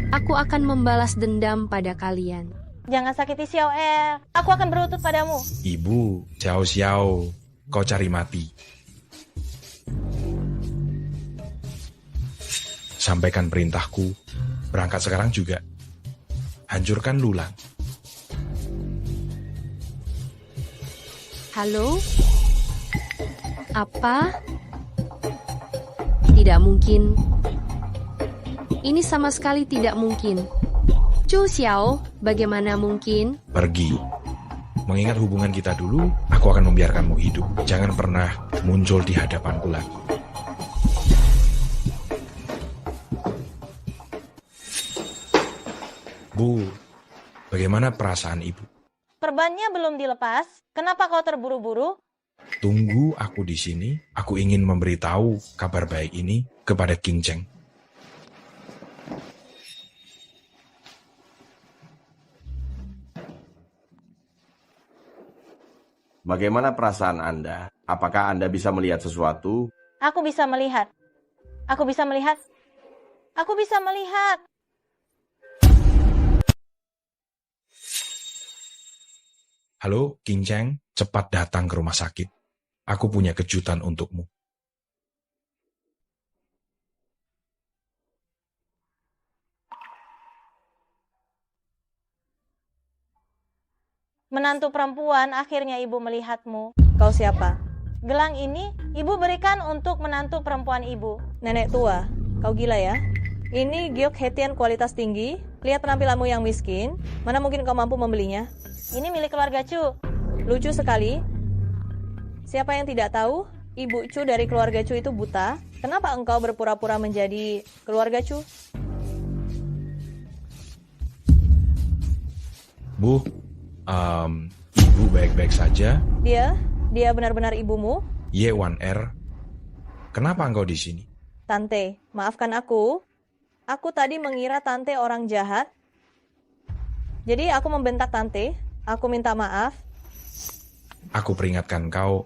Aku akan membalas dendam pada kalian. Jangan sakiti Xiao Er. Aku akan berlutut padamu. Ibu, Xiao Xiao, kau cari mati. Sampaikan perintahku. Berangkat sekarang juga. Hancurkan Lulan. Halo? Apa? Tidak mungkin. Ini sama sekali tidak mungkin. Chu Xiao, bagaimana mungkin? Pergi. Mengingat hubungan kita dulu, aku akan membiarkanmu hidup. Jangan pernah muncul di hadapanku lagi. Bu, bagaimana perasaan ibu? Perbannya belum dilepas. Kenapa kau terburu-buru? Tunggu aku di sini. Aku ingin memberitahu kabar baik ini kepada King Cheng. Bagaimana perasaan Anda? Apakah Anda bisa melihat sesuatu? Aku bisa melihat. Aku bisa melihat. Aku bisa melihat. Halo, King Cheng, cepat datang ke rumah sakit. Aku punya kejutan untukmu. Menantu perempuan, akhirnya ibu melihatmu. Kau siapa? Gelang ini ibu berikan untuk menantu perempuan ibu. Nenek tua, kau gila ya? Ini giok hetian kualitas tinggi. Lihat penampilanmu yang miskin. Mana mungkin kau mampu membelinya? Ini milik keluarga Chu. Lucu sekali. Siapa yang tidak tahu, ibu Chu dari keluarga Chu itu buta. Kenapa engkau berpura-pura menjadi keluarga Chu? Bu, ibu baik-baik saja? Dia benar-benar ibumu? Ye Wan Er, kenapa engkau di sini? Tante, maafkan aku. Aku tadi mengira Tante orang jahat. Jadi aku membentak Tante. Aku minta maaf. Aku peringatkan kau,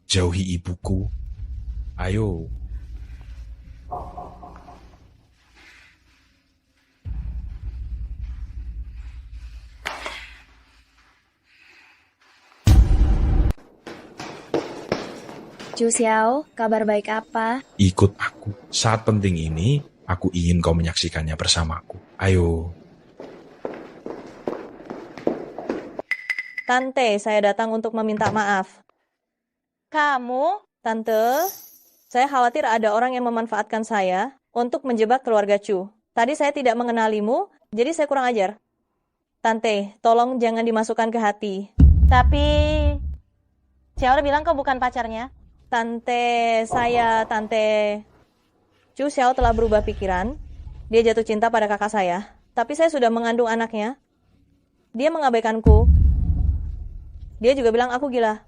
jauhi ibuku. Ayo. Chu Xiao, kabar baik apa? Ikut aku. Saat penting ini, aku ingin kau menyaksikannya bersamaku. Ayo. Tante, saya datang untuk meminta maaf. Kamu? Tante, saya khawatir ada orang yang memanfaatkan saya untuk menjebak keluarga Chu. Tadi saya tidak mengenalimu, jadi saya kurang ajar. Tante, tolong jangan dimasukkan ke hati. Tapi, Xiao bilang kau bukan pacarnya. Tante, Chu Xiao telah berubah pikiran. Dia jatuh cinta pada kakak saya. Tapi saya sudah mengandung anaknya. Dia mengabaikanku. Dia juga bilang aku gila.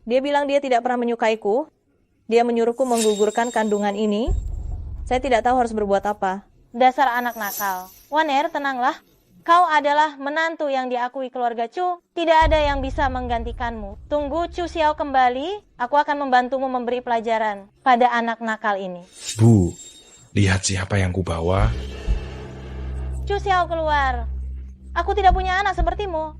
Dia bilang dia tidak pernah menyukaiku. Dia menyuruhku menggugurkan kandungan ini. Saya tidak tahu harus berbuat apa. Dasar anak nakal. Wan Er, tenanglah. Kau adalah menantu yang diakui keluarga Chu. Tidak ada yang bisa menggantikanmu. Tunggu Chu Xiao kembali. Aku akan membantumu memberi pelajaran pada anak nakal ini. Bu, Lihat siapa yang kubawa. Chu Xiao keluar. Aku tidak punya anak sepertimu.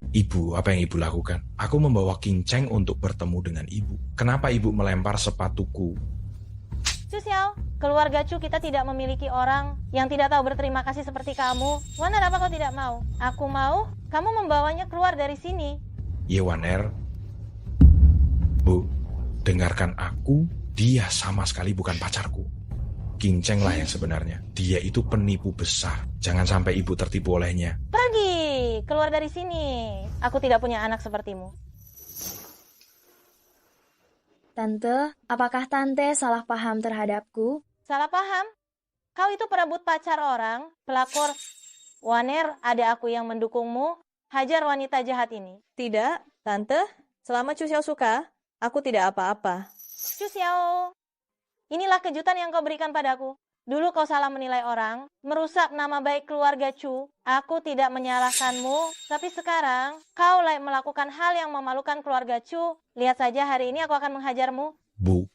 Ibu, apa yang ibu lakukan? Aku membawa King Cheng untuk bertemu dengan ibu. Kenapa ibu melempar sepatuku? Chu Xiao, keluarga Chu kita tidak memiliki orang yang tidak tahu berterima kasih seperti kamu. Waner, apa kau tidak mau? Aku mau, kamu membawanya keluar dari sini. Ye Waner. Bu, dengarkan aku, dia sama sekali bukan pacarku. King Cheng lah yang sebenarnya. Dia itu penipu besar. Jangan sampai ibu tertipu olehnya. Pergi, keluar dari sini. Aku tidak punya anak sepertimu. Tante, apakah Tante salah paham terhadapku? Salah paham? Kau itu perebut pacar orang, pelakor. Waner, ada aku yang mendukungmu. Hajar wanita jahat ini. Tidak, Tante. Selama Chu Xiao suka, aku tidak apa-apa. Chu Xiao, inilah kejutan yang kau berikan padaku. Dulu kau salah menilai orang, merusak nama baik keluarga Chu. Aku tidak menyalahkanmu, tapi sekarang kau melakukan hal yang memalukan keluarga Chu. Lihat saja hari ini aku akan menghajarmu. Bu,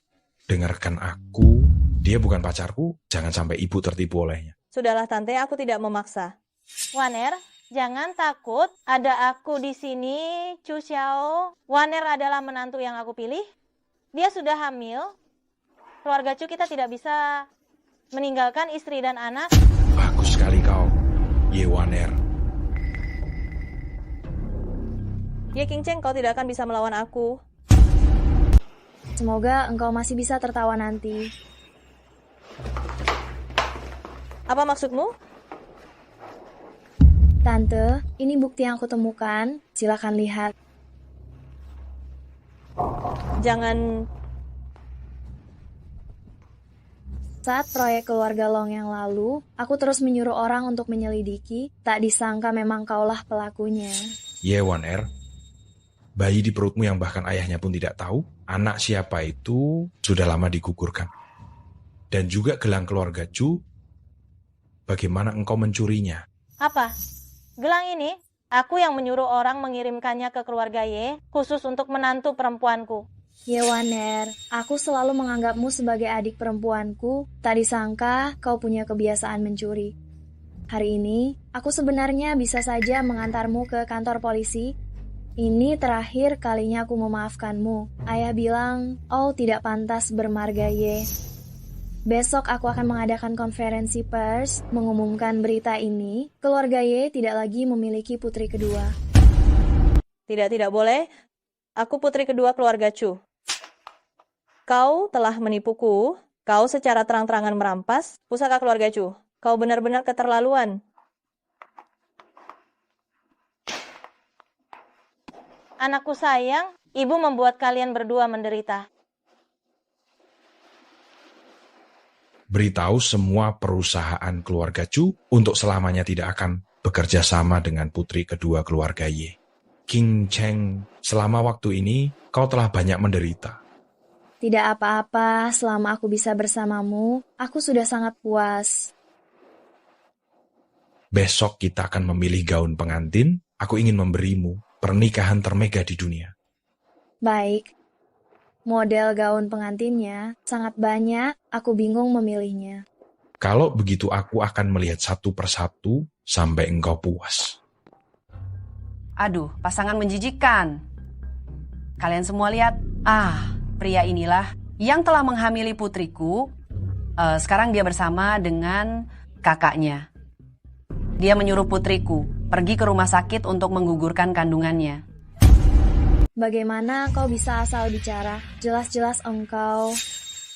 dengarkan aku. Dia bukan pacarku, jangan sampai ibu tertipu olehnya. Sudahlah Tante, aku tidak memaksa. Waner, jangan takut. Ada aku di sini, Chu Xiao. Waner adalah menantu yang aku pilih. Dia sudah hamil. Keluarga Chu kita tidak bisa meninggalkan istri dan anak. Bagus sekali kau, Ye Waner. Ye King Cheng, kau tidak akan bisa melawan aku. Semoga engkau masih bisa tertawa nanti. Apa maksudmu? Tante, ini bukti yang aku temukan. Silakan lihat. Jangan. Saat proyek keluarga Long yang lalu, aku terus menyuruh orang untuk menyelidiki. Tak disangka memang kaulah pelakunya. Ye Waner, bayi di perutmu yang bahkan ayahnya pun tidak tahu, anak siapa itu sudah lama digugurkan. Dan juga gelang keluarga Chu, bagaimana engkau mencurinya? Apa? Gelang ini? Aku yang menyuruh orang mengirimkannya ke keluarga Ye, khusus untuk menantu perempuanku. Ye Waner, aku selalu menganggapmu sebagai adik perempuanku. Tak disangka kau punya kebiasaan mencuri. Hari ini, aku sebenarnya bisa saja mengantarmu ke kantor polisi. Ini terakhir kalinya aku memaafkanmu. Ayah bilang, oh tidak pantas bermarga Ye. Besok aku akan mengadakan konferensi pers, mengumumkan berita ini. Keluarga Ye tidak lagi memiliki putri kedua. Tidak boleh. Aku putri kedua keluarga Chu. Kau telah menipuku. Kau secara terang-terangan merampas pusaka keluarga Chu. Kau benar-benar keterlaluan. Anakku sayang, ibu membuat kalian berdua menderita. Beritahu semua perusahaan keluarga Chu untuk selamanya tidak akan bekerja sama dengan putri kedua keluarga Ye. King Cheng, selama waktu ini kau telah banyak menderita. Tidak apa-apa, selama aku bisa bersamamu, aku sudah sangat puas. Besok kita akan memilih gaun pengantin. Aku ingin memberimu pernikahan termegah di dunia. Baik. Model gaun pengantinnya sangat banyak, aku bingung memilihnya. Kalau begitu aku akan melihat satu persatu sampai engkau puas. Aduh, pasangan menjijikkan. Kalian semua lihat, pria inilah yang telah menghamili putriku. Sekarang dia bersama dengan kakaknya. Dia menyuruh putriku pergi ke rumah sakit untuk menggugurkan kandungannya. Bagaimana kau bisa asal bicara? Jelas-jelas engkau...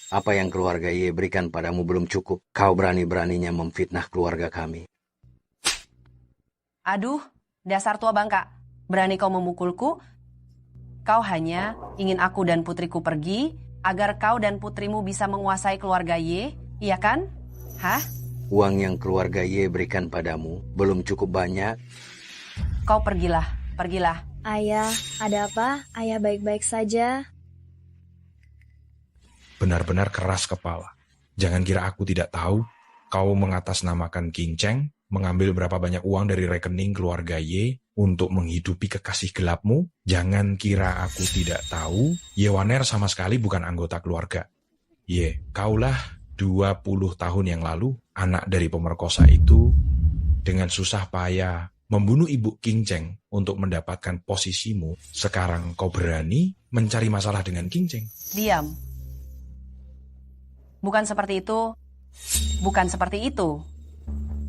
Apa yang keluarga Ye berikan padamu belum cukup. Kau berani-beraninya memfitnah keluarga kami. Aduh, dasar tua bangka. Berani kau memukulku? Kau hanya ingin aku dan putriku pergi agar kau dan putrimu bisa menguasai keluarga Ye, iya kan? Hah? Uang yang keluarga Ye berikan padamu belum cukup banyak. Kau pergilah. Ayah, ada apa? Ayah baik-baik saja. Benar-benar keras kepala. Jangan kira aku tidak tahu. Kau mengatasnamakan King Cheng, mengambil berapa banyak uang dari rekening keluarga Ye untuk menghidupi kekasih gelapmu. Jangan kira aku tidak tahu. Ye Waner sama sekali bukan anggota keluarga Ye. Kaulah 20 tahun yang lalu, anak dari pemerkosa itu dengan susah payah membunuh ibu King Cheng untuk mendapatkan posisimu. Sekarang kau berani mencari masalah dengan King Cheng. Diam. Bukan seperti itu. Bukan seperti itu.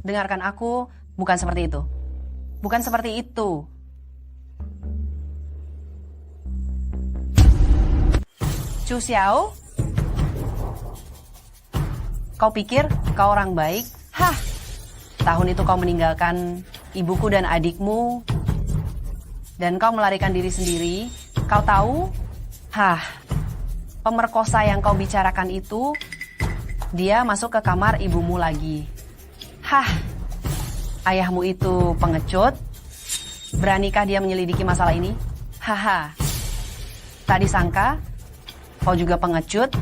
Dengarkan aku, bukan seperti itu. Bukan seperti itu. Chu Xiao? Kau pikir kau orang baik? Hah! Tahun itu kau meninggalkan ibuku dan adikmu, dan kau melarikan diri sendiri. Kau tahu? Hah! Pemerkosa yang kau bicarakan itu, dia masuk ke kamar ibumu lagi. Hah! Ayahmu itu pengecut? Beranikah dia menyelidiki masalah ini? Haha! Tak disangka, kau juga pengecut?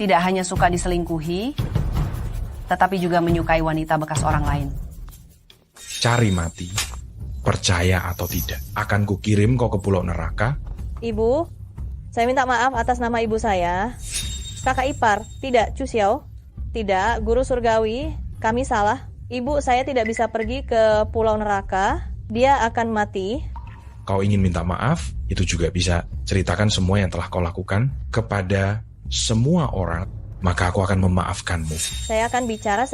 Tidak hanya suka diselingkuhi, tetapi juga menyukai wanita bekas orang lain. Cari mati, percaya atau tidak, akan kukirim kau ke pulau neraka. Ibu, saya minta maaf atas nama ibu saya. Kakak ipar, tidak, Chu Xiao. Tidak, guru surgawi, kami salah. Ibu, saya tidak bisa pergi ke pulau neraka. Dia akan mati. Kau ingin minta maaf, itu juga bisa. Ceritakan semua yang telah kau lakukan kepada semua orang, maka aku akan memaafkanmu. Saya akan bicara.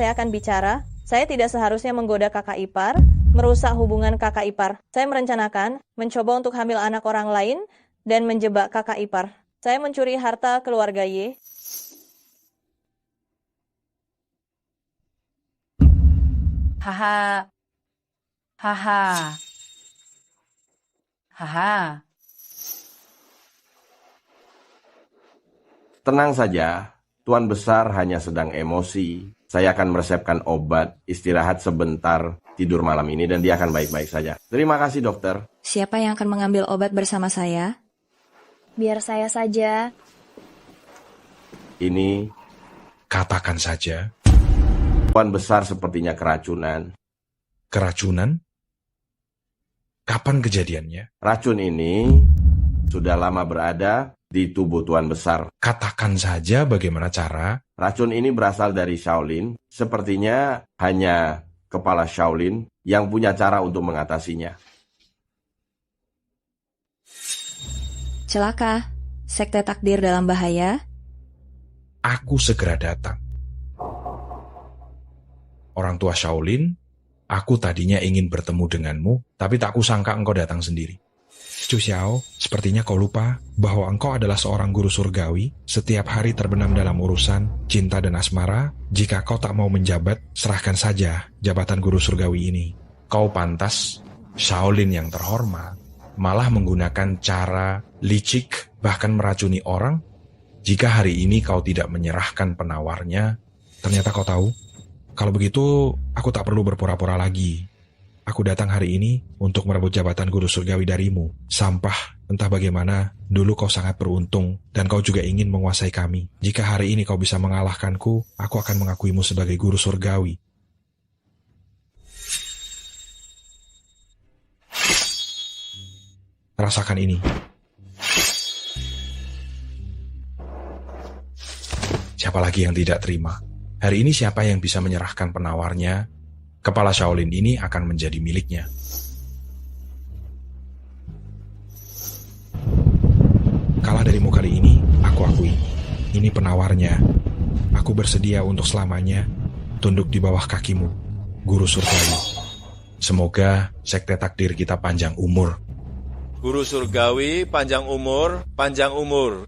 Saya tidak seharusnya menggoda kakak ipar, merusak hubungan kakak ipar. Saya merencanakan mencoba untuk hamil anak orang lain dan menjebak kakak ipar. Saya mencuri harta keluarga Ye. Haha. Haha. Haha. Tenang saja, Tuan Besar hanya sedang emosi. Saya akan meresepkan obat, istirahat sebentar, tidur malam ini, dan dia akan baik-baik saja. Terima kasih, dokter. Siapa yang akan mengambil obat bersama saya? Biar saya saja. Ini... Katakan saja. Tuan Besar sepertinya keracunan. Keracunan? Kapan kejadiannya? Racun ini sudah lama berada di tubuh Tuan Besar. Katakan saja bagaimana cara. Racun ini berasal dari Shaolin. Sepertinya hanya kepala Shaolin yang punya cara untuk mengatasinya. Celaka, sekte takdir dalam bahaya. Aku segera datang. Orang tua Shaolin, aku tadinya ingin bertemu denganmu, tapi tak kusangka engkau datang sendiri. Chu Xiao, sepertinya kau lupa bahwa engkau adalah seorang guru surgawi, setiap hari terbenam dalam urusan cinta dan asmara. Jika kau tak mau menjabat, serahkan saja jabatan guru surgawi ini. Kau pantas, Shaolin yang terhormat, malah menggunakan cara licik, bahkan meracuni orang. Jika hari ini kau tidak menyerahkan penawarnya, ternyata kau tahu, kalau begitu aku tak perlu berpura-pura lagi. Aku datang hari ini untuk merebut jabatan guru surgawi darimu. Sampah, entah bagaimana, dulu kau sangat beruntung dan kau juga ingin menguasai kami. Jika hari ini kau bisa mengalahkanku, aku akan mengakuimu sebagai guru surgawi. Rasakan ini. Siapa lagi yang tidak terima? Hari ini siapa yang bisa menyerahkan penawarnya? Kepala Shaolin ini akan menjadi miliknya. Kalah darimu kali ini, aku akui. Ini penawarnya. Aku bersedia untuk selamanya tunduk di bawah kakimu, guru surgawi. Semoga sekte takdir kita panjang umur. Guru surgawi, panjang umur, panjang umur.